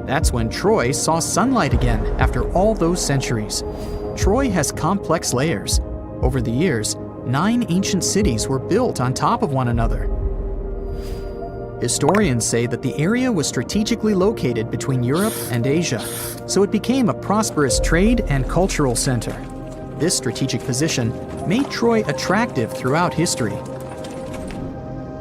That's when Troy saw sunlight again after all those centuries. Troy has complex layers. Over the years, 9 ancient cities were built on top of one another. Historians say that the area was strategically located between Europe and Asia, so it became a prosperous trade and cultural center. This strategic position made Troy attractive throughout history.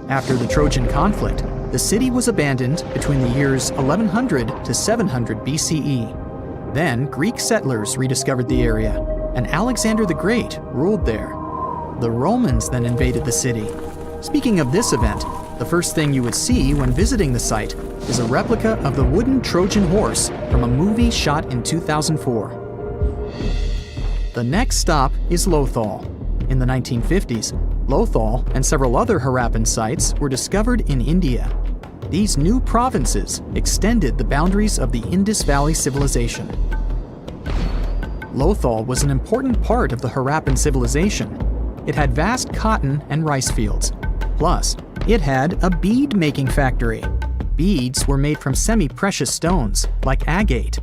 After the Trojan conflict, the city was abandoned between the years 1100 to 700 BCE. Then Greek settlers rediscovered the area, and Alexander the Great ruled there. The Romans then invaded the city. Speaking of this event, the first thing you would see when visiting the site is a replica of the wooden Trojan horse from a movie shot in 2004. The next stop is Lothal. In the 1950s, Lothal and several other Harappan sites were discovered in India. These new provinces extended the boundaries of the Indus Valley civilization. Lothal was an important part of the Harappan civilization. it had vast cotton and rice fields. Plus, it had a bead-making factory. Beads were made from semi-precious stones, like agate.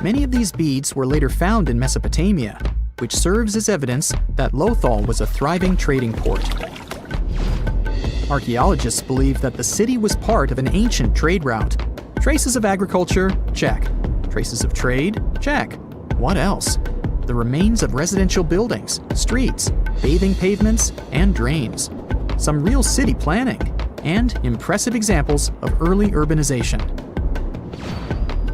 Many of these beads were later found in Mesopotamia, which serves as evidence that Lothal was a thriving trading port. Archaeologists believe that the city was part of an ancient trade route. Traces of agriculture? Check. Traces of trade? Check. What else? The remains of residential buildings, streets, bathing pavements, and drains. Some real city planning, and impressive examples of early urbanization.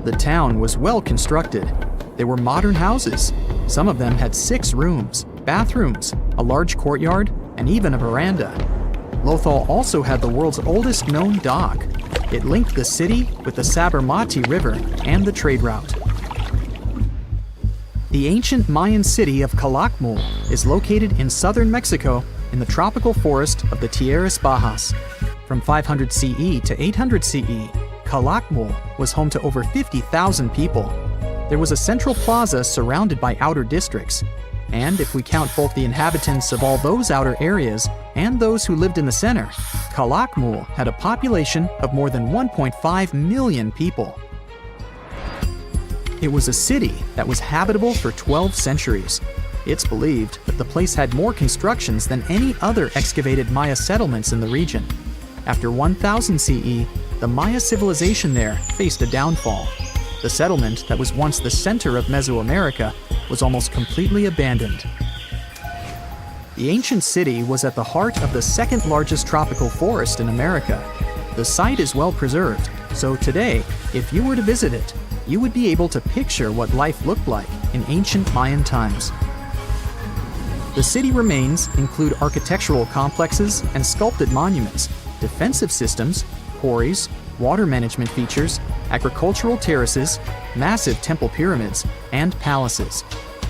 The town was well constructed. They were modern houses. Some of them had 6 rooms, bathrooms, a large courtyard, and even a veranda. Lothal also had the world's oldest known dock. It linked the city with the Sabarmati River and the trade route. The ancient Mayan city of Calakmul is located in southern Mexico in the tropical forest of the Tierras Bajas. From 500 CE to 800 CE, Calakmul was home to over 50,000 people. There was a central plaza surrounded by outer districts. And if we count both the inhabitants of all those outer areas and those who lived in the center, Calakmul had a population of more than 1.5 million people. It was a city that was habitable for 12 centuries. It's believed that the place had more constructions than any other excavated Maya settlements in the region. After 1000 CE, the Maya civilization there faced a downfall. The settlement that was once the center of Mesoamerica was almost completely abandoned. The ancient city was at the heart of the second largest tropical forest in America. The site is well preserved, so today, if you were to visit it, you would be able to picture what life looked like in ancient Mayan times. The city remains include architectural complexes and sculpted monuments, defensive systems, quarries, water management features, agricultural terraces, massive temple pyramids, and palaces,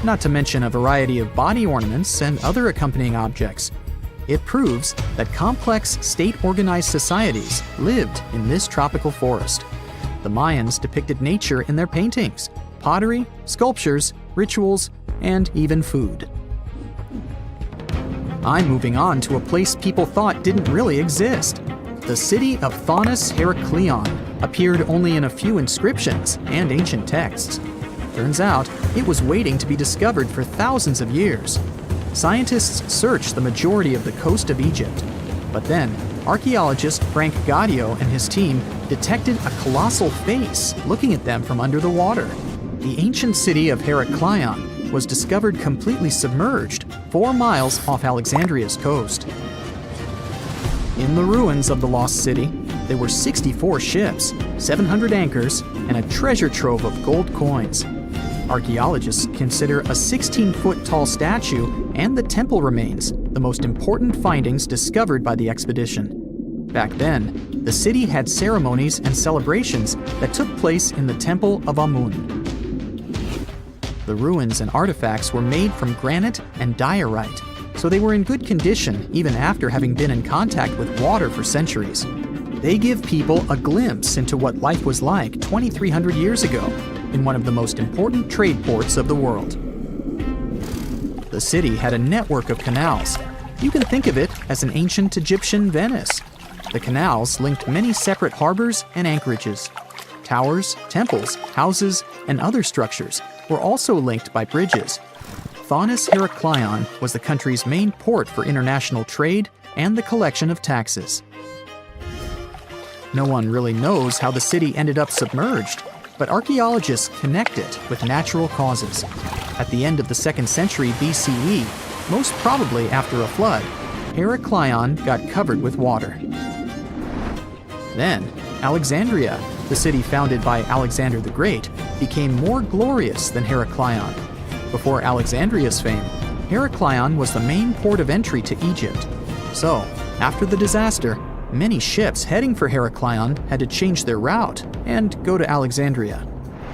not to mention a variety of body ornaments and other accompanying objects. It proves that complex state-organized societies lived in this tropical forest. The Mayans depicted nature in their paintings, pottery, sculptures, rituals, and even food. I'm moving on to a place people thought didn't really exist. The city of Thonis Heracleion appeared only in a few inscriptions and ancient texts. Turns out, it was waiting to be discovered for thousands of years. Scientists searched the majority of the coast of Egypt. But then, archaeologist Frank Gaudio and his team detected a colossal face looking at them from under the water. The ancient city of Heracleion was discovered completely submerged 4 miles off Alexandria's coast. In the ruins of the lost city, there were 64 ships, 700 anchors, and a treasure trove of gold coins. Archaeologists consider a 16-foot-tall statue and the temple remains the most important findings discovered by the expedition. Back then, the city had ceremonies and celebrations that took place in the Temple of Amun. The ruins and artifacts were made from granite and diorite, so they were in good condition even after having been in contact with water for centuries. They give people a glimpse into what life was like 2,300 years ago in one of the most important trade ports of the world. The city had a network of canals. You can think of it as an ancient Egyptian Venice. The canals linked many separate harbors and anchorages. Towers, temples, houses, and other structures were also linked by bridges. Thonis Heracleion was the country's main port for international trade and the collection of taxes. No one really knows how the city ended up submerged, but archaeologists connect it with natural causes. At the end of the 2nd century BCE, most probably after a flood, Heracleion got covered with water. Then, Alexandria, the city founded by Alexander the Great, became more glorious than Heracleion. Before Alexandria's fame, Heracleion was the main port of entry to Egypt. So, after the disaster, many ships heading for Heracleion had to change their route and go to Alexandria.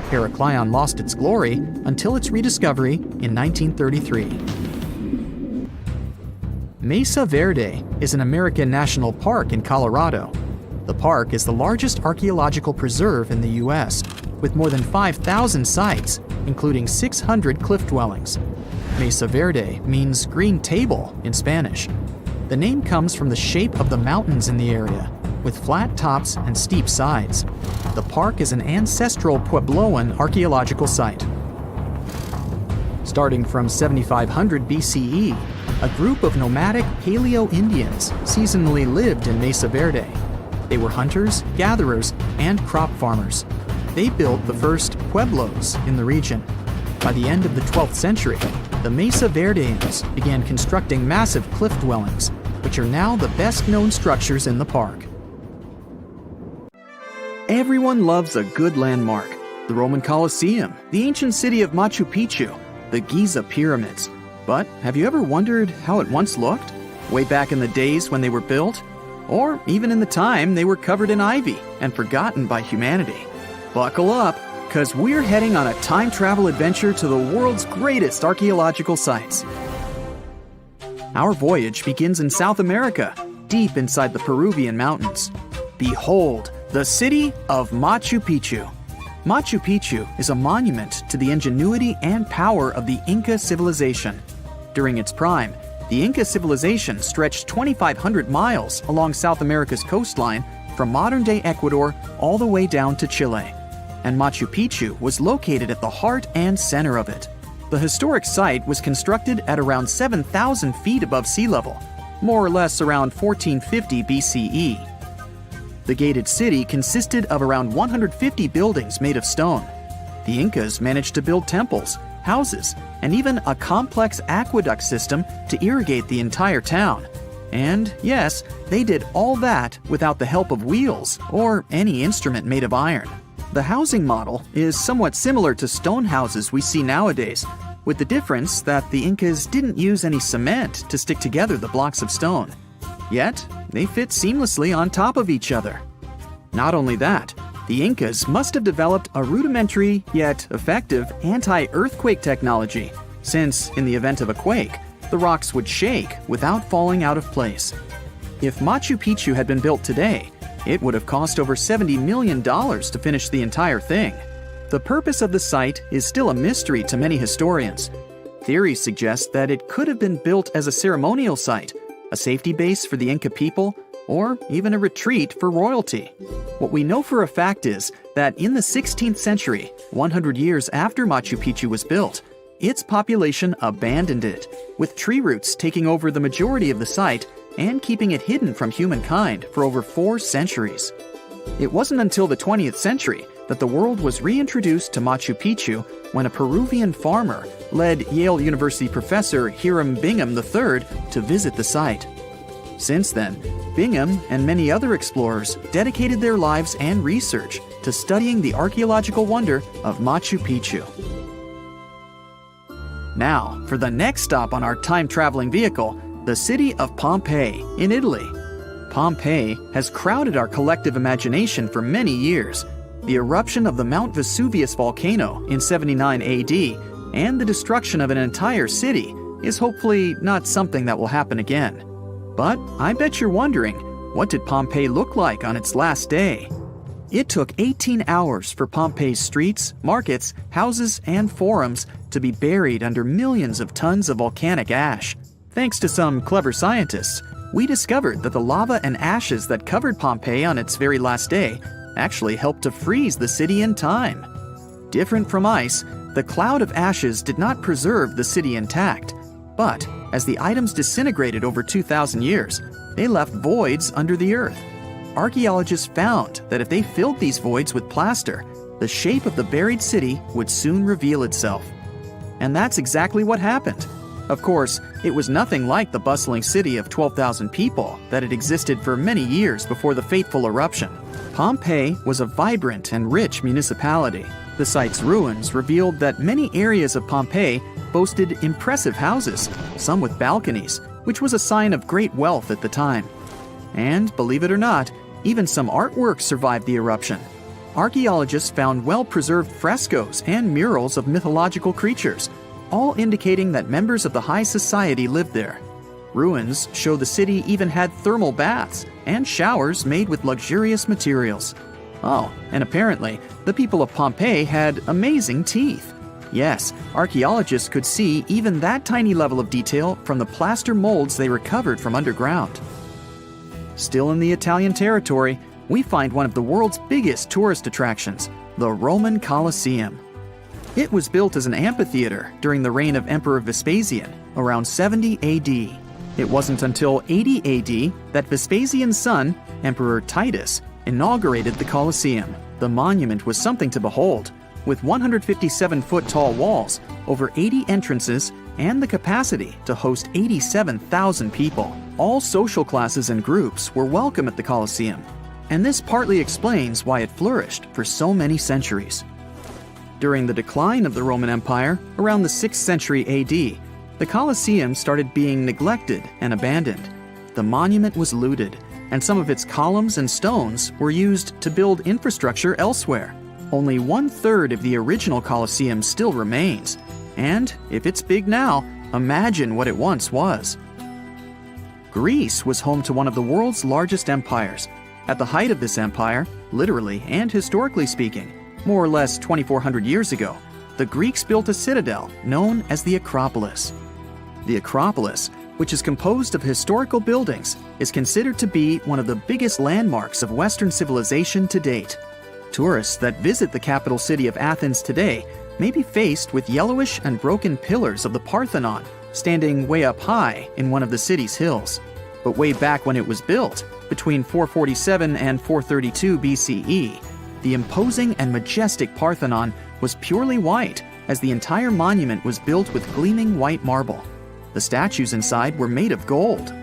Heracleion lost its glory until its rediscovery in 1933. Mesa Verde is an American national park in Colorado. The park is the largest archaeological preserve in the U.S., with more than 5,000 sites, including 600 cliff dwellings. Mesa Verde means green table in Spanish. The name comes from the shape of the mountains in the area, with flat tops and steep sides. The park is an ancestral Puebloan archaeological site. Starting from 7500 BCE, a group of nomadic Paleo-Indians seasonally lived in Mesa Verde. They were hunters, gatherers, and crop farmers. They built the first pueblos in the region. By the end of the 12th century, the Mesa Verdeans began constructing massive cliff dwellings, which are now the best-known structures in the park. Everyone loves a good landmark. The Roman Colosseum, the ancient city of Machu Picchu, the Giza pyramids. But have you ever wondered how it once looked? Way back in the days when they were built? Or even in the time they were covered in ivy and forgotten by humanity? Buckle up, because we're heading on a time travel adventure to the world's greatest archaeological sites. Our voyage begins in South America, deep inside the Peruvian mountains. Behold, the city of Machu Picchu. Machu Picchu is a monument to the ingenuity and power of the Inca civilization. During its prime, the Inca civilization stretched 2,500 miles along South America's coastline from modern-day Ecuador all the way down to Chile. And Machu Picchu was located at the heart and center of it. The historic site was constructed at around 7,000 feet above sea level, more or less around 1450 BCE. The gated city consisted of around 150 buildings made of stone. The Incas managed to build temples, houses, and even a complex aqueduct system to irrigate the entire town. And yes, they did all that without the help of wheels or any instrument made of iron. The housing model is somewhat similar to stone houses we see nowadays, with the difference that the Incas didn't use any cement to stick together the blocks of stone. Yet, they fit seamlessly on top of each other. Not only that, the Incas must have developed a rudimentary yet effective anti-earthquake technology, since, in the event of a quake, the rocks would shake without falling out of place. If Machu Picchu had been built today, it would have cost over $70 million to finish the entire thing. The purpose of the site is still a mystery to many historians. Theories suggest that it could have been built as a ceremonial site, a safety base for the Inca people, or even a retreat for royalty. What we know for a fact is that in the 16th century, 100 years after Machu Picchu was built, its population abandoned it, with tree roots taking over the majority of the site and keeping it hidden from humankind for over 4 centuries. It wasn't until the 20th century that the world was reintroduced to Machu Picchu when a Peruvian farmer led Yale University professor Hiram Bingham III to visit the site. Since then, Bingham and many other explorers dedicated their lives and research to studying the archaeological wonder of Machu Picchu. Now, for the next stop on our time-traveling vehicle, the city of Pompeii in Italy. Pompeii has crowded our collective imagination for many years. The eruption of the Mount Vesuvius volcano in 79 AD and the destruction of an entire city is hopefully not something that will happen again. But I bet you're wondering, what did Pompeii look like on its last day? It took 18 hours for Pompeii's streets, markets, houses, and forums to be buried under millions of tons of volcanic ash. Thanks to some clever scientists, we discovered that the lava and ashes that covered Pompeii on its very last day actually helped to freeze the city in time. Different from ice, the cloud of ashes did not preserve the city intact, but as the items disintegrated over 2,000 years, they left voids under the earth. Archaeologists found that if they filled these voids with plaster, the shape of the buried city would soon reveal itself. And that's exactly what happened. Of course, it was nothing like the bustling city of 12,000 people that had existed for many years before the fateful eruption. Pompeii was a vibrant and rich municipality. The site's ruins revealed that many areas of Pompeii boasted impressive houses, some with balconies, which was a sign of great wealth at the time. And, believe it or not, even some artwork survived the eruption. Archaeologists found well-preserved frescoes and murals of mythological creatures, all indicating that members of the high society lived there. Ruins show the city even had thermal baths and showers made with luxurious materials. Oh, and apparently, the people of Pompeii had amazing teeth. Yes, archaeologists could see even that tiny level of detail from the plaster molds they recovered from underground. Still in the Italian territory, we find one of the world's biggest tourist attractions, the Roman Colosseum. It was built as an amphitheater during the reign of Emperor Vespasian, around 70 AD. It wasn't until 80 AD that Vespasian's son, Emperor Titus, inaugurated the Colosseum. The monument was something to behold, with 157-foot-tall walls, over 80 entrances, and the capacity to host 87,000 people. All social classes and groups were welcome at the Colosseum, and this partly explains why it flourished for so many centuries. During the decline of the Roman Empire, around the 6th century AD, the Colosseum started being neglected and abandoned. The monument was looted, and some of its columns and stones were used to build infrastructure elsewhere. Only 1/3 of the original Colosseum still remains, and if it's big now, imagine what it once was. Greece was home to one of the world's largest empires. At the height of this empire, literally and historically speaking, more or less 2,400 years ago, the Greeks built a citadel known as the Acropolis. The Acropolis, which is composed of historical buildings, is considered to be one of the biggest landmarks of Western civilization to date. Tourists that visit the capital city of Athens today may be faced with yellowish and broken pillars of the Parthenon, standing way up high in one of the city's hills. But way back when it was built, between 447 and 432 BCE, the imposing and majestic Parthenon was purely white, as the entire monument was built with gleaming white marble. The statues inside were made of gold.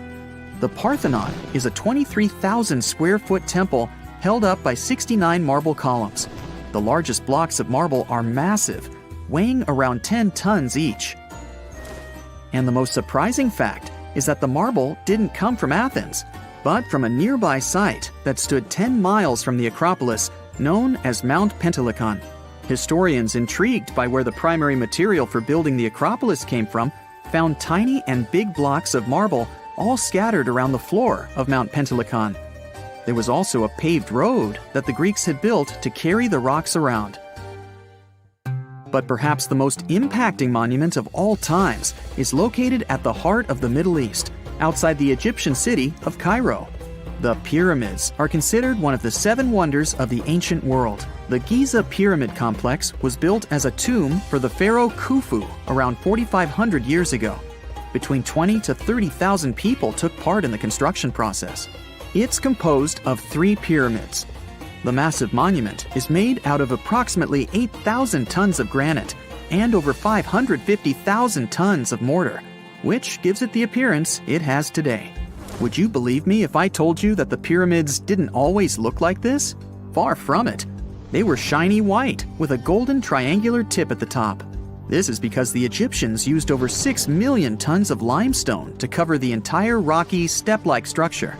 The Parthenon is a 23,000 square foot temple held up by 69 marble columns. The largest blocks of marble are massive, weighing around 10 tons each. And the most surprising fact is that the marble didn't come from Athens, but from a nearby site that stood 10 miles from the Acropolis, known as Mount Pentelicon. Historians intrigued by where the primary material for building the Acropolis came from found tiny and big blocks of marble all scattered around the floor of Mount Pentelicon. There was also a paved road that the Greeks had built to carry the rocks around. But perhaps the most impacting monument of all times is located at the heart of the Middle East, outside the Egyptian city of Cairo. The pyramids are considered one of the 7 wonders of the ancient world. The Giza Pyramid Complex was built as a tomb for the pharaoh Khufu around 4,500 years ago. Between 20,000 to 30,000 people took part in the construction process. It's composed of 3 pyramids. The massive monument is made out of approximately 8,000 tons of granite and over 550,000 tons of mortar, which gives it the appearance it has today. Would you believe me if I told you that the pyramids didn't always look like this? Far from it. They were shiny white with a golden triangular tip at the top. This is because the Egyptians used over 6 million tons of limestone to cover the entire rocky, step-like structure,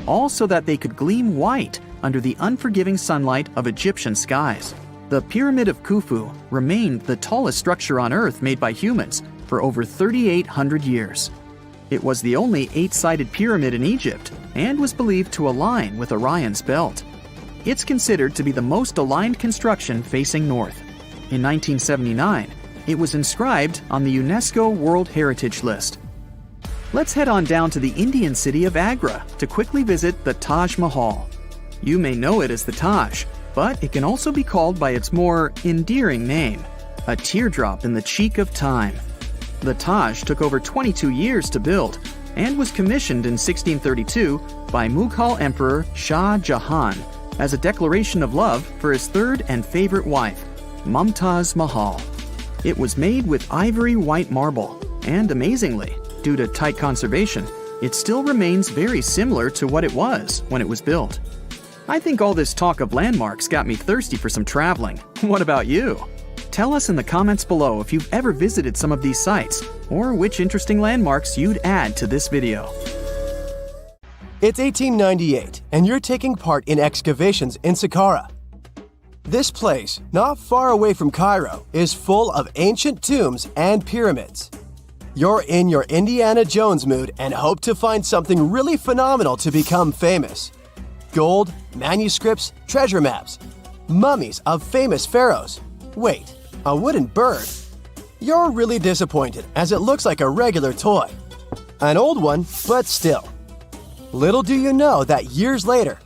all so that they could gleam white under the unforgiving sunlight of Egyptian skies. The Pyramid of Khufu remained the tallest structure on Earth made by humans for over 3,800 years. It was the only 8-sided pyramid in Egypt and was believed to align with Orion's belt. It's considered to be the most aligned construction facing north. In 1979, it was inscribed on the UNESCO World Heritage List. Let's head on down to the Indian city of Agra to quickly visit the Taj Mahal. You may know it as the Taj, but it can also be called by its more endearing name, a teardrop in the cheek of time. The Taj took over 22 years to build and was commissioned in 1632 by Mughal Emperor Shah Jahan as a declaration of love for his third and favorite wife, Mumtaz Mahal. It was made with ivory white marble, and amazingly, due to tight conservation, it still remains very similar to what it was when it was built. I think all this talk of landmarks got me thirsty for some traveling. What about you? Tell us in the comments below if you've ever visited some of these sites, or which interesting landmarks you'd add to this video. It's 1898, and you're taking part in excavations in Saqqara. This place, not far away from Cairo, is full of ancient tombs and pyramids. You're in your Indiana Jones mood and hope to find something really phenomenal to become famous. Gold, manuscripts, treasure maps, mummies of famous pharaohs. Wait, A wooden bird? You're really disappointed, as it looks like a regular toy. An old one, but still. Little do you know that years later,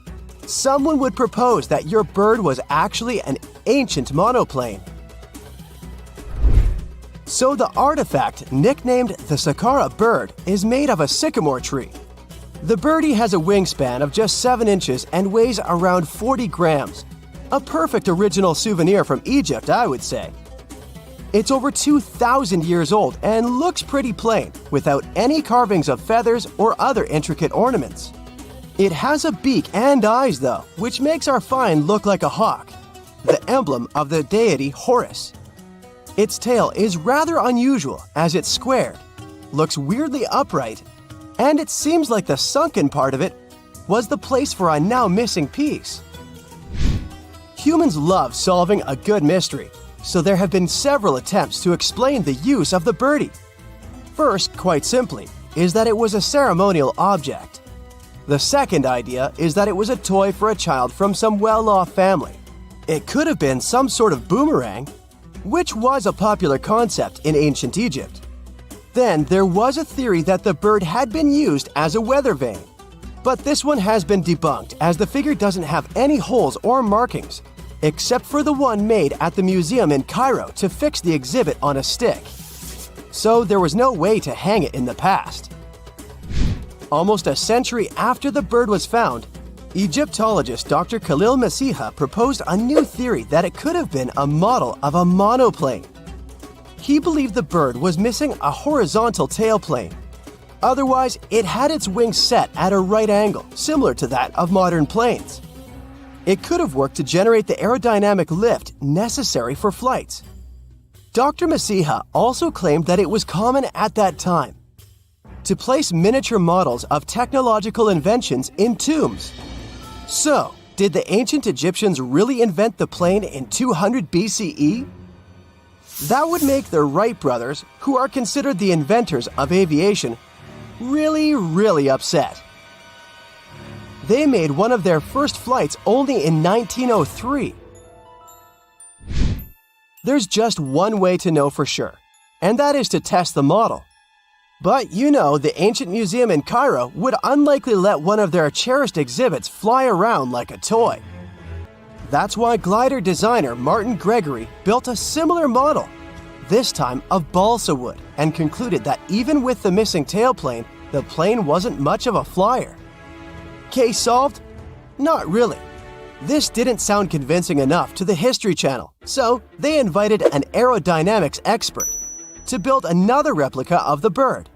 someone would propose that your bird was actually an ancient monoplane. So the artifact, nicknamed the Sahara bird, is made of a sycamore tree. The birdie has a wingspan of just 7 inches and weighs around 40 grams. A perfect original souvenir from Egypt, I would say. It's over 2,000 years old and looks pretty plain, without any carvings of feathers or other intricate ornaments. It has a beak and eyes though, which makes our find look like a hawk, the emblem of the deity Horus. Its tail is rather unusual as it's squared, looks weirdly upright, and it seems like the sunken part of it was the place for a now missing piece. Humans love solving a good mystery, so there have been several attempts to explain the use of the birdie. First, quite simply, is that it was a ceremonial object. The second idea is that it was a toy for a child from some well-off family. It could have been some sort of boomerang, which was a popular concept in ancient Egypt. Then there was a theory that the bird had been used as a weather vane. But this one has been debunked as the figure doesn't have any holes or markings, except for the one made at the museum in Cairo to fix the exhibit on a stick. So there was no way to hang it in the past. Almost a century after the bird was found, Egyptologist Dr. Khalil Masiha proposed a new theory that it could have been a model of a monoplane. He believed the bird was missing a horizontal tailplane. Otherwise, it had its wings set at a right angle, similar to that of modern planes. It could have worked to generate the aerodynamic lift necessary for flights. Dr. Masiha also claimed that it was common at that time to place miniature models of technological inventions in tombs. So, did the ancient Egyptians really invent the plane in 200 BCE? That would make the Wright brothers, who are considered the inventors of aviation, really upset. They made one of their first flights only in 1903. There's just one way to know for sure, and that is to test the model. But you know, the ancient museum in Cairo would unlikely let one of their cherished exhibits fly around like a toy. That's why glider designer Martin Gregory built a similar model, this time of balsa wood, and concluded that even with the missing tailplane, the plane wasn't much of a flyer. Case solved? Not really. This didn't sound convincing enough to the History Channel, so they invited an aerodynamics expert to build another replica of the bird.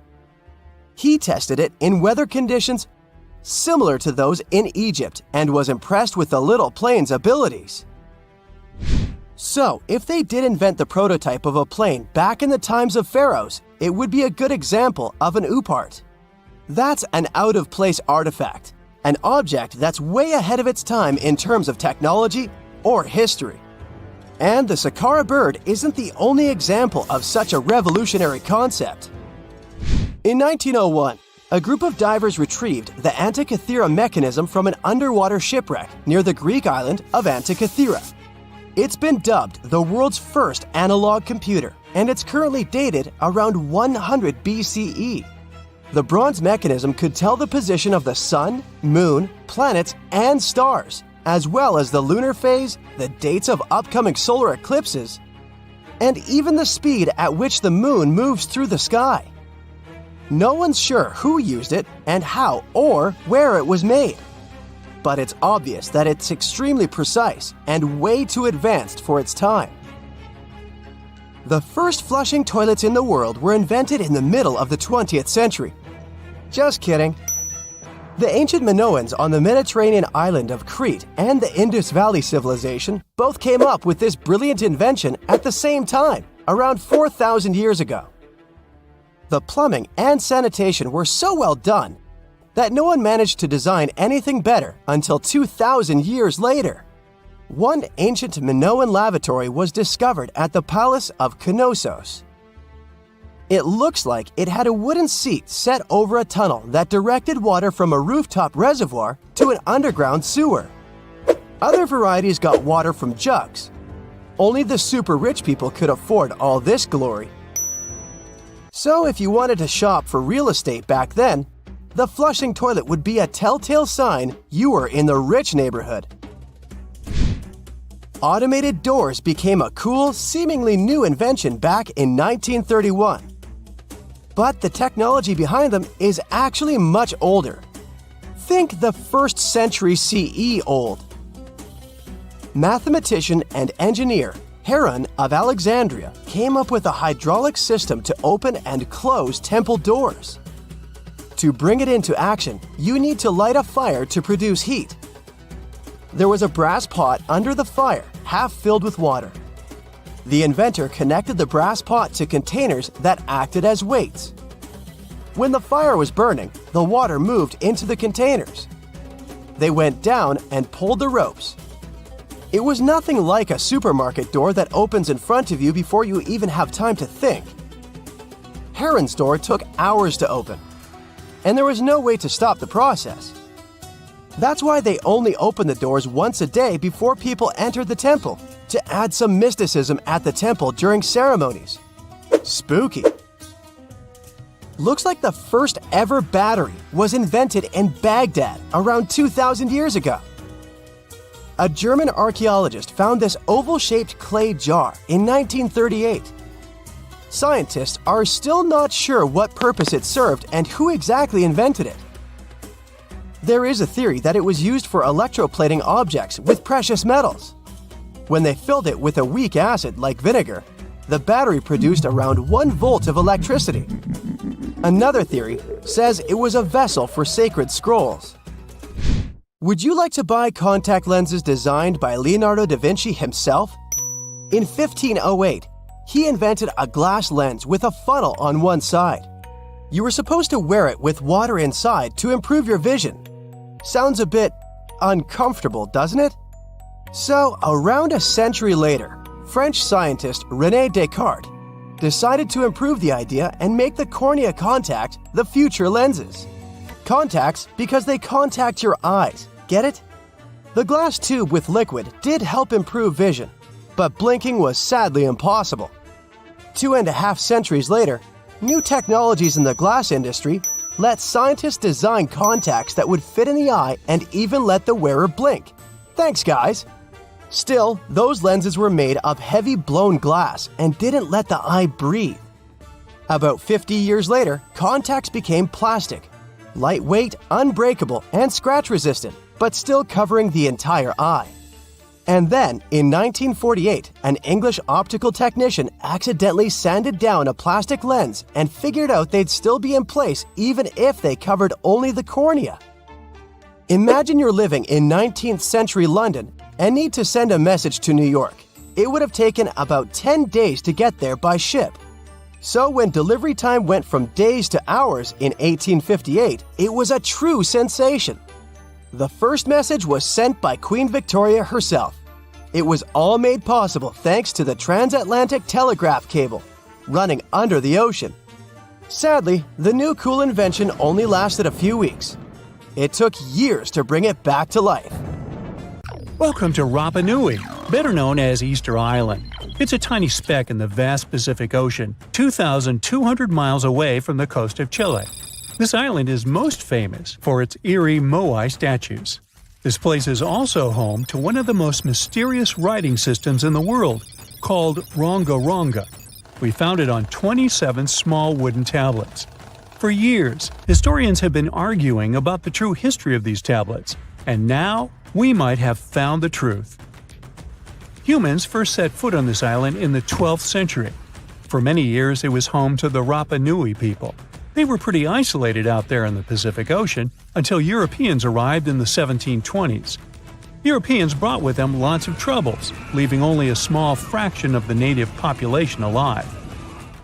He tested it in weather conditions similar to those in Egypt and was impressed with the little plane's abilities. So, if they did invent the prototype of a plane back in the times of pharaohs, it would be a good example of an oupart. That's an out-of-place artifact, an object that's way ahead of its time in terms of technology or history. And the Sahara bird isn't the only example of such a revolutionary concept. In 1901, a group of divers retrieved the Antikythera mechanism from an underwater shipwreck near the Greek island of Antikythera. It's been dubbed the world's first analog computer, and it's currently dated around 100 BCE. The bronze mechanism could tell the position of the sun, moon, planets, and stars, as well as the lunar phase, the dates of upcoming solar eclipses, and even the speed at which the moon moves through the sky. No one's sure who used it and how or where it was made. But it's obvious that it's extremely precise and way too advanced for its time. The first flushing toilets in the world were invented in the middle of the 20th century. Just kidding. The ancient Minoans on the Mediterranean island of Crete and the Indus Valley civilization both came up with this brilliant invention at the same time, around 4,000 years ago. The plumbing and sanitation were so well done that no one managed to design anything better until 2,000 years later. One ancient Minoan lavatory was discovered at the Palace of Knossos. It looks like it had a wooden seat set over a tunnel that directed water from a rooftop reservoir to an underground sewer. Other varieties got water from jugs. Only the super rich people could afford all this glory. So if you wanted to shop for real estate back then, the flushing toilet would be a telltale sign you were in the rich neighborhood. Automated doors became a cool, seemingly new invention back in 1931. But the technology behind them is actually much older. Think the 1st century CE old. Mathematician and engineer Heron of Alexandria came up with a hydraulic system to open and close temple doors. To bring it into action, you need to light a fire to produce heat. There was a brass pot under the fire, half filled with water. The inventor connected the brass pot to containers that acted as weights. When the fire was burning, the water moved into the containers. They went down and pulled the ropes. It was nothing like a supermarket door that opens in front of you before you even have time to think. Heron's door took hours to open, and there was no way to stop the process. That's why they only opened the doors once a day before people entered the temple, to add some mysticism at the temple during ceremonies. Spooky. Looks like the first ever battery was invented in Baghdad around 2,000 years ago. A German archaeologist found this oval-shaped clay jar in 1938. Scientists are still not sure what purpose it served and who exactly invented it. There is a theory that it was used for electroplating objects with precious metals. When they filled it with a weak acid like vinegar, the battery produced around 1 volt of electricity. Another theory says it was a vessel for sacred scrolls. Would you like to buy contact lenses designed by Leonardo da Vinci himself? In 1508, he invented a glass lens with a funnel on one side. You were supposed to wear it with water inside to improve your vision. Sounds a bit uncomfortable, doesn't it? So, around a century later, French scientist René Descartes decided to improve the idea and make the cornea contact the future lenses. Contacts because they contact your eyes, get it? The glass tube with liquid did help improve vision, but blinking was sadly impossible. 2.5 centuries later, new technologies in the glass industry let scientists design contacts that would fit in the eye and even let the wearer blink. Thanks, guys! Still, those lenses were made of heavy blown glass and didn't let the eye breathe. About 50 years later, contacts became plastic. Lightweight, unbreakable, and scratch-resistant, but still covering the entire eye. And then, in 1948, an English optical technician accidentally sanded down a plastic lens and figured out they'd still be in place even if they covered only the cornea. Imagine you're living in 19th century London and need to send a message to New York. It would have taken about 10 days to get there by ship. So when delivery time went from days to hours in 1858, it was a true sensation. The first message was sent by Queen Victoria herself. It was all made possible thanks to the transatlantic telegraph cable, running under the ocean. Sadly, the new cool invention only lasted a few weeks. It took years to bring it back to life. Welcome to Rapa Nui, better known as Easter Island. It's a tiny speck in the vast Pacific Ocean, 2,200 miles away from the coast of Chile. This island is most famous for its eerie moai statues. This place is also home to one of the most mysterious writing systems in the world, called Ronga Ronga. We found it on 27 small wooden tablets. For years, historians have been arguing about the true history of these tablets, and now we might have found the truth. Humans first set foot on this island in the 12th century. For many years, it was home to the Rapa Nui people. They were pretty isolated out there in the Pacific Ocean until Europeans arrived in the 1720s. Europeans brought with them lots of troubles, leaving only a small fraction of the native population alive.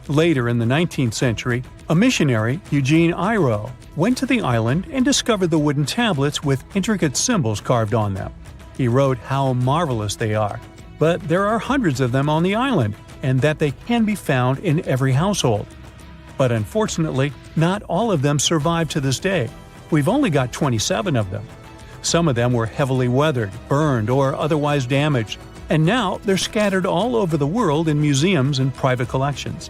Later in the 19th century, a missionary, Eugene Iro, went to the island and discovered the wooden tablets with intricate symbols carved on them. He wrote how marvelous they are, but there are hundreds of them on the island, and that they can be found in every household. But unfortunately, not all of them survive to this day. We've only got 27 of them. Some of them were heavily weathered, burned, or otherwise damaged, and now they're scattered all over the world in museums and private collections.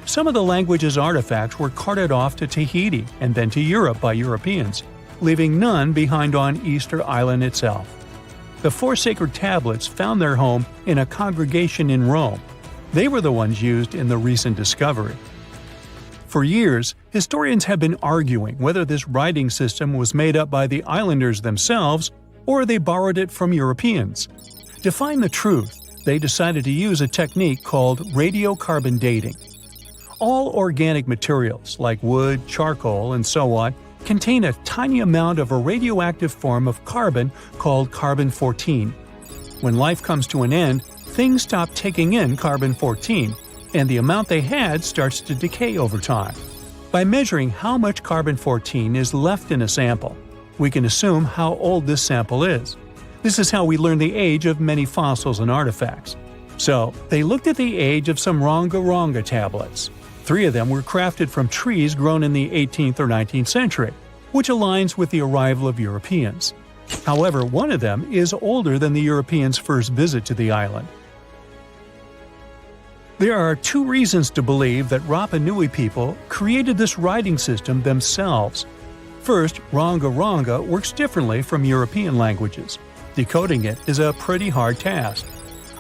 Some of the language's artifacts were carted off to Tahiti and then to Europe by Europeans, leaving none behind on Easter Island itself. The 4 sacred tablets found their home in a congregation in Rome. They were the ones used in the recent discovery. For years, historians have been arguing whether this writing system was made up by the islanders themselves or they borrowed it from Europeans. To find the truth, they decided to use a technique called radiocarbon dating. All organic materials, like wood, charcoal, and so on, contain a tiny amount of a radioactive form of carbon called carbon-14. When life comes to an end, things stop taking in carbon-14, and the amount they had starts to decay over time. By measuring how much carbon-14 is left in a sample, we can assume how old this sample is. This is how we learn the age of many fossils and artifacts. So, they looked at the age of some Ronga-Ronga tablets. 3 of them were crafted from trees grown in the 18th or 19th century, which aligns with the arrival of Europeans. However, one of them is older than the Europeans' first visit to the island. There are 2 reasons to believe that Rapa Nui people created this writing system themselves. First, Ronga-Ronga works differently from European languages. Decoding it is a pretty hard task.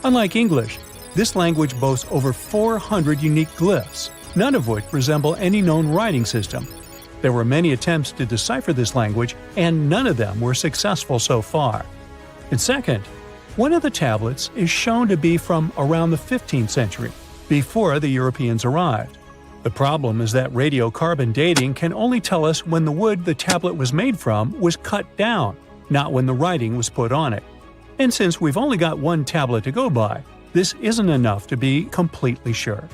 Unlike English, this language boasts over 400 unique glyphs, none of which resemble any known writing system. There were many attempts to decipher this language, and none of them were successful so far. And second, one of the tablets is shown to be from around the 15th century, before the Europeans arrived. The problem is that radiocarbon dating can only tell us when the wood the tablet was made from was cut down, not when the writing was put on it. And since we've only got one tablet to go by, this isn't enough to be completely sure.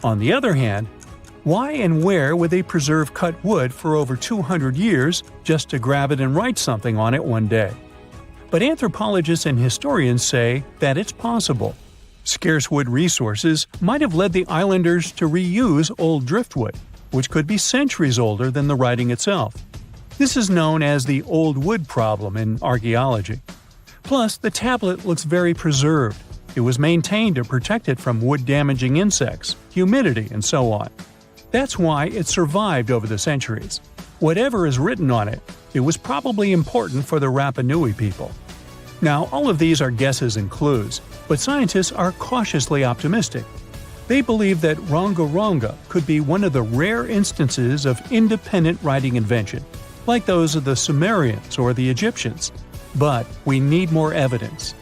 On the other hand, why and where would they preserve cut wood for over 200 years just to grab it and write something on it one day? But anthropologists and historians say that it's possible. Scarce wood resources might have led the islanders to reuse old driftwood, which could be centuries older than the writing itself. This is known as the old wood problem in archaeology. Plus, the tablet looks very preserved. It was maintained to protect it from wood-damaging insects, humidity, and so on. That's why it survived over the centuries. Whatever is written on it, it was probably important for the Rapa Nui people. Now, all of these are guesses and clues, but scientists are cautiously optimistic. They believe that Ronga-Ronga could be one of the rare instances of independent writing invention, like those of the Sumerians or the Egyptians. But we need more evidence.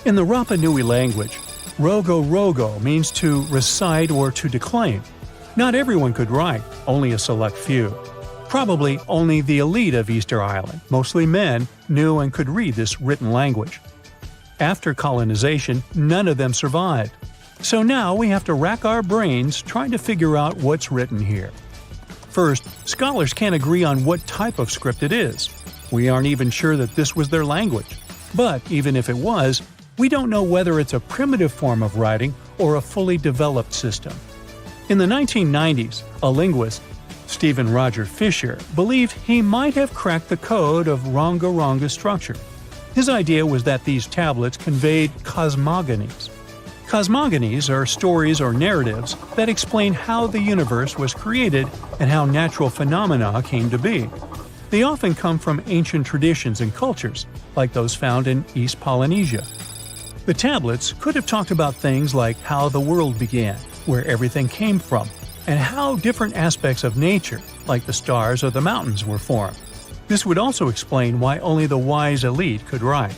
In the Rapa Nui language, rogo-rogo means to recite or to declaim. Not everyone could write, only a select few. Probably only the elite of Easter Island, mostly men, knew and could read this written language. After colonization, none of them survived. So now we have to rack our brains trying to figure out what's written here. First, scholars can't agree on what type of script it is. We aren't even sure that this was their language. But even if it was, we don't know whether it's a primitive form of writing or a fully developed system. In the 1990s, a linguist, Stephen Roger Fisher, believed he might have cracked the code of Ronga-Ronga's structure. His idea was that these tablets conveyed cosmogonies. Cosmogonies are stories or narratives that explain how the universe was created and how natural phenomena came to be. They often come from ancient traditions and cultures, like those found in East Polynesia. The tablets could have talked about things like how the world began, where everything came from, and how different aspects of nature, like the stars or the mountains, were formed. This would also explain why only the wise elite could write.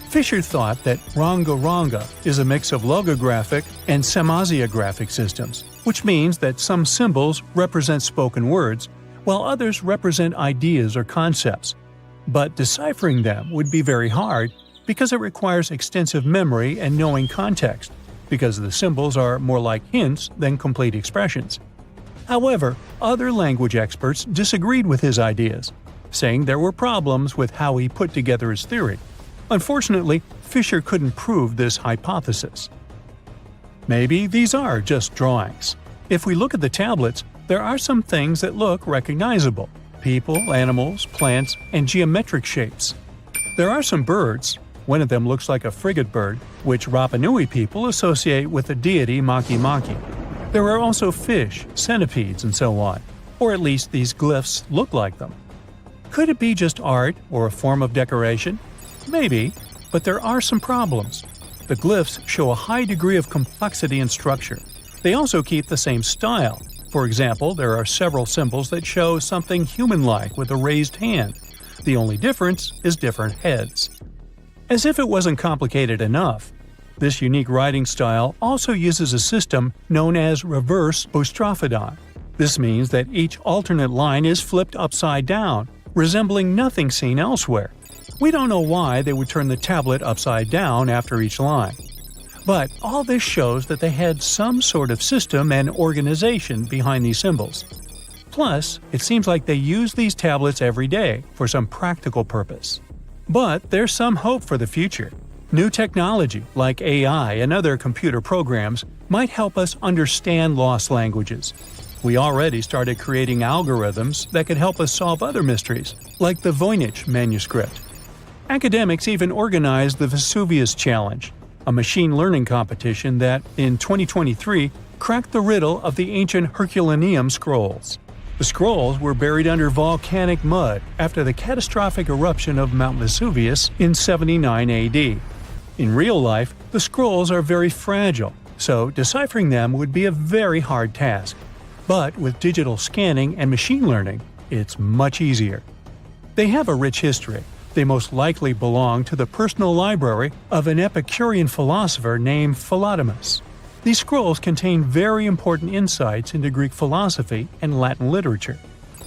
Fisher thought that Ronga-Ronga is a mix of logographic and semasiographic systems, which means that some symbols represent spoken words, while others represent ideas or concepts. But deciphering them would be very hard because it requires extensive memory and knowing context, because the symbols are more like hints than complete expressions. However, other language experts disagreed with his ideas, saying there were problems with how he put together his theory. Unfortunately, Fisher couldn't prove this hypothesis. Maybe these are just drawings. If we look at the tablets, there are some things that look recognizable: people, animals, plants, and geometric shapes. There are some birds, One of them looks like a frigate bird, which Rapa Nui people associate with the deity Maki Maki. There are also fish, centipedes, and so on, or at least these glyphs look like them. Could it be just art or a form of decoration? Maybe, but there are some problems. The glyphs show a high degree of complexity and structure. They also keep the same style. For example, there are several symbols that show something human-like with a raised hand. The only difference is different heads. As if it wasn't complicated enough, this unique writing style also uses a system known as reverse boustrophodon. This means that each alternate line is flipped upside down, resembling nothing seen elsewhere. We don't know why they would turn the tablet upside down after each line. But all this shows that they had some sort of system and organization behind these symbols. Plus, it seems like they use these tablets every day for some practical purpose. But there's some hope for the future. New technology, like AI and other computer programs, might help us understand lost languages. We already started creating algorithms that could help us solve other mysteries, like the Voynich manuscript. Academics even organized the Vesuvius Challenge, a machine learning competition that, in 2023, cracked the riddle of the ancient Herculaneum scrolls. The scrolls were buried under volcanic mud after the catastrophic eruption of Mount Vesuvius in 79 AD. In real life, the scrolls are very fragile, so deciphering them would be a very hard task. But with digital scanning and machine learning, it's much easier. They have a rich history. They most likely belong to the personal library of an Epicurean philosopher named Philodemus. These scrolls contain very important insights into Greek philosophy and Latin literature.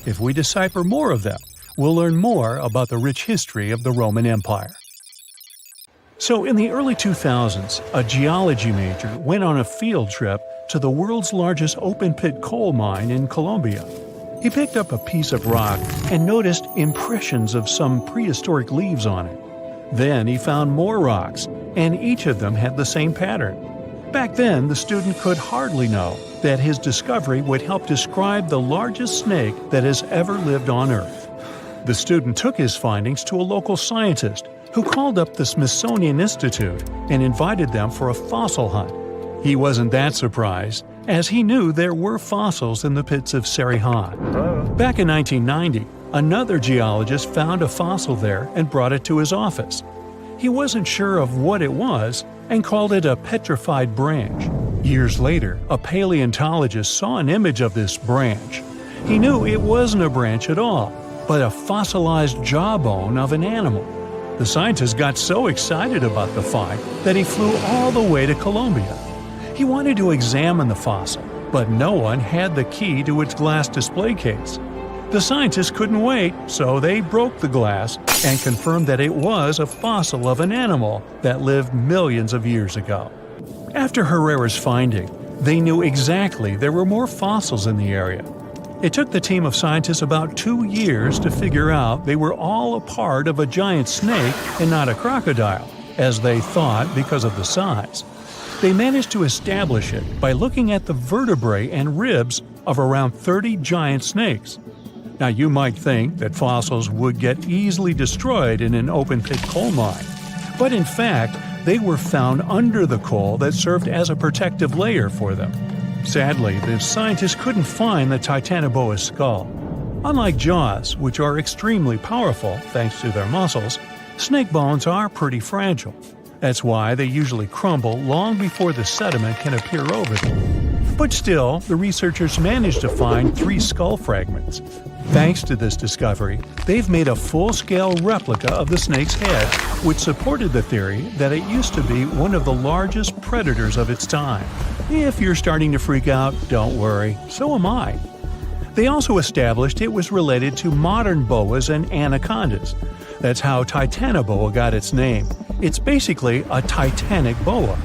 If we decipher more of them, we'll learn more about the rich history of the Roman Empire. So in the early 2000s, a geology major went on a field trip to the world's largest open-pit coal mine in Colombia. He picked up a piece of rock and noticed impressions of some prehistoric leaves on it. Then he found more rocks, and each of them had the same pattern. Back then, the student could hardly know that his discovery would help describe the largest snake that has ever lived on Earth. The student took his findings to a local scientist, who called up the Smithsonian Institute and invited them for a fossil hunt. He wasn't that surprised, as he knew there were fossils in the pits of Sarihan. Back in 1990, another geologist found a fossil there and brought it to his office. He wasn't sure of what it was and called it a petrified branch. Years later, a paleontologist saw an image of this branch. He knew it wasn't a branch at all, but a fossilized jawbone of an animal. The scientist got so excited about the find that he flew all the way to Colombia. He wanted to examine the fossil, but no one had the key to its glass display case. The scientists couldn't wait, so they broke the glass and confirmed that it was a fossil of an animal that lived millions of years ago. After Herrera's finding, they knew exactly there were more fossils in the area. It took the team of scientists about 2 years to figure out they were all a part of a giant snake and not a crocodile, as they thought because of the size. They managed to establish it by looking at the vertebrae and ribs of around 30 giant snakes. Now, you might think that fossils would get easily destroyed in an open-pit coal mine, but in fact, they were found under the coal that served as a protective layer for them. Sadly, the scientists couldn't find the Titanoboa's skull. Unlike jaws, which are extremely powerful thanks to their muscles, snake bones are pretty fragile. That's why they usually crumble long before the sediment can appear over them. But still, the researchers managed to find 3 skull fragments. Thanks to this discovery, they've made a full-scale replica of the snake's head, which supported the theory that it used to be one of the largest predators of its time. If you're starting to freak out, don't worry, so am I. They also established it was related to modern boas and anacondas. That's how Titanoboa got its name. It's basically a titanic boa.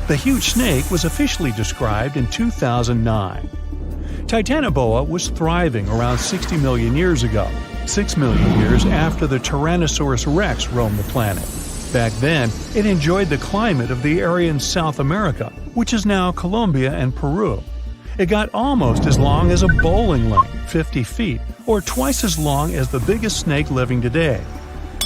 The huge snake was officially described in 2009. Titanoboa was thriving around 60 million years ago, 6 million years after the Tyrannosaurus rex roamed the planet. Back then, it enjoyed the climate of the area in South America, which is now Colombia and Peru. It got almost as long as a bowling lane, 50 feet, or twice as long as the biggest snake living today.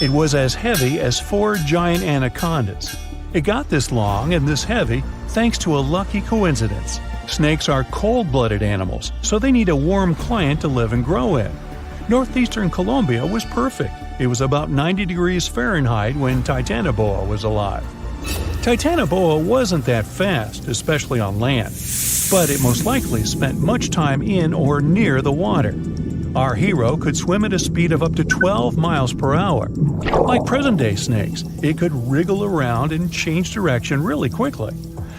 It was as heavy as 4 giant anacondas. It got this long and this heavy thanks to a lucky coincidence. Snakes are cold-blooded animals, so they need a warm climate to live and grow in. Northeastern Colombia was perfect. It was about 90 degrees Fahrenheit when Titanoboa was alive. Titanoboa wasn't that fast, especially on land, but it most likely spent much time in or near the water. Our hero could swim at a speed of up to 12 miles per hour. Like present-day snakes, it could wriggle around and change direction really quickly.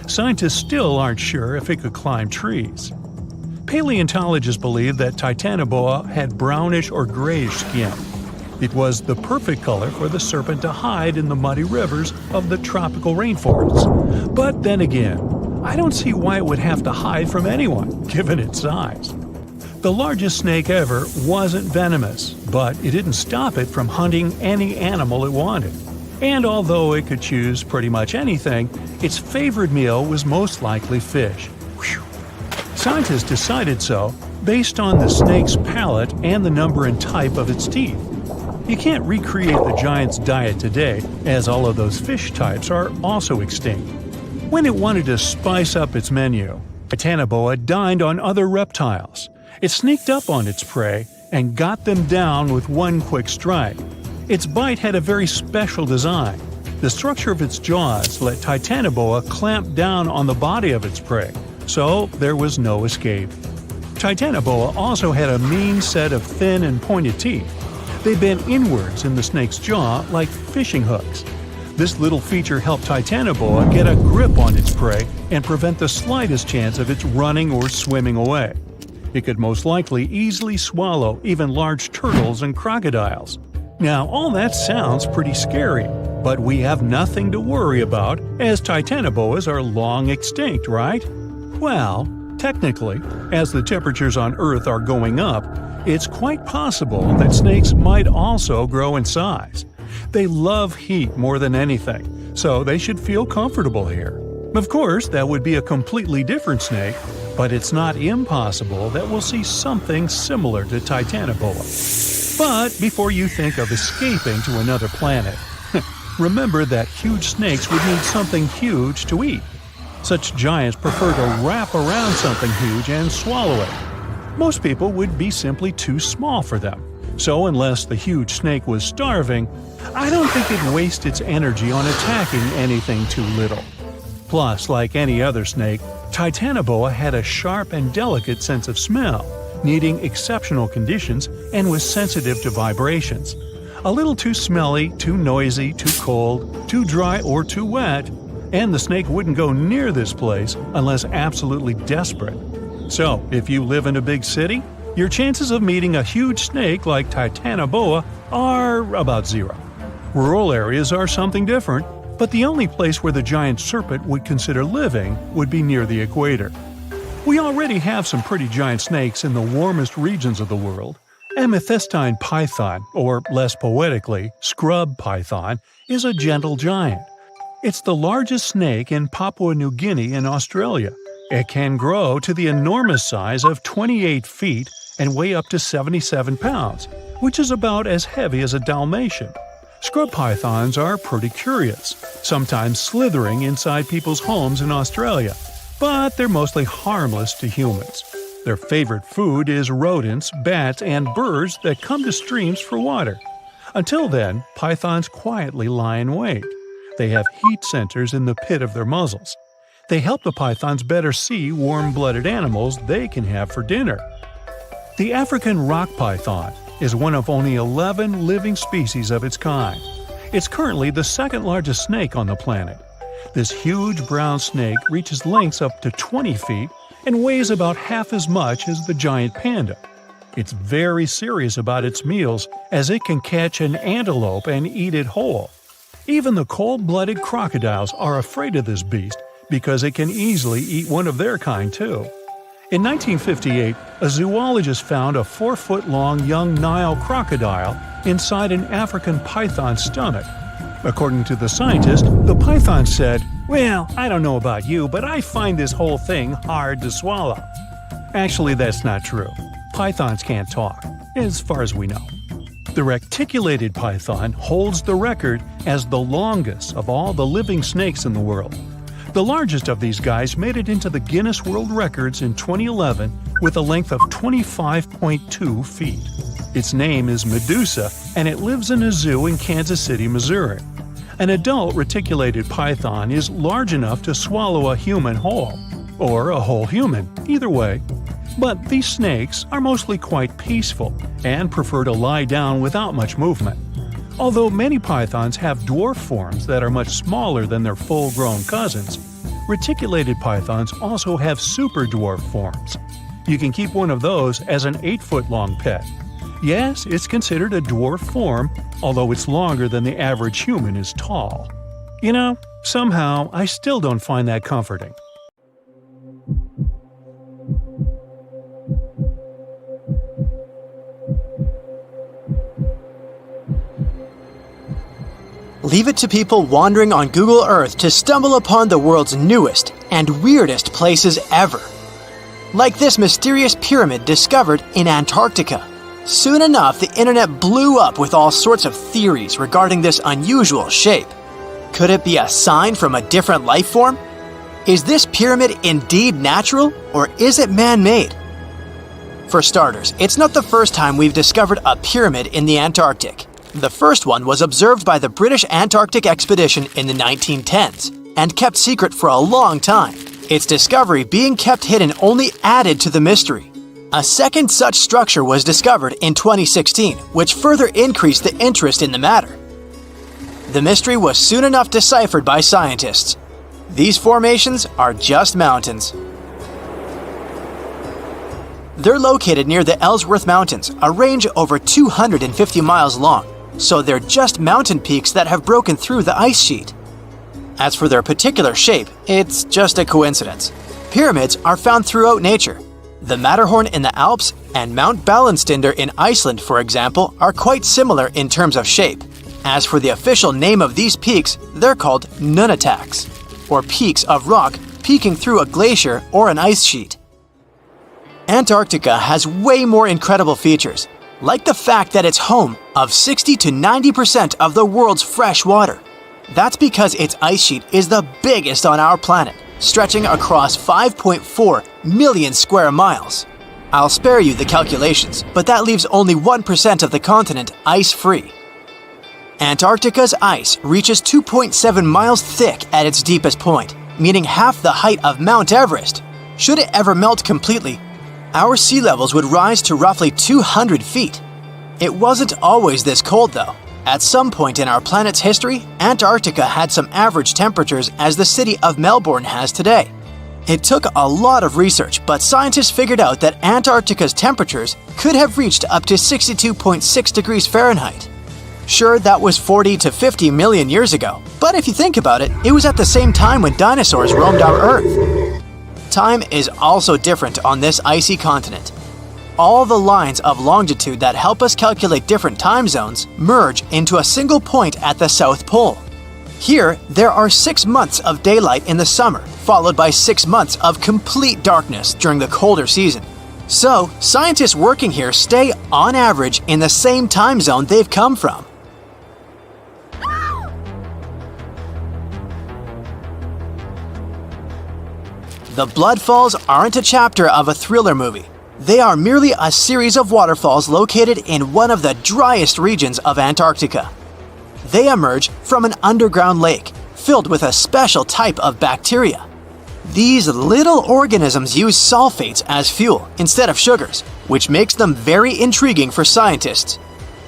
Scientists still aren't sure if it could climb trees. Paleontologists believe that Titanoboa had brownish or grayish skin. It was the perfect color for the serpent to hide in the muddy rivers of the tropical rainforests. But then again, I don't see why it would have to hide from anyone, given its size. The largest snake ever wasn't venomous, but it didn't stop it from hunting any animal it wanted. And although it could choose pretty much anything, its favorite meal was most likely fish. Whew. Scientists decided so based on the snake's palate and the number and type of its teeth. You can't recreate the giant's diet today, as all of those fish types are also extinct. When it wanted to spice up its menu, Titanoboa dined on other reptiles. It sneaked up on its prey and got them down with one quick strike. Its bite had a very special design. The structure of its jaws let Titanoboa clamp down on the body of its prey, so there was no escape. Titanoboa also had a mean set of thin and pointed teeth. They bent inwards in the snake's jaw like fishing hooks. This little feature helped Titanoboa get a grip on its prey and prevent the slightest chance of its running or swimming away. It could most likely easily swallow even large turtles and crocodiles. Now, all that sounds pretty scary, but we have nothing to worry about as Titanoboas are long extinct, right? Well, technically, as the temperatures on Earth are going up, it's quite possible that snakes might also grow in size. They love heat more than anything, so they should feel comfortable here. Of course, that would be a completely different snake, but it's not impossible that we'll see something similar to Titanoboa. But before you think of escaping to another planet, remember that huge snakes would need something huge to eat. Such giants prefer to wrap around something huge and swallow it. Most people would be simply too small for them. So unless the huge snake was starving, I don't think it'd waste its energy on attacking anything too little. Plus, like any other snake, Titanoboa had a sharp and delicate sense of smell, needing exceptional conditions, and was sensitive to vibrations. A little too smelly, too noisy, too cold, too dry, or too wet, and the snake wouldn't go near this place unless absolutely desperate. So, if you live in a big city, your chances of meeting a huge snake like Titanoboa are about zero. Rural areas are something different, but the only place where the giant serpent would consider living would be near the equator. We already have some pretty giant snakes in the warmest regions of the world. Amethystine python, or less poetically, scrub python, is a gentle giant. It's the largest snake in Papua New Guinea in Australia. It can grow to the enormous size of 28 feet and weigh up to 77 pounds, which is about as heavy as a Dalmatian. Scrub pythons are pretty curious, sometimes slithering inside people's homes in Australia, but they're mostly harmless to humans. Their favorite food is rodents, bats, and birds that come to streams for water. Until then, pythons quietly lie in wait. They have heat sensors in the pit of their muzzles. They help the pythons better see warm-blooded animals they can have for dinner. The African rock python is one of only 11 living species of its kind. It's currently the second largest snake on the planet. This huge brown snake reaches lengths up to 20 feet and weighs about half as much as the giant panda. It's very serious about its meals, as it can catch an antelope and eat it whole. Even the cold-blooded crocodiles are afraid of this beast because it can easily eat one of their kind too. In 1958, a zoologist found a 4-foot-long young Nile crocodile inside an African python's stomach. According to the scientist, the python said, "Well, I don't know about you, but I find this whole thing hard to swallow." Actually, that's not true. Pythons can't talk, as far as we know. The reticulated python holds the record as the longest of all the living snakes in the world. The largest of these guys made it into the Guinness World Records in 2011 with a length of 25.2 feet. Its name is Medusa, and it lives in a zoo in Kansas City, Missouri. An adult reticulated python is large enough to swallow a human whole, or a whole human, either way. But these snakes are mostly quite peaceful and prefer to lie down without much movement. Although many pythons have dwarf forms that are much smaller than their full-grown cousins, reticulated pythons also have super dwarf forms. You can keep one of those as an 8-foot-long pet. Yes, it's considered a dwarf form, although it's longer than the average human is tall. You know, somehow I still don't find that comforting. Leave it to people wandering on Google Earth to stumble upon the world's newest and weirdest places ever. Like this mysterious pyramid discovered in Antarctica. Soon enough, the internet blew up with all sorts of theories regarding this unusual shape. Could it be a sign from a different life form? Is this pyramid indeed natural, or is it man-made? For starters, it's not the first time we've discovered a pyramid in the Antarctic. The first one was observed by the British Antarctic Expedition in the 1910s and kept secret for a long time. Its discovery being kept hidden only added to the mystery. A second such structure was discovered in 2016, which further increased the interest in the matter. The mystery was soon enough deciphered by scientists. These formations are just mountains. They're located near the Ellsworth Mountains, a range over 250 miles long, so they're just mountain peaks that have broken through the ice sheet. As for their particular shape, it's just a coincidence. Pyramids are found throughout nature. The Matterhorn in the Alps and Mount Ballenstinder in Iceland, for example, are quite similar in terms of shape. As for the official name of these peaks, they're called nunataks, or peaks of rock peeking through a glacier or an ice sheet. Antarctica has way more incredible features, like the fact that it's home of 60 to 90% of the world's fresh water. That's because its ice sheet is the biggest on our planet, stretching across 5.4 million square miles. I'll spare you the calculations, but that leaves only 1% of the continent ice-free. Antarctica's ice reaches 2.7 miles thick at its deepest point, meaning half the height of Mount Everest. Should it ever melt completely, our sea levels would rise to roughly 200 feet. It wasn't always this cold, though. At some point in our planet's history, Antarctica had some average temperatures as the city of Melbourne has today. It took a lot of research, but scientists figured out that Antarctica's temperatures could have reached up to 62.6 degrees Fahrenheit. Sure, that was 40 to 50 million years ago, but if you think about it, it was at the same time when dinosaurs roamed our Earth. Time is also different on this icy continent. All the lines of longitude that help us calculate different time zones merge into a single point at the South Pole. Here, there are 6 months of daylight in the summer, followed by 6 months of complete darkness during the colder season. So, scientists working here stay, on average, in the same time zone they've come from. The Blood Falls aren't a chapter of a thriller movie. They are merely a series of waterfalls located in one of the driest regions of Antarctica. They emerge from an underground lake filled with a special type of bacteria. These little organisms use sulfates as fuel instead of sugars, which makes them very intriguing for scientists.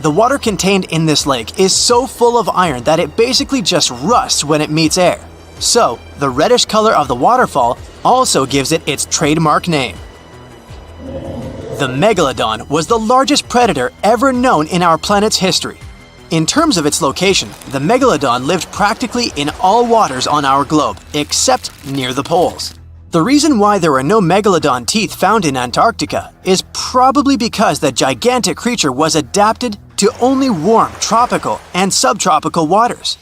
The water contained in this lake is so full of iron that it basically just rusts when it meets air. So, the reddish color of the waterfall also gives it its trademark name. The megalodon was the largest predator ever known in our planet's history. In terms of its location, the megalodon lived practically in all waters on our globe, except near the poles. The reason why there are no megalodon teeth found in Antarctica is probably because the gigantic creature was adapted to only warm tropical and subtropical waters.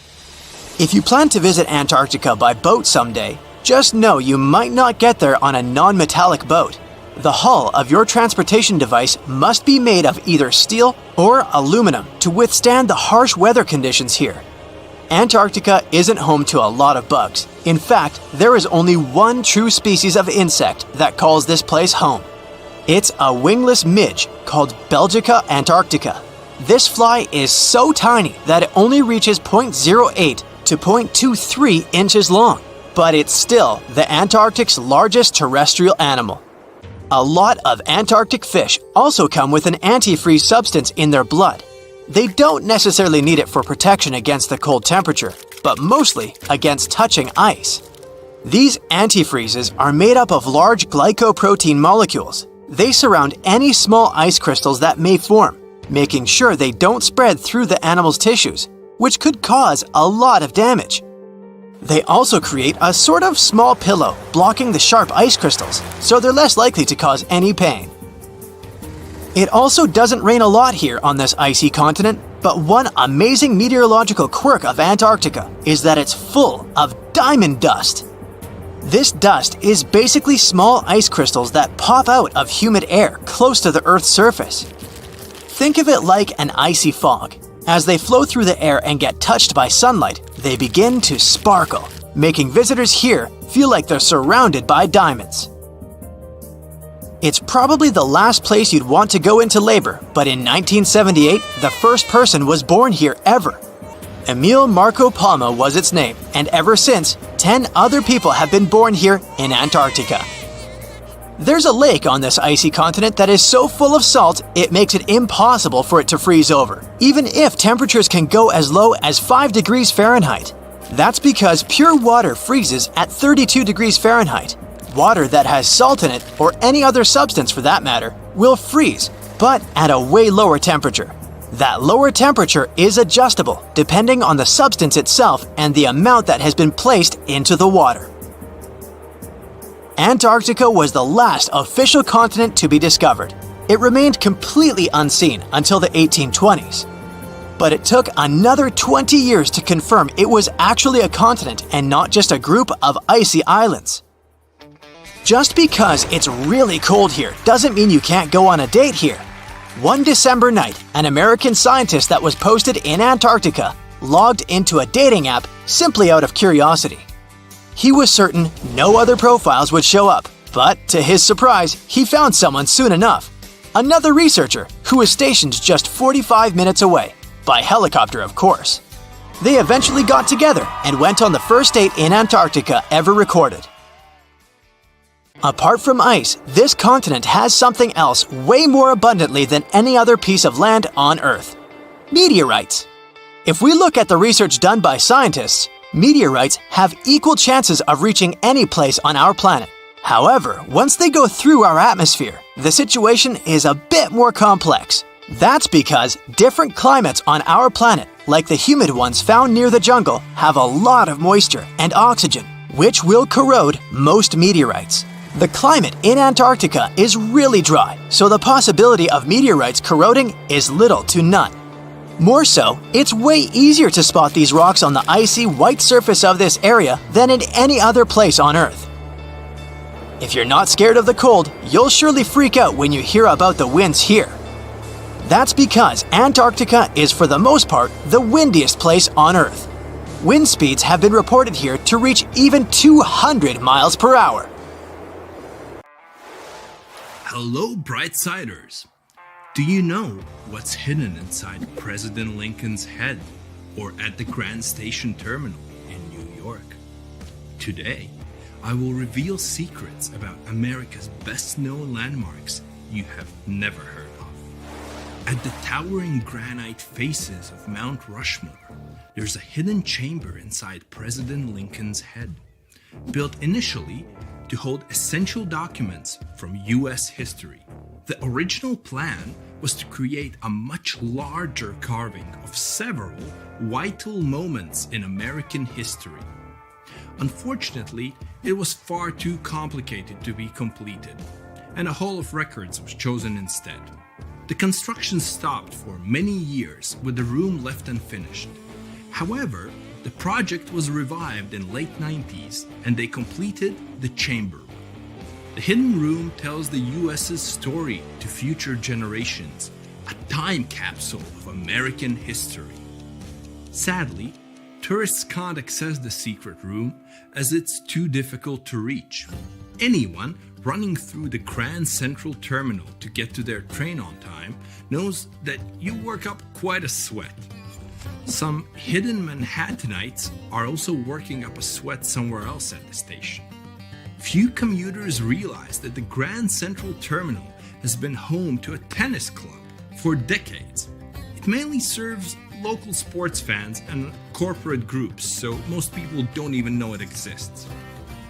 If you plan to visit Antarctica by boat someday, just know you might not get there on a non-metallic boat. The hull of your transportation device must be made of either steel or aluminum to withstand the harsh weather conditions here. Antarctica isn't home to a lot of bugs. In fact, there is only one true species of insect that calls this place home. It's a wingless midge called Belgica antarctica. This fly is so tiny that it only reaches 0.08 to 0.23 inches long, but it's still the Antarctic's largest terrestrial animal. A lot of Antarctic fish also come with an antifreeze substance in their blood. They don't necessarily need it for protection against the cold temperature, but mostly against touching ice. These antifreezes are made up of large glycoprotein molecules. They surround any small ice crystals that may form, making sure they don't spread through the animal's tissues, which could cause a lot of damage. They also create a sort of small pillow blocking the sharp ice crystals, so they're less likely to cause any pain. It also doesn't rain a lot here on this icy continent, but one amazing meteorological quirk of Antarctica is that it's full of diamond dust. This dust is basically small ice crystals that pop out of humid air close to the Earth's surface. Think of it like an icy fog. As they flow through the air and get touched by sunlight, they begin to sparkle, making visitors here feel like they're surrounded by diamonds. It's probably the last place you'd want to go into labor, but in 1978, the first person was born here ever. Emil Marco Palma was its name, and ever since, 10 other people have been born here in Antarctica. There's a lake on this icy continent that is so full of salt, it makes it impossible for it to freeze over, even if temperatures can go as low as 5 degrees Fahrenheit. That's because pure water freezes at 32 degrees Fahrenheit. Water that has salt in it, or any other substance for that matter, will freeze, but at a way lower temperature. That lower temperature is adjustable depending on the substance itself and the amount that has been placed into the water. Antarctica was the last official continent to be discovered. It remained completely unseen until the 1820s. But it took another 20 years to confirm it was actually a continent and not just a group of icy islands. Just because it's really cold here doesn't mean you can't go on a date here. One December night, an American scientist that was posted in Antarctica logged into a dating app simply out of curiosity. He was certain no other profiles would show up, but to his surprise, he found someone soon enough. Another researcher who was stationed just 45 minutes away, by helicopter of course. They eventually got together and went on the first date in Antarctica ever recorded. Apart from ice, this continent has something else way more abundantly than any other piece of land on Earth: meteorites. If we look at the research done by scientists, meteorites have equal chances of reaching any place on our planet. However, once they go through our atmosphere, the situation is a bit more complex. That's because different climates on our planet, like the humid ones found near the jungle, have a lot of moisture and oxygen, which will corrode most meteorites. The climate in Antarctica is really dry, so the possibility of meteorites corroding is little to none. More so, it's way easier to spot these rocks on the icy white surface of this area than in any other place on Earth. If you're not scared of the cold, you'll surely freak out when you hear about the winds here. That's because Antarctica is for the most part the windiest place on Earth. Wind speeds have been reported here to reach even 200 miles per hour. Hello, Brightsiders! Do you know what's hidden inside President Lincoln's head or at the Grand Station Terminal in New York? Today, I will reveal secrets about America's best-known landmarks you have never heard of. At the towering granite faces of Mount Rushmore, there's a hidden chamber inside President Lincoln's head, built initially to hold essential documents from US history. The original plan was to create a much larger carving of several vital moments in American history. Unfortunately, it was far too complicated to be completed, and a Hall of Records was chosen instead. The construction stopped for many years with the room left unfinished. However, the project was revived in late 90s and they completed the chamber. The hidden room tells the US's story to future generations, a time capsule of American history. Sadly, tourists can't access the secret room as it's too difficult to reach. Anyone running through the Grand Central Terminal to get to their train on time knows that you work up quite a sweat. Some hidden Manhattanites are also working up a sweat somewhere else at the station. Few commuters realize that the Grand Central Terminal has been home to a tennis club for decades. It mainly serves local sports fans and corporate groups, so most people don't even know it exists.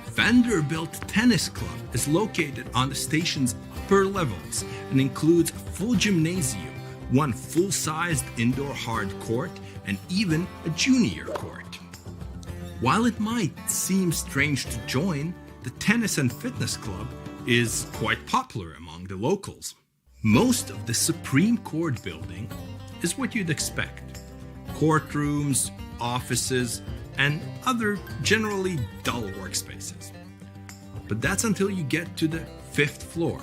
Vanderbilt Tennis Club is located on the station's upper levels and includes a full gymnasium, one full-sized indoor hard court, and even a junior court. While it might seem strange to join, the Tennis and Fitness Club is quite popular among the locals. Most of the Supreme Court building is what you'd expect: courtrooms, offices, and other generally dull workspaces. But that's until you get to the 5th floor.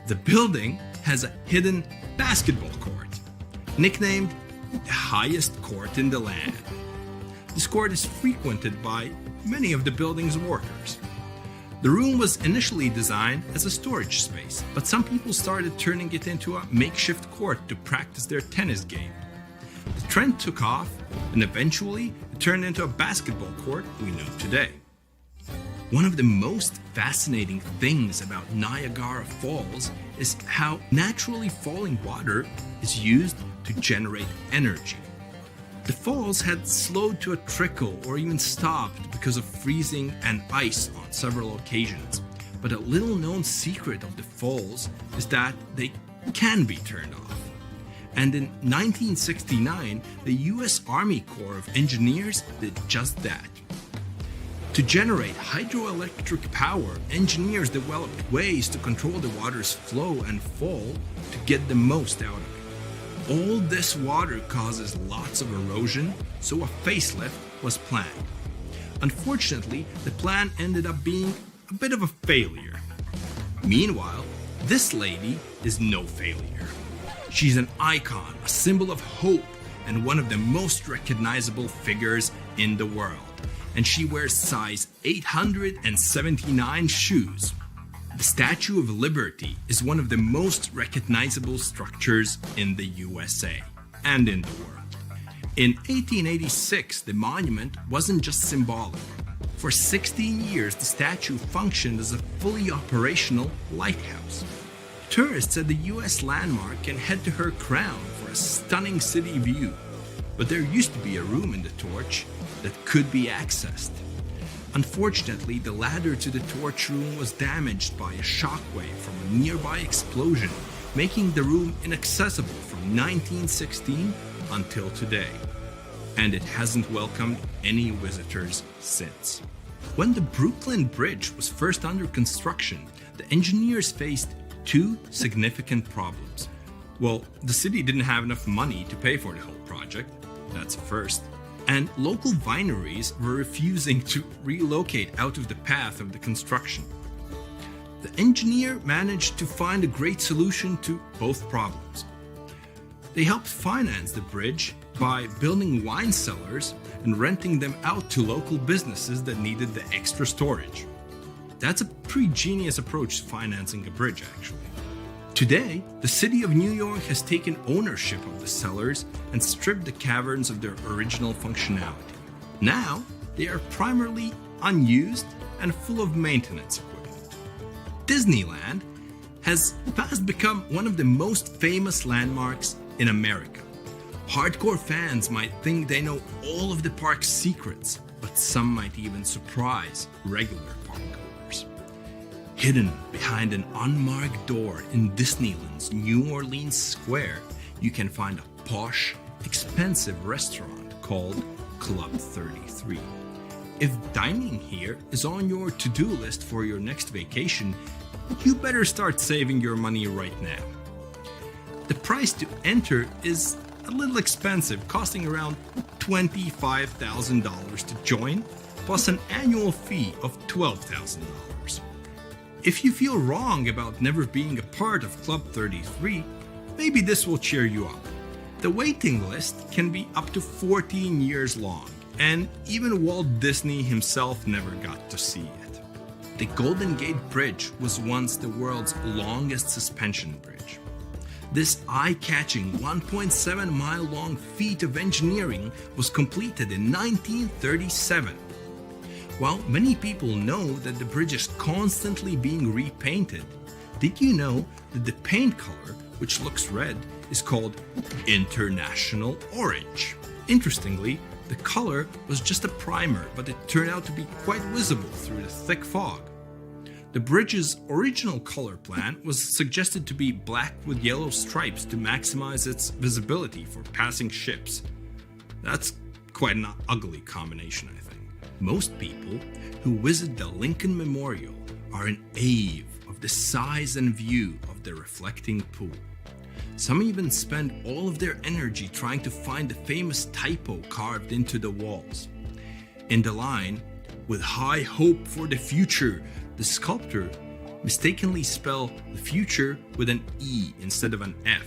The building has a hidden basketball court, nicknamed the highest court in the land. This court is frequented by many of the building's workers. The room was initially designed as a storage space, but some people started turning it into a makeshift court to practice their tennis game. The trend took off, and eventually it turned into a basketball court we know today. One of the most fascinating things about Niagara Falls is how naturally falling water is used to generate energy. The falls had slowed to a trickle or even stopped because of freezing and ice on several occasions. But a little known secret of the falls is that they can be turned off. And in 1969, the US Army Corps of Engineers did just that. To generate hydroelectric power, engineers developed ways to control the water's flow and fall to get the most out of it. All this water causes lots of erosion, so a facelift was planned. Unfortunately, the plan ended up being a bit of a failure. Meanwhile, this lady is no failure. She's an icon, a symbol of hope, and one of the most recognizable figures in the world. And she wears size 879 shoes. The Statue of Liberty is one of the most recognizable structures in the USA and in the world. In 1886, the monument wasn't just symbolic. For 16 years, the statue functioned as a fully operational lighthouse. Tourists at the US landmark can head to her crown for a stunning city view, but there used to be a room in the torch that could be accessed. Unfortunately, the ladder to the torch room was damaged by a shockwave from a nearby explosion, making the room inaccessible from 1916 until today. And it hasn't welcomed any visitors since. When the Brooklyn Bridge was first under construction, the engineers faced two significant problems. Well, the city didn't have enough money to pay for the whole project. That's a first. And local wineries were refusing to relocate out of the path of the construction. The engineer managed to find a great solution to both problems. They helped finance the bridge by building wine cellars and renting them out to local businesses that needed the extra storage. That's a pretty genius approach to financing a bridge, actually. Today, the city of New York has taken ownership of the cellars and stripped the caverns of their original functionality. Now, they are primarily unused and full of maintenance equipment. Disneyland has fast become one of the most famous landmarks in America. Hardcore fans might think they know all of the park's secrets, but some might even surprise regular parkgoers. Hidden behind an unmarked door in Disneyland's New Orleans Square, you can find a posh, expensive restaurant called Club 33. If dining here is on your to-do list for your next vacation, you better start saving your money right now. The price to enter is a little expensive, costing around $25,000 to join, plus an annual fee of $12,000. If you feel wrong about never being a part of Club 33, maybe this will cheer you up. The waiting list can be up to 14 years long, and even Walt Disney himself never got to see it. The Golden Gate Bridge was once the world's longest suspension bridge. This eye-catching 1.7-mile-long feat of engineering was completed in 1937. While many people know that the bridge is constantly being repainted, did you know that the paint color, which looks red, is called International Orange? Interestingly, the color was just a primer, but it turned out to be quite visible through the thick fog. The bridge's original color plan was suggested to be black with yellow stripes to maximize its visibility for passing ships. That's quite an ugly combination, I think. Most people who visit the Lincoln Memorial are in awe of the size and view of the reflecting pool. Some even spend all of their energy trying to find the famous typo carved into the walls. In the line, "With high hope for the future," the sculptor mistakenly spelled the future with an E instead of an F.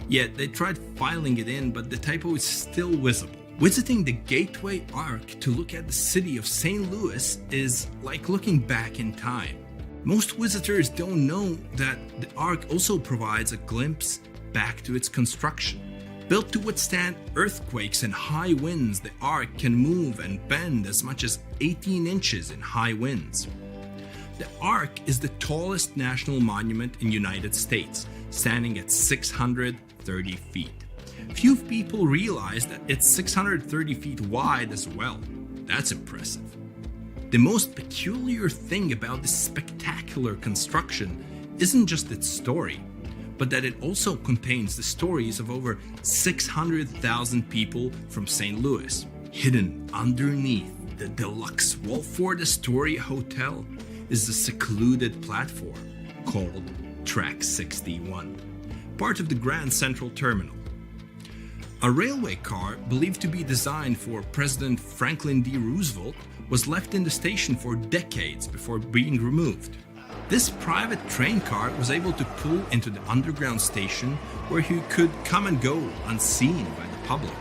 Yet they tried filing it in, but the typo is still visible. Visiting the Gateway Arc to look at the city of St. Louis is like looking back in time. Most visitors don't know that the Arc also provides a glimpse back to its construction. Built to withstand earthquakes and high winds, the Arc can move and bend as much as 18 inches in high winds. The Arc is the tallest national monument in the United States, standing at 630 feet. Few people realize that it's 630 feet wide as well. That's impressive. The most peculiar thing about this spectacular construction isn't just its story, but that it also contains the stories of over 600,000 people from St. Louis. Hidden underneath the deluxe Wolford Astoria Hotel is a secluded platform called Track 61, part of the Grand Central Terminal. A railway car believed to be designed for President Franklin D. Roosevelt was left in the station for decades before being removed. This private train car was able to pull into the underground station where he could come and go unseen by the public.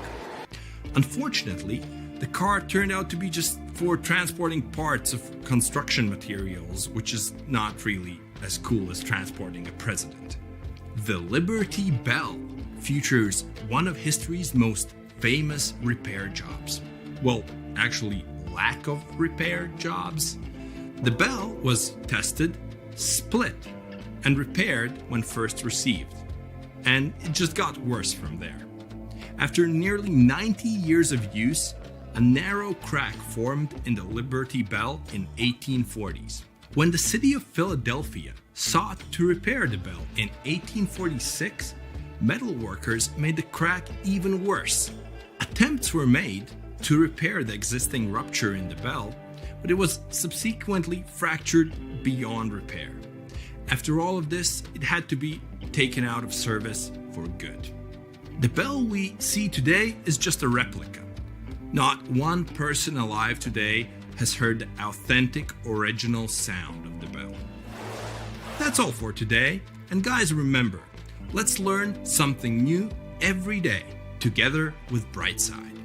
Unfortunately, the car turned out to be just for transporting parts of construction materials, which is not really as cool as transporting a president. The Liberty Bell features one of history's most famous repair jobs. Well, actually, lack of repair jobs. The bell was tested, split, and repaired when first received. And it just got worse from there. After nearly 90 years of use, a narrow crack formed in the Liberty Bell in 1840s. When the city of Philadelphia sought to repair the bell in 1846, metal workers made the crack even worse. Attempts were made to repair the existing rupture in the bell, but it was subsequently fractured beyond repair. After all of this, it had to be taken out of service for good. The bell we see today is just a replica. Not one person alive today has heard the authentic original sound of the bell. That's all for today, and guys, remember, let's learn something new every day, together with Brightside.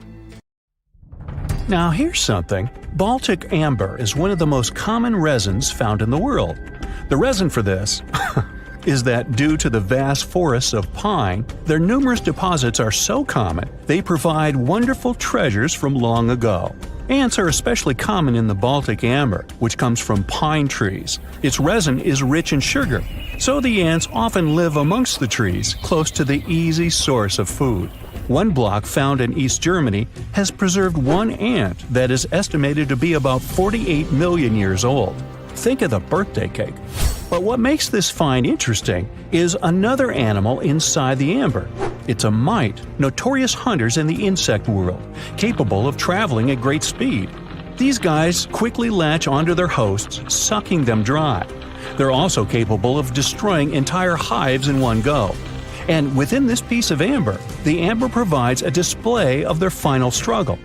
Now here's something. Baltic amber is one of the most common resins found in the world. The reason for this is that due to the vast forests of pine, their numerous deposits are so common, they provide wonderful treasures from long ago. Ants are especially common in the Baltic amber, which comes from pine trees. Its resin is rich in sugar, so the ants often live amongst the trees, close to the easy source of food. One block found in East Germany has preserved one ant that is estimated to be about 48 million years old. Think of the birthday cake. But what makes this find interesting is another animal inside the amber. It's a mite, notorious hunters in the insect world, capable of traveling at great speed. These guys quickly latch onto their hosts, sucking them dry. They're also capable of destroying entire hives in one go. And within this piece of amber, the amber provides a display of their final struggle.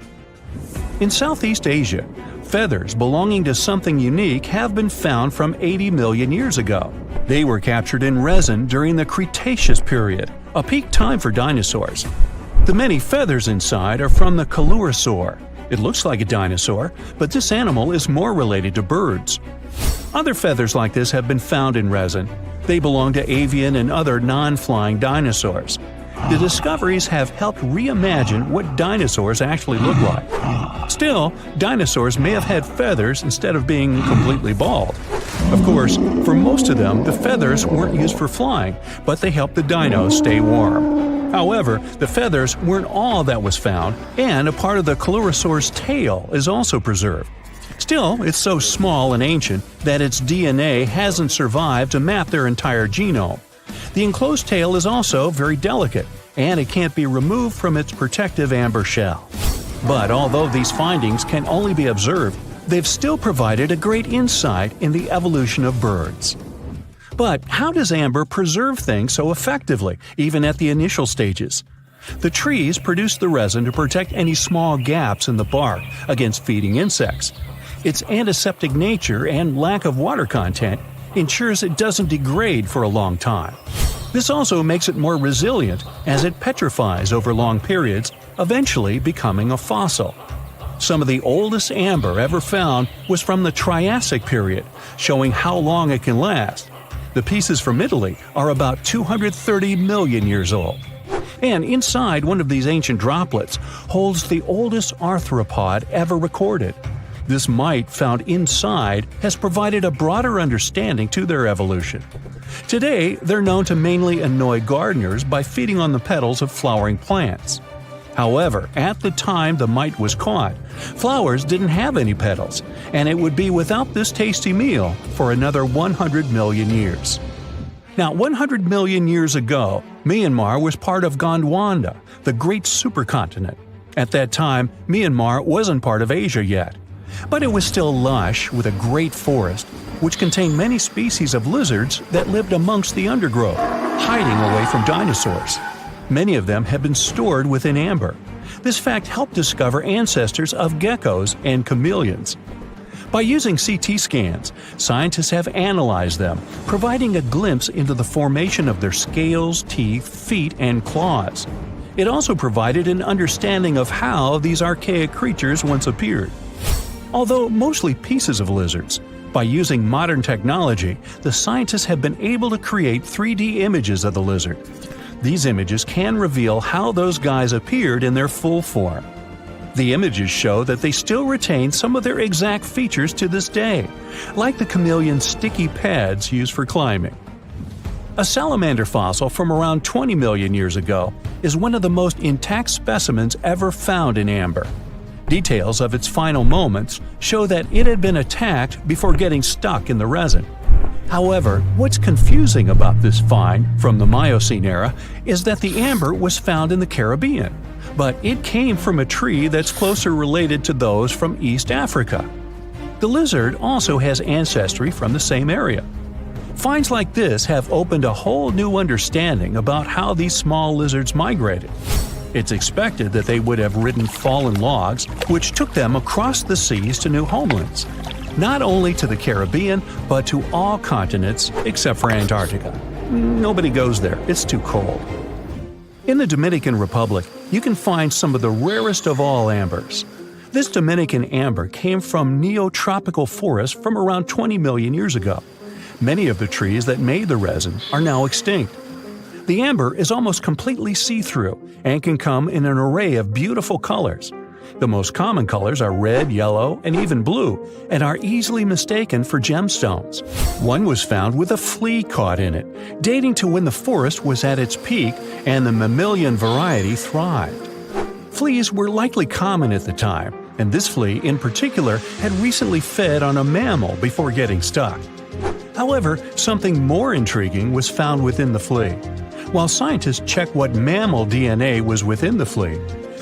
In Southeast Asia, feathers belonging to something unique have been found from 80 million years ago. They were captured in resin during the Cretaceous period, a peak time for dinosaurs. The many feathers inside are from the Coelurosaur. It looks like a dinosaur, but this animal is more related to birds. Other feathers like this have been found in resin. They belong to avian and other non-flying dinosaurs. The discoveries have helped reimagine what dinosaurs actually look like. Still, dinosaurs may have had feathers instead of being completely bald. Of course, for most of them, the feathers weren't used for flying, but they helped the dinos stay warm. However, the feathers weren't all that was found, and a part of the Coelurosaur's tail is also preserved. Still, it's so small and ancient that its DNA hasn't survived to map their entire genome. The enclosed tail is also very delicate, and it can't be removed from its protective amber shell. But although these findings can only be observed, they've still provided a great insight in the evolution of birds. But how does amber preserve things so effectively, even at the initial stages? The trees produce the resin to protect any small gaps in the bark against feeding insects. Its antiseptic nature and lack of water content ensures it doesn't degrade for a long time. This also makes it more resilient as it petrifies over long periods, eventually becoming a fossil. Some of the oldest amber ever found was from the Triassic period, showing how long it can last. The pieces from Italy are about 230 million years old. And inside one of these ancient droplets holds the oldest arthropod ever recorded. This mite found inside has provided a broader understanding to their evolution. Today, they're known to mainly annoy gardeners by feeding on the petals of flowering plants. However, at the time the mite was caught, flowers didn't have any petals, and it would be without this tasty meal for another 100 million years. Now, 100 million years ago, Myanmar was part of Gondwana, the great supercontinent. At that time, Myanmar wasn't part of Asia yet. But it was still lush with a great forest, which contained many species of lizards that lived amongst the undergrowth, hiding away from dinosaurs. Many of them have been stored within amber. This fact helped discover ancestors of geckos and chameleons. By using CT scans, scientists have analyzed them, providing a glimpse into the formation of their scales, teeth, feet, and claws. It also provided an understanding of how these archaic creatures once appeared. Although mostly pieces of lizards, by using modern technology, the scientists have been able to create 3D images of the lizard. These images can reveal how those guys appeared in their full form. The images show that they still retain some of their exact features to this day, like the chameleon's sticky pads used for climbing. A salamander fossil from around 20 million years ago is one of the most intact specimens ever found in amber. Details of its final moments show that it had been attacked before getting stuck in the resin. However, what's confusing about this find from the Miocene era is that the amber was found in the Caribbean, but it came from a tree that's closer related to those from East Africa. The lizard also has ancestry from the same area. Finds like this have opened a whole new understanding about how these small lizards migrated. It's expected that they would have ridden fallen logs, which took them across the seas to new homelands, not only to the Caribbean, but to all continents except for Antarctica. Nobody goes there, it's too cold. In the Dominican Republic, you can find some of the rarest of all ambers. This Dominican amber came from neotropical forests from around 20 million years ago. Many of the trees that made the resin are now extinct. The amber is almost completely see-through and can come in an array of beautiful colors. The most common colors are red, yellow, and even blue, and are easily mistaken for gemstones. One was found with a flea caught in it, dating to when the forest was at its peak and the mammalian variety thrived. Fleas were likely common at the time, and this flea in particular had recently fed on a mammal before getting stuck. However, something more intriguing was found within the flea. While scientists checked what mammal DNA was within the flea,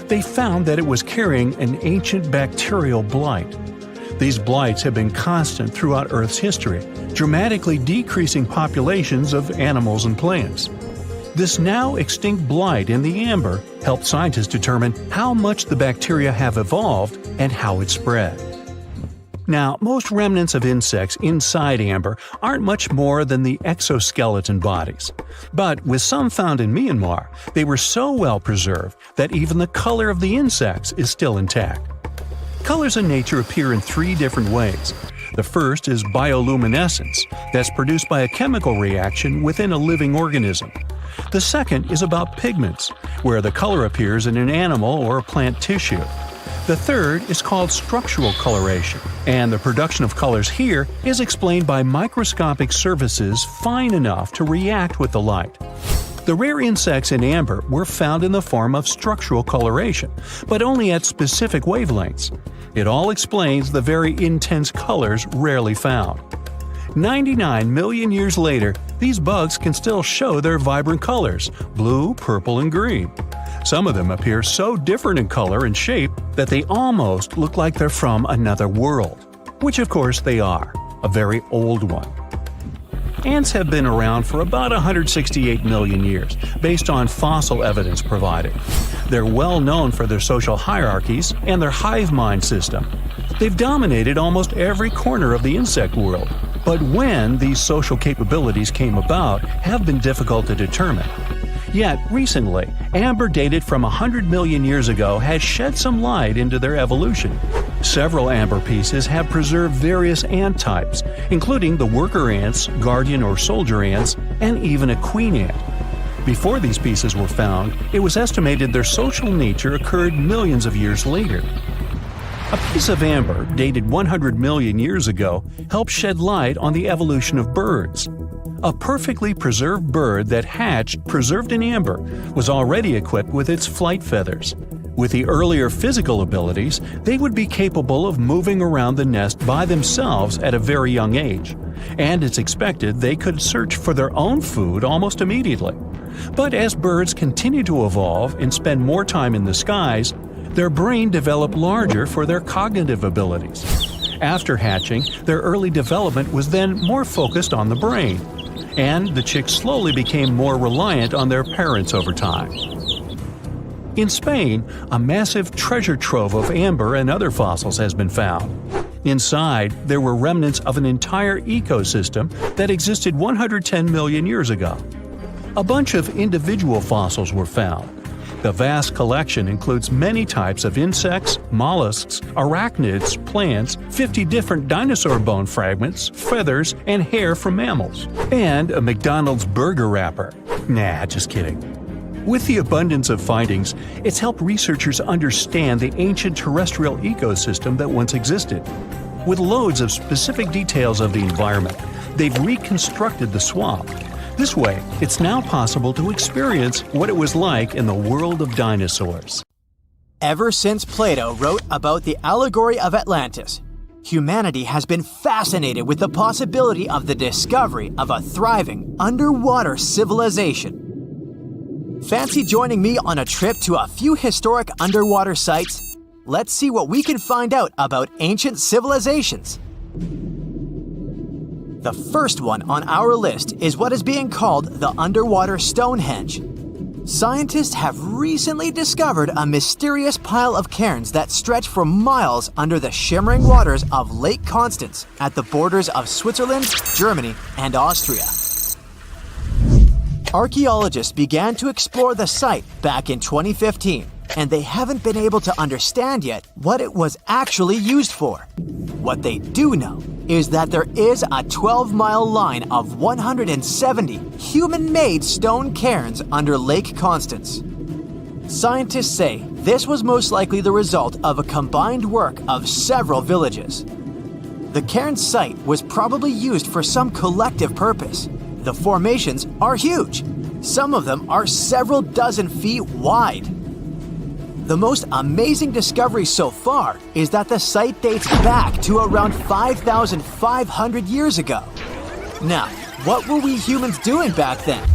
they found that it was carrying an ancient bacterial blight. These blights have been constant throughout Earth's history, dramatically decreasing populations of animals and plants. This now extinct blight in the amber helped scientists determine how much the bacteria have evolved and how it spread. Now, most remnants of insects inside amber aren't much more than the exoskeleton bodies. But with some found in Myanmar, they were so well preserved that even the color of the insects is still intact. Colors in nature appear in three different ways. The first is bioluminescence, that's produced by a chemical reaction within a living organism. The second is about pigments, where the color appears in an animal or plant tissue. The third is called structural coloration, and the production of colors here is explained by microscopic surfaces fine enough to react with the light. The rare insects in amber were found in the form of structural coloration, but only at specific wavelengths. It all explains the very intense colors rarely found. 99 million years later, these bugs can still show their vibrant colors – blue, purple, and green. Some of them appear so different in color and shape that they almost look like they're from another world. Which of course they are, a very old one. Ants have been around for about 168 million years, based on fossil evidence provided. They're well known for their social hierarchies and their hive mind system. They've dominated almost every corner of the insect world, but when these social capabilities came about have been difficult to determine. Yet, recently, amber dated from 100 million years ago has shed some light into their evolution. Several amber pieces have preserved various ant types, including the worker ants, guardian or soldier ants, and even a queen ant. Before these pieces were found, it was estimated their social nature occurred millions of years later. A piece of amber, dated 100 million years ago, helped shed light on the evolution of birds. A perfectly preserved bird that hatched preserved in amber was already equipped with its flight feathers. With the earlier physical abilities, they would be capable of moving around the nest by themselves at a very young age, and it's expected they could search for their own food almost immediately. But as birds continue to evolve and spend more time in the skies, their brain developed larger for their cognitive abilities. After hatching, their early development was then more focused on the brain, and the chicks slowly became more reliant on their parents over time. In Spain, a massive treasure trove of amber and other fossils has been found. Inside, there were remnants of an entire ecosystem that existed 110 million years ago. A bunch of individual fossils were found. The vast collection includes many types of insects, mollusks, arachnids, plants, 50 different dinosaur bone fragments, feathers, and hair from mammals, and a McDonald's burger wrapper. Nah, just kidding. With the abundance of findings, it's helped researchers understand the ancient terrestrial ecosystem that once existed. With loads of specific details of the environment, they've reconstructed the swamp. This way, it's now possible to experience what it was like in the world of dinosaurs. Ever since Plato wrote about the allegory of Atlantis, humanity has been fascinated with the possibility of the discovery of a thriving underwater civilization. Fancy joining me on a trip to a few historic underwater sites? Let's see what we can find out about ancient civilizations. The first one on our list is what is being called the underwater Stonehenge. Scientists have recently discovered a mysterious pile of cairns that stretch for miles under the shimmering waters of Lake Constance at the borders of Switzerland, Germany, and Austria. Archaeologists began to explore the site back in 2015, and they haven't been able to understand yet what it was actually used for. What they do know is that there is a 12-mile line of 170 human-made stone cairns under Lake Constance. Scientists say this was most likely the result of a combined work of several villages. The cairn site was probably used for some collective purpose. The formations are huge. Some of them are several dozen feet wide. The most amazing discovery so far is that the site dates back to around 5,500 years ago. Now, what were we humans doing back then?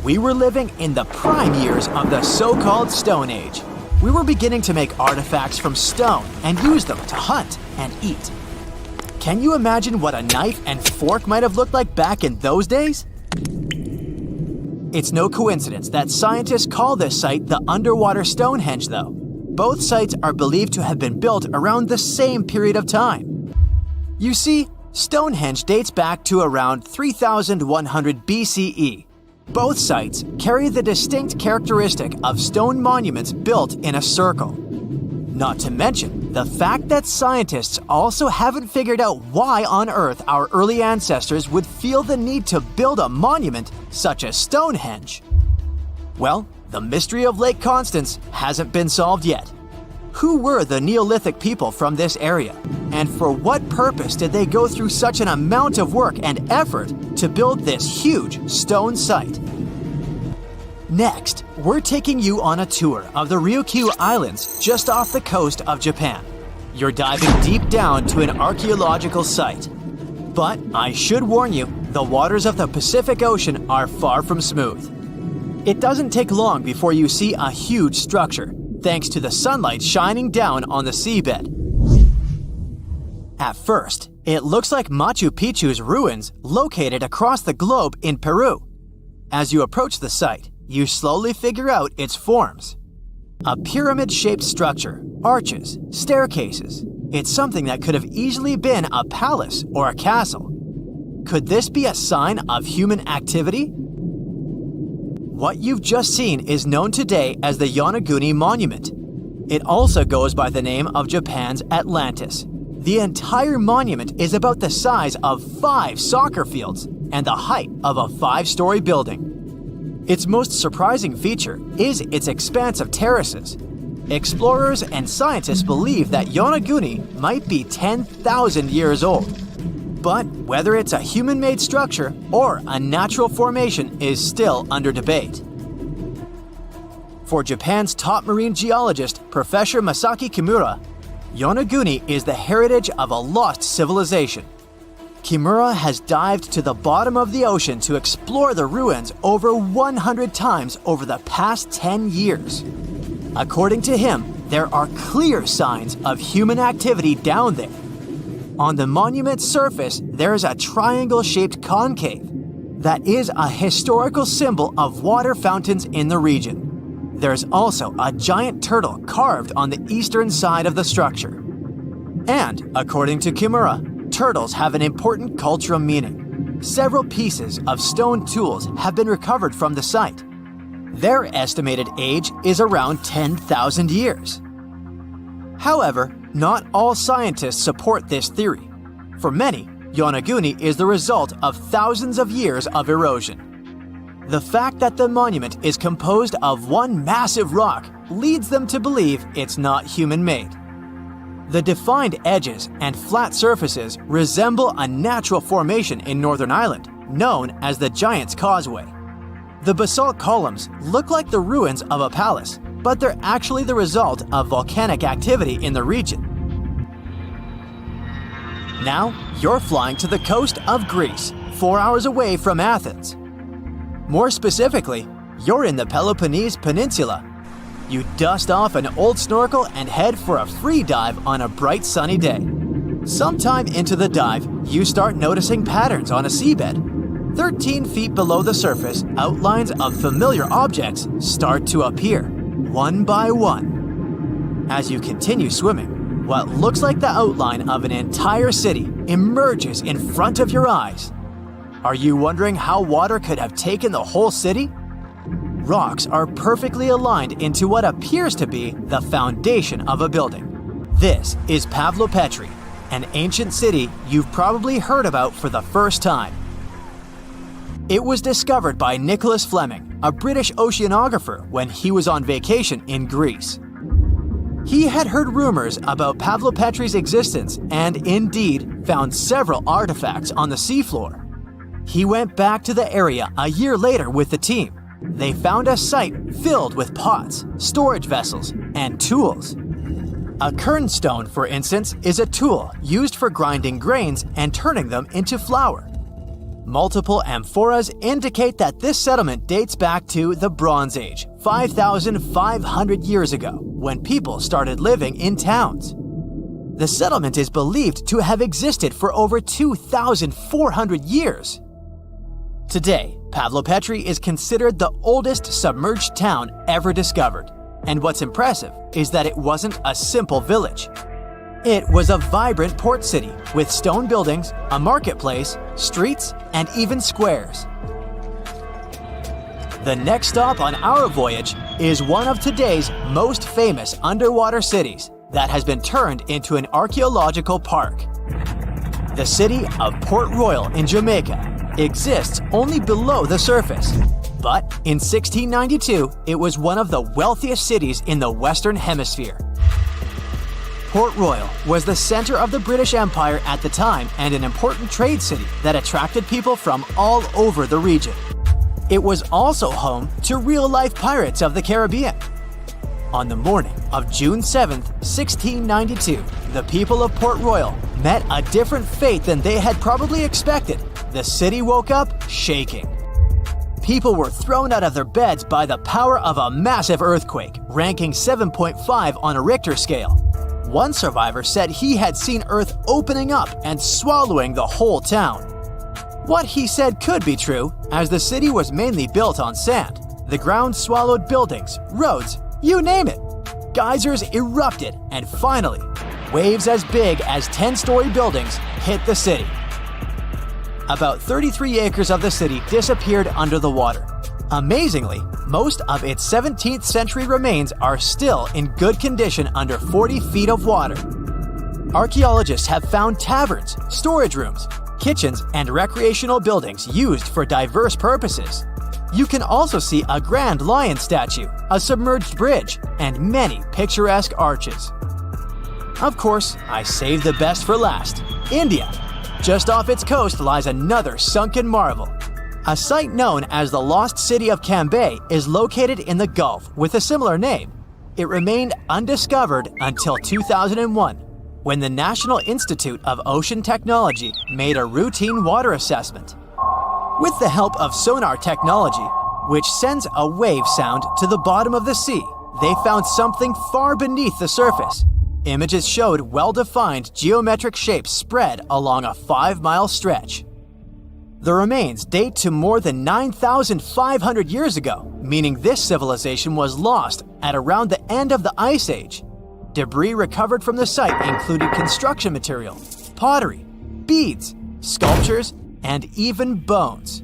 We were living in the prime years of the so-called Stone Age. We were beginning to make artifacts from stone and use them to hunt and eat. Can you imagine what a knife and fork might have looked like back in those days? It's no coincidence that scientists call this site the underwater Stonehenge, though. Both sites are believed to have been built around the same period of time. You see, Stonehenge dates back to around 3100 BCE. Both sites carry the distinct characteristic of stone monuments built in a circle. Not to mention the fact that scientists also haven't figured out why on Earth our early ancestors would feel the need to build a monument such as Stonehenge. Well, the mystery of Lake Constance hasn't been solved yet. Who were the Neolithic people from this area? And for what purpose did they go through such an amount of work and effort to build this huge stone site? Next, we're taking you on a tour of the Ryukyu Islands just off the coast of Japan. You're diving deep down to an archaeological site. But I should warn you, the waters of the Pacific Ocean are far from smooth. It doesn't take long before you see a huge structure, thanks to the sunlight shining down on the seabed. At first, it looks like Machu Picchu's ruins located across the globe in Peru. As you approach the site, you slowly figure out its forms. A pyramid-shaped structure, arches, staircases. It's something that could have easily been a palace or a castle. Could this be a sign of human activity? What you've just seen is known today as the Yonaguni Monument. It also goes by the name of Japan's Atlantis. The entire monument is about the size of 5 soccer fields and the height of a 5-story building. Its most surprising feature is its expanse of terraces. Explorers and scientists believe that Yonaguni might be 10,000 years old. But whether it's a human-made structure or a natural formation is still under debate. For Japan's top marine geologist, Professor Masaki Kimura, Yonaguni is the heritage of a lost civilization. Kimura has dived to the bottom of the ocean to explore the ruins over 100 times over the past 10 years. According to him, there are clear signs of human activity down there. On the monument's surface, there is a triangle-shaped concave that is a historical symbol of water fountains in the region. There's also a giant turtle carved on the eastern side of the structure. And, according to Kimura, turtles have an important cultural meaning. Several pieces of stone tools have been recovered from the site. Their estimated age is around 10,000 years. However, not all scientists support this theory. For many, Yonaguni is the result of thousands of years of erosion. The fact that the monument is composed of one massive rock leads them to believe it's not human-made. The defined edges and flat surfaces resemble a natural formation in Northern Ireland, known as the Giant's Causeway. The basalt columns look like the ruins of a palace, but they're actually the result of volcanic activity in the region. Now, you're flying to the coast of Greece, 4 hours away from Athens. More specifically, you're in the Peloponnese Peninsula. You dust off an old snorkel and head for a free dive on a bright sunny day. Sometime into the dive, you start noticing patterns on a seabed. 13 feet below the surface, outlines of familiar objects start to appear, one by one. As you continue swimming, what looks like the outline of an entire city emerges in front of your eyes. Are you wondering how water could have taken the whole city? Rocks are perfectly aligned into what appears to be the foundation of a building. This is Pavlopetri, an ancient city you've probably heard about for the first time. It was discovered by Nicholas Fleming, a British oceanographer, when he was on vacation in Greece. He had heard rumors about Pavlopetri's existence and indeed found several artifacts on the seafloor. He went back to the area a year later with the team. They found a site filled with pots, storage vessels, and tools. A kernstone, for instance, is a tool used for grinding grains and turning them into flour. Multiple amphoras indicate that this settlement dates back to the Bronze Age, 5,500 years ago, when people started living in towns. The settlement is believed to have existed for over 2,400 years. Today, Pavlopetri is considered the oldest submerged town ever discovered. And what's impressive is that it wasn't a simple village. It was a vibrant port city with stone buildings, a marketplace, streets, and even squares. The next stop on our voyage is one of today's most famous underwater cities that has been turned into an archaeological park. The city of Port Royal in Jamaica exists only below the surface, but in 1692 it was one of the wealthiest cities in the Western Hemisphere. Port Royal was the center of the British Empire at the time and an important trade city that attracted people from all over the region. It was also home to real-life pirates of the Caribbean. On the morning of June 7, 1692, the people of Port Royal met a different fate than they had probably expected. The city woke up shaking. People were thrown out of their beds by the power of a massive earthquake, ranking 7.5 on a Richter scale. One survivor said he had seen Earth opening up and swallowing the whole town. What he said could be true, as the city was mainly built on sand. The ground swallowed buildings, roads, you name it. Geysers erupted, and finally, waves as big as 10-story buildings hit the city. About 33 acres of the city disappeared under the water. Amazingly, most of its 17th century remains are still in good condition under 40 feet of water. Archaeologists have found taverns, storage rooms, kitchens, and recreational buildings used for diverse purposes. You can also see a grand lion statue, a submerged bridge, and many picturesque arches. Of course, I saved the best for last: India. Just off its coast lies another sunken marvel. A site known as the Lost City of Cambay is located in the Gulf with a similar name. It remained undiscovered until 2001, when the National Institute of Ocean Technology made a routine water assessment. With the help of sonar technology, which sends a wave sound to the bottom of the sea, they found something far beneath the surface. Images showed well-defined geometric shapes spread along a 5-mile stretch. The remains date to more than 9,500 years ago, meaning this civilization was lost at around the end of the Ice Age. Debris recovered from the site included construction material, pottery, beads, sculptures, and even bones.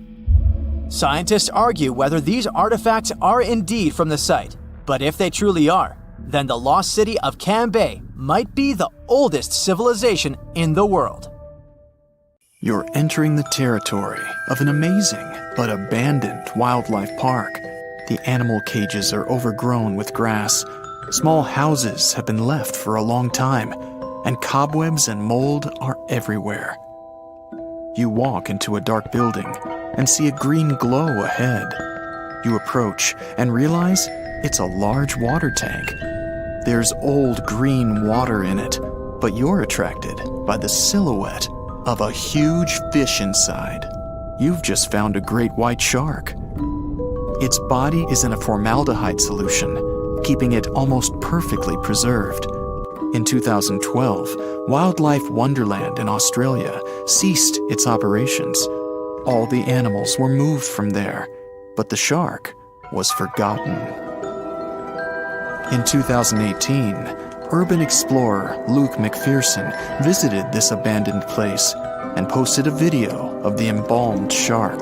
Scientists argue whether these artifacts are indeed from the site, but if they truly are, then the lost city of Cambay might be the oldest civilization in the world. You're entering the territory of an amazing but abandoned wildlife park. The animal cages are overgrown with grass. Small houses have been left for a long time, and cobwebs and mold are everywhere. You walk into a dark building and see a green glow ahead. You approach and realize it's a large water tank. There's old green water in it, but you're attracted by the silhouette of a huge fish inside. You've just found a great white shark. Its body is in a formaldehyde solution, keeping it almost perfectly preserved. In 2012, Wildlife Wonderland in Australia ceased its operations. All the animals were moved from there, but the shark was forgotten. In 2018, urban explorer Luke McPherson visited this abandoned place and posted a video of the embalmed shark.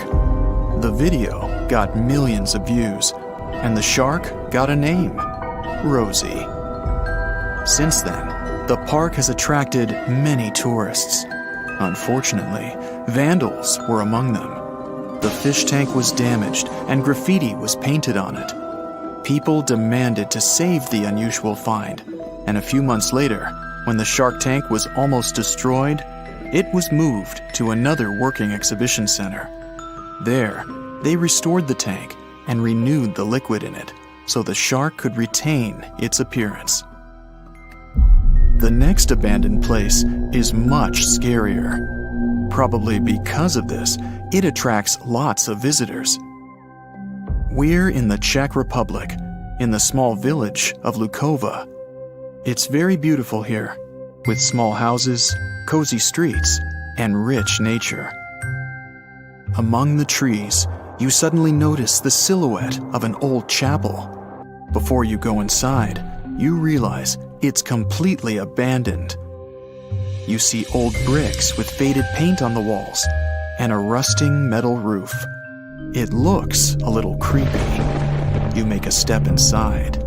The video got millions of views, and the shark got a name: Rosie. Since then, the park has attracted many tourists. Unfortunately, vandals were among them. The fish tank was damaged and graffiti was painted on it. People demanded to save the unusual find, and a few months later, when the shark tank was almost destroyed, it was moved to another working exhibition center. There, they restored the tank and renewed the liquid in it so the shark could retain its appearance. The next abandoned place is much scarier. Probably because of this, it attracts lots of visitors. We're in the Czech Republic, in the small village of Lukova. It's very beautiful here, with small houses, cozy streets, and rich nature. Among the trees, you suddenly notice the silhouette of an old chapel. Before you go inside, you realize it's completely abandoned. You see old bricks with faded paint on the walls and a rusting metal roof. It looks a little creepy. You make a step inside.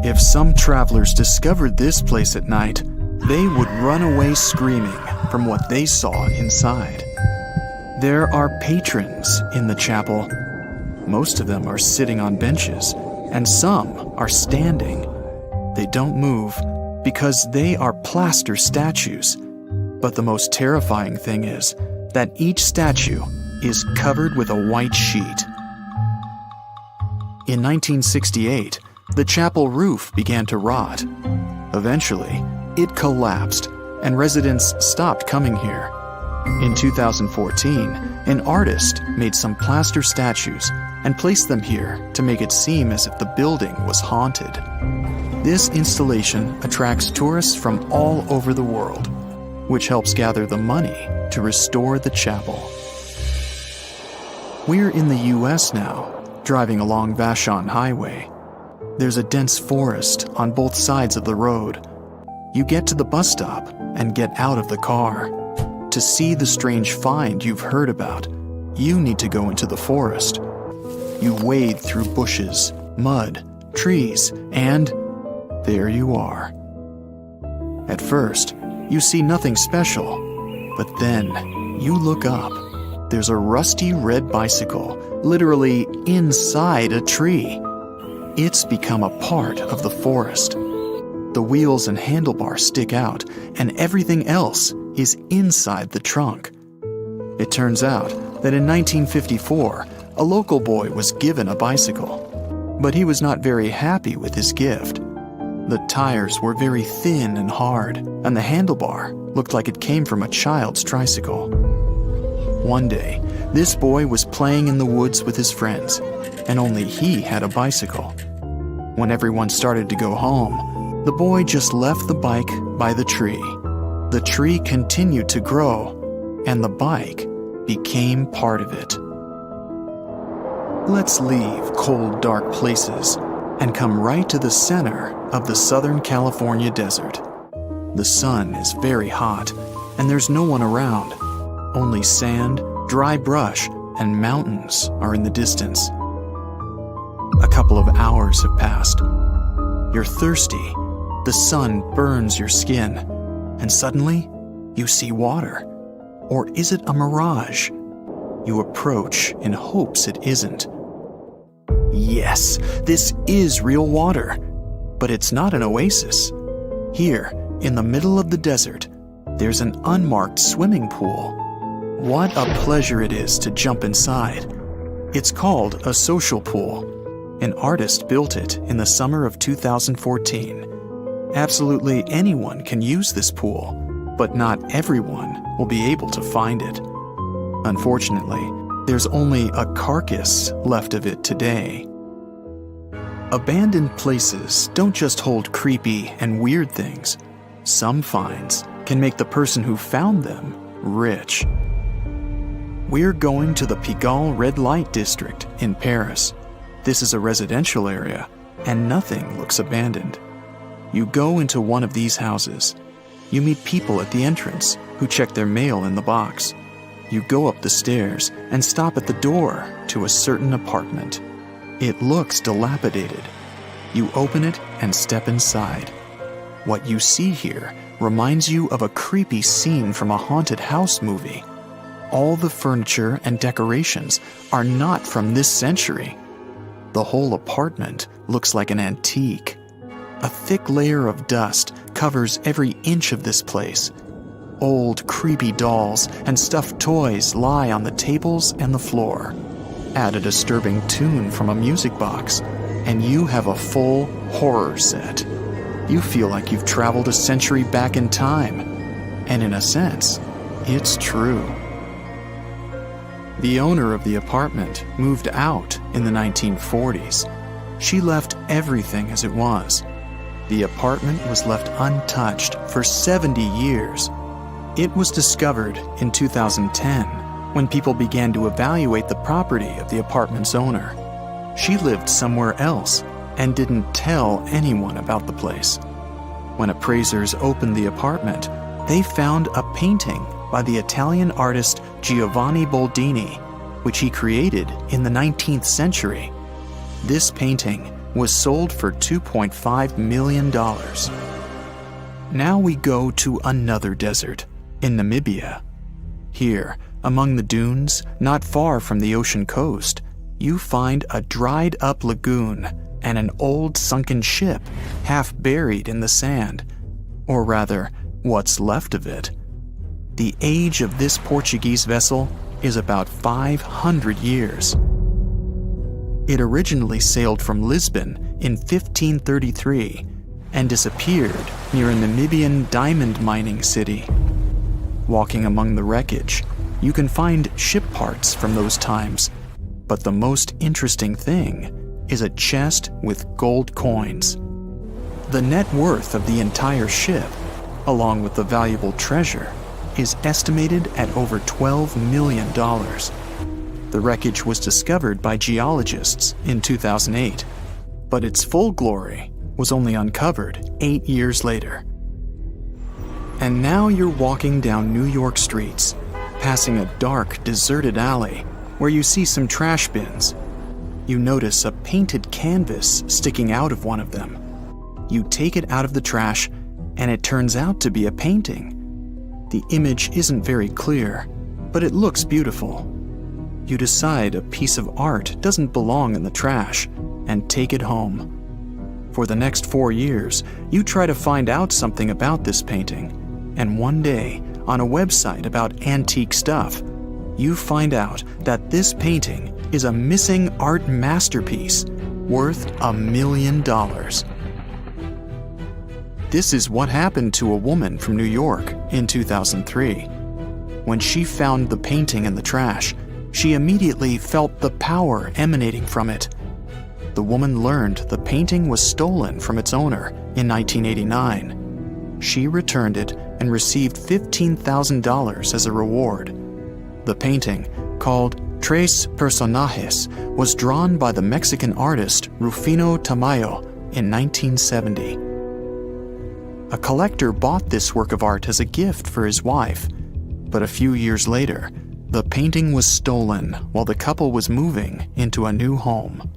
If some travelers discovered this place at night, they would run away screaming from what they saw inside. There are patrons in the chapel. Most of them are sitting on benches, and some are standing. They don't move because they are plaster statues. But the most terrifying thing is that each statue is covered with a white sheet. In 1968, the chapel roof began to rot. Eventually, it collapsed, and residents stopped coming here. In 2014, an artist made some plaster statues and placed them here to make it seem as if the building was haunted. This installation attracts tourists from all over the world, which helps gather the money to restore the chapel. We're in the US now, driving along Vashon Highway. There's a dense forest on both sides of the road. You get to the bus stop and get out of the car. To see the strange find you've heard about, you need to go into the forest. You wade through bushes, mud, trees, and there you are. At first, you see nothing special, but then you look up. There's a rusty red bicycle, literally inside a tree. It's become a part of the forest. The wheels and handlebars stick out, and everything else is inside the trunk. It turns out that in 1954, a local boy was given a bicycle, but he was not very happy with his gift. The tires were very thin and hard, and the handlebar looked like it came from a child's tricycle. One day, this boy was playing in the woods with his friends, and only he had a bicycle. When everyone started to go home, the boy just left the bike by the tree. The tree continued to grow, and the bike became part of it. Let's leave cold, dark places and come right to the center of the Southern California desert. The sun is very hot, and there's no one around. Only sand, dry brush, and mountains are in the distance. A couple of hours have passed. You're thirsty. The sun burns your skin, and suddenly you see water. Or is it a mirage? You approach in hopes it isn't. Yes, this is real water, but it's not an oasis. Here, in the middle of the desert, there's an unmarked swimming pool. What a pleasure it is to jump inside. It's called a social pool. An artist built it in the summer of 2014. Absolutely anyone can use this pool, but not everyone will be able to find it. Unfortunately, there's only a carcass left of it today. Abandoned places don't just hold creepy and weird things. Some finds can make the person who found them rich. We're going to the Pigalle Red Light District in Paris. This is a residential area, and nothing looks abandoned. You go into one of these houses. You meet people at the entrance who check their mail in the box. You go up the stairs and stop at the door to a certain apartment. It looks dilapidated. You open it and step inside. What you see here reminds you of a creepy scene from a haunted house movie. All the furniture and decorations are not from this century. The whole apartment looks like an antique. A thick layer of dust covers every inch of this place. Old, creepy dolls and stuffed toys lie on the tables and the floor. Add a disturbing tune from a music box, and you have a full horror set. You feel like you've traveled a century back in time. And in a sense, it's true. The owner of the apartment moved out in the 1940s. She left everything as it was. The apartment was left untouched for 70 years. It was discovered in 2010 when people began to evaluate the property of the apartment's owner. She lived somewhere else and didn't tell anyone about the place. When appraisers opened the apartment, they found a painting by the Italian artist Giovanni Boldini, which he created in the 19th century. This painting was sold for $2.5 million. Now we go to another desert, in Namibia. Here, among the dunes, not far from the ocean coast, you find a dried-up lagoon and an old sunken ship half buried in the sand, or rather, what's left of it. The age of this Portuguese vessel is about 500 years. It originally sailed from Lisbon in 1533 and disappeared near a Namibian diamond mining city. Walking among the wreckage, you can find ship parts from those times, but the most interesting thing is a chest with gold coins. The net worth of the entire ship, along with the valuable treasure, is estimated at over $12 million. The wreckage was discovered by geologists in 2008, but its full glory was only uncovered 8 years later. And now you're walking down New York streets, passing a dark, deserted alley where you see some trash bins. You notice a painted canvas sticking out of one of them. You take it out of the trash, and it turns out to be a painting. The image isn't very clear, but it looks beautiful. You decide a piece of art doesn't belong in the trash and take it home. For the next 4 years, you try to find out something about this painting, and one day, on a website about antique stuff, you find out that this painting is a missing art masterpiece worth $1 million. This is what happened to a woman from New York in 2003. When she found the painting in the trash, she immediately felt the power emanating from it. The woman learned the painting was stolen from its owner in 1989. She returned it and received $15,000 as a reward. The painting, called Tres Personajes, was drawn by the Mexican artist Rufino Tamayo in 1970. A collector bought this work of art as a gift for his wife, but a few years later, the painting was stolen while the couple was moving into a new home.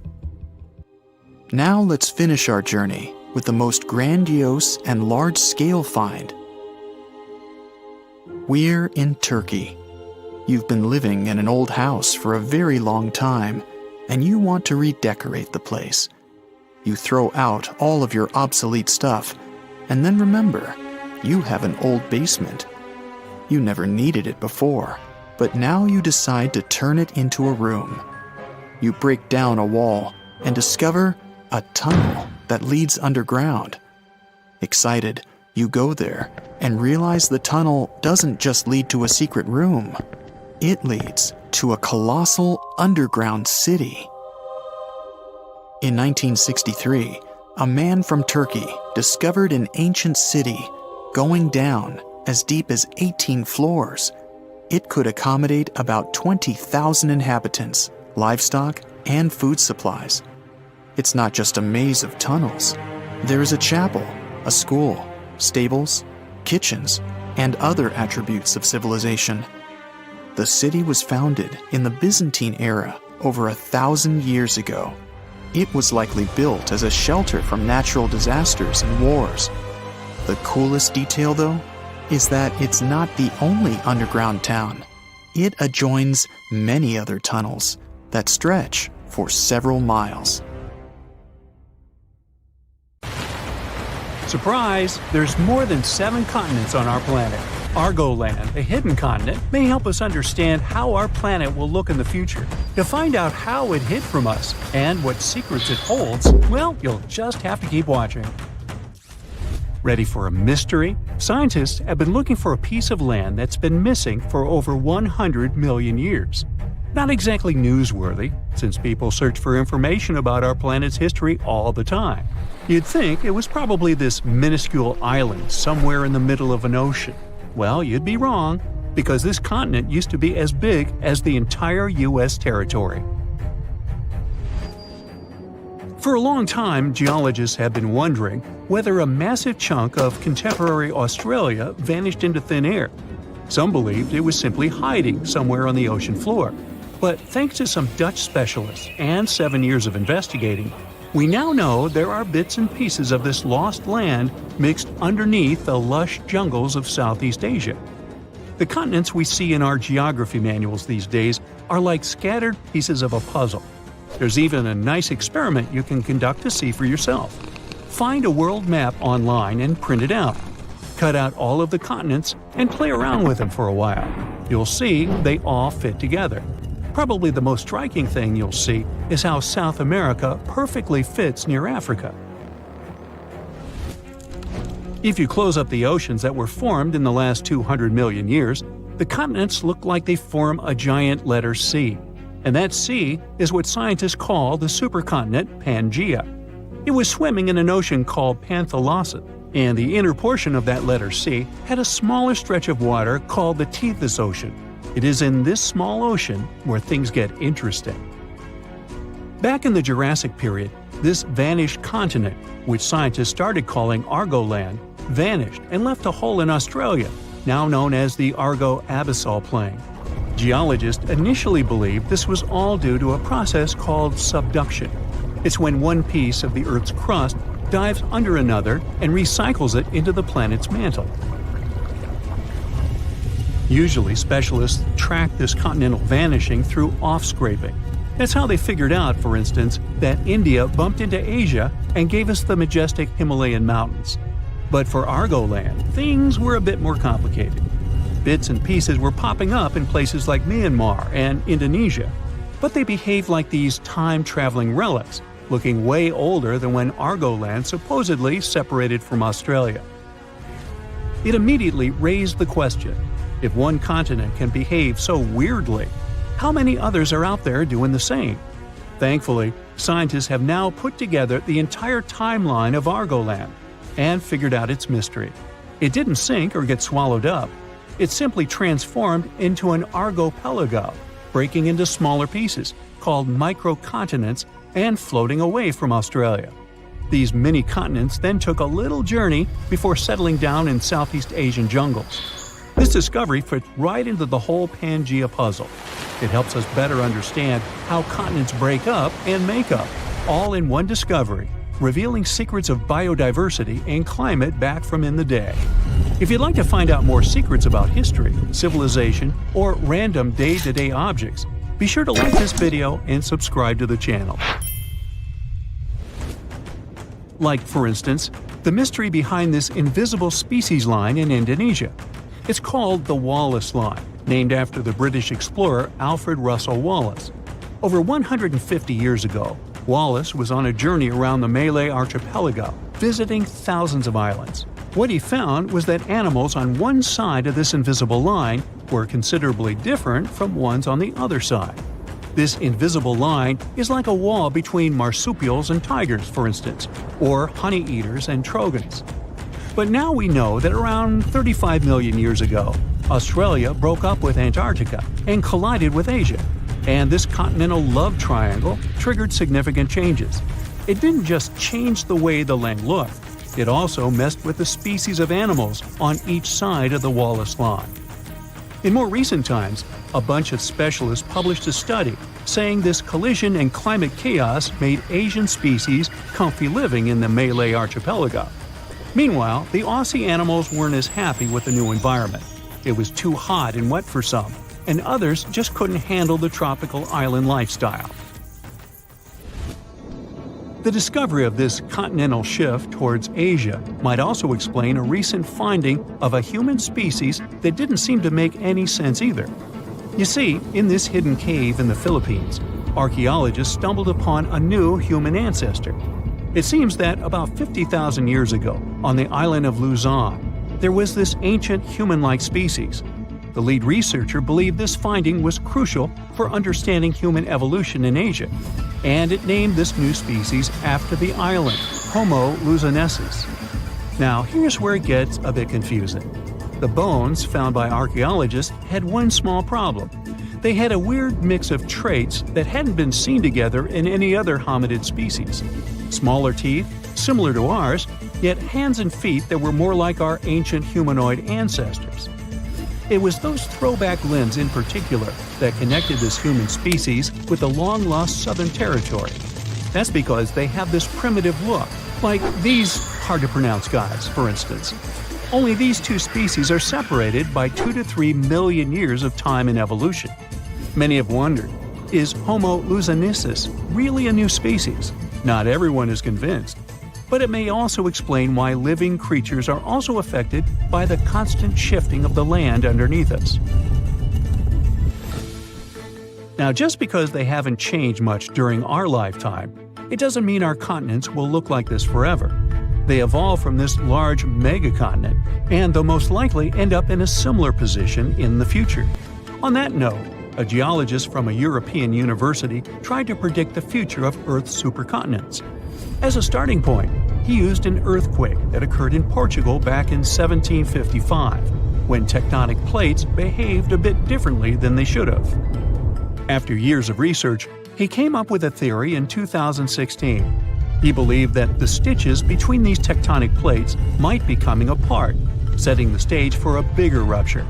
Now let's finish our journey with the most grandiose and large-scale find. We're in Turkey. You've been living in an old house for a very long time, and you want to redecorate the place. You throw out all of your obsolete stuff, and then remember, you have an old basement. You never needed it before, but now you decide to turn it into a room. You break down a wall and discover a tunnel that leads underground. Excited, you go there and realize the tunnel doesn't just lead to a secret room. It leads to a colossal underground city. In 1963, a man from Turkey discovered an ancient city going down as deep as 18 floors. It could accommodate about 20,000 inhabitants, livestock, and food supplies. It's not just a maze of tunnels. There is a chapel, a school, stables, kitchens, and other attributes of civilization. The city was founded in the Byzantine era over 1,000 years ago. It was likely built as a shelter from natural disasters and wars. The coolest detail, though, is that it's not the only underground town. It adjoins many other tunnels that stretch for several miles. Surprise! There's more than 7 continents on our planet. Argoland, a hidden continent, may help us understand how our planet will look in the future. To find out how it hid from us and what secrets it holds, well, you'll just have to keep watching. Ready for a mystery? Scientists have been looking for a piece of land that's been missing for over 100 million years. Not exactly newsworthy, since people search for information about our planet's history all the time. You'd think it was probably this minuscule island somewhere in the middle of an ocean. Well, you'd be wrong, because this continent used to be as big as the entire U.S. territory. For a long time, geologists have been wondering, whether a massive chunk of contemporary Australia vanished into thin air. Some believed it was simply hiding somewhere on the ocean floor. But thanks to some Dutch specialists and 7 years of investigating, we now know there are bits and pieces of this lost land mixed underneath the lush jungles of Southeast Asia. The continents we see in our geography manuals these days are like scattered pieces of a puzzle. There's even a nice experiment you can conduct to see for yourself. Find a world map online and print it out. Cut out all of the continents and play around with them for a while. You'll see they all fit together. Probably the most striking thing you'll see is how South America perfectly fits near Africa. If you close up the oceans that were formed in the last 200 million years, the continents look like they form a giant letter C. And that C is what scientists call the supercontinent Pangaea. It was swimming in an ocean called Panthalassa, and the inner portion of that letter C had a smaller stretch of water called the Tethys Ocean. It is in this small ocean where things get interesting. Back in the Jurassic period, this vanished continent, which scientists started calling Argoland, vanished and left a hole in Australia, now known as the Argo-Abyssal Plain. Geologists initially believed this was all due to a process called subduction. It's when one piece of the Earth's crust dives under another and recycles it into the planet's mantle. Usually, specialists track this continental vanishing through off-scraping. That's how they figured out, for instance, that India bumped into Asia and gave us the majestic Himalayan mountains. But for Argoland, things were a bit more complicated. Bits and pieces were popping up in places like Myanmar and Indonesia, but they behaved like these time-traveling relics, looking way older than when Argoland supposedly separated from Australia. It immediately raised the question: if one continent can behave so weirdly, how many others are out there doing the same? Thankfully, scientists have now put together the entire timeline of Argoland and figured out its mystery. It didn't sink or get swallowed up. It simply transformed into an archipelago, breaking into smaller pieces, called microcontinents, and floating away from Australia. These mini-continents then took a little journey before settling down in Southeast Asian jungles. This discovery fits right into the whole Pangaea puzzle. It helps us better understand how continents break up and make up, all in one discovery, revealing secrets of biodiversity and climate back from in the day. If you'd like to find out more secrets about history, civilization, or random day-to-day objects, be sure to like this video and subscribe to the channel. Like, for instance, the mystery behind this invisible species line in Indonesia. It's called the Wallace Line, named after the British explorer Alfred Russel Wallace. Over 150 years ago, Wallace was on a journey around the Malay archipelago, visiting thousands of islands. What he found was that animals on one side of this invisible line were considerably different from ones on the other side. This invisible line is like a wall between marsupials and tigers, for instance, or honey-eaters and trogons. But now we know that around 35 million years ago, Australia broke up with Antarctica and collided with Asia, and this continental love triangle triggered significant changes. It didn't just change the way the land looked, it also messed with the species of animals on each side of the Wallace Line. In more recent times, a bunch of specialists published a study saying this collision and climate chaos made Asian species comfy living in the Malay archipelago. Meanwhile, the Aussie animals weren't as happy with the new environment. It was too hot and wet for some, and others just couldn't handle the tropical island lifestyle. The discovery of this continental shift towards Asia might also explain a recent finding of a human species that didn't seem to make any sense either. You see, in this hidden cave in the Philippines, archaeologists stumbled upon a new human ancestor. It seems that about 50,000 years ago, on the island of Luzon, there was this ancient human-like species. The lead researcher believed this finding was crucial for understanding human evolution in Asia, and it named this new species after the island, Homo luzonensis. Now, here's where it gets a bit confusing. The bones found by archaeologists had one small problem. They had a weird mix of traits that hadn't been seen together in any other hominid species. smaller teeth, similar to ours, yet hands and feet that were more like our ancient humanoid ancestors. It was those throwback limbs in particular that connected this human species with the long-lost southern territory. That's because they have this primitive look, like these hard-to-pronounce guys, for instance. Only these two species are separated by 2 to 3 million years of time in evolution. Many have wondered, is Homo luzonensis really a new species? Not everyone is convinced. But it may also explain why living creatures are also affected by the constant shifting of the land underneath us. Now, just because they haven't changed much during our lifetime, it doesn't mean our continents will look like this forever. They evolved from this large megacontinent, and they'll most likely end up in a similar position in the future. On that note, a geologist from a European university tried to predict the future of Earth's supercontinents. As a starting point, he used an earthquake that occurred in Portugal back in 1755, when tectonic plates behaved a bit differently than they should have. After years of research, he came up with a theory in 2016. He believed that the stitches between these tectonic plates might be coming apart, setting the stage for a bigger rupture.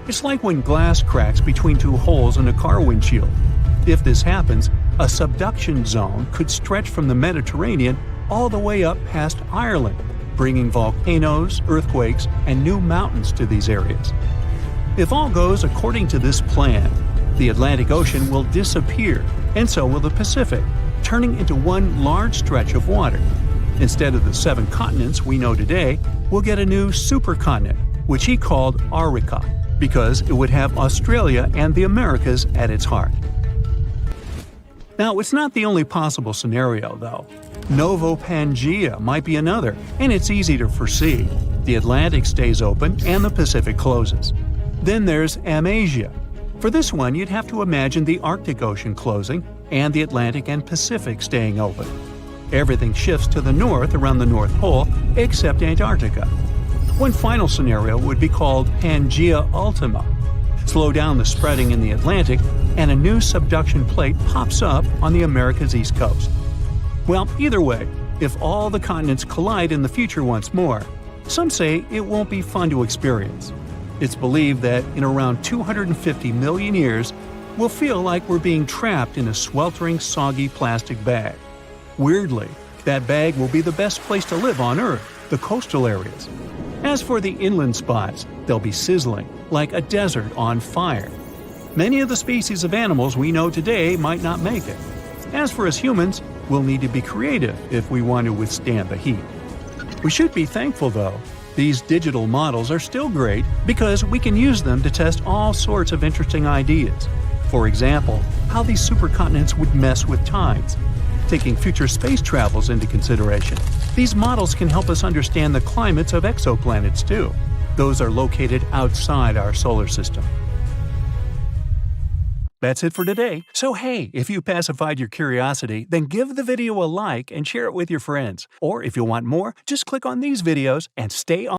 It's like when glass cracks between two holes in a car windshield. If this happens, a subduction zone could stretch from the Mediterranean all the way up past Ireland, bringing volcanoes, earthquakes, and new mountains to these areas. If all goes according to this plan, the Atlantic Ocean will disappear, and so will the Pacific, turning into one large stretch of water. Instead of the 7 continents we know today, we'll get a new supercontinent, which he called Arica, because it would have Australia and the Americas at its heart. Now, it's not the only possible scenario, though. Novo Pangea might be another, and it's easy to foresee. The Atlantic stays open and the Pacific closes. Then there's Amasia. For this one, you'd have to imagine the Arctic Ocean closing and the Atlantic and Pacific staying open. Everything shifts to the north around the North Pole, except Antarctica. One final scenario would be called Pangea Ultima. Slow down the spreading in the Atlantic, and a new subduction plate pops up on the America's east coast. Well, either way, if all the continents collide in the future once more, some say it won't be fun to experience. It's believed that in around 250 million years, we'll feel like we're being trapped in a sweltering, soggy plastic bag. Weirdly, that bag will be the best place to live on Earth, the coastal areas. As for the inland spots, they'll be sizzling, like a desert on fire. Many of the species of animals we know today might not make it. As for us humans, we'll need to be creative if we want to withstand the heat. We should be thankful, though. These digital models are still great because we can use them to test all sorts of interesting ideas. For example, how these supercontinents would mess with tides. Taking future space travels into consideration, these models can help us understand the climates of exoplanets too. Those are located outside our solar system. That's it for today. So hey, if you pacified your curiosity, then give the video a like and share it with your friends. Or if you want more, just click on these videos and stay on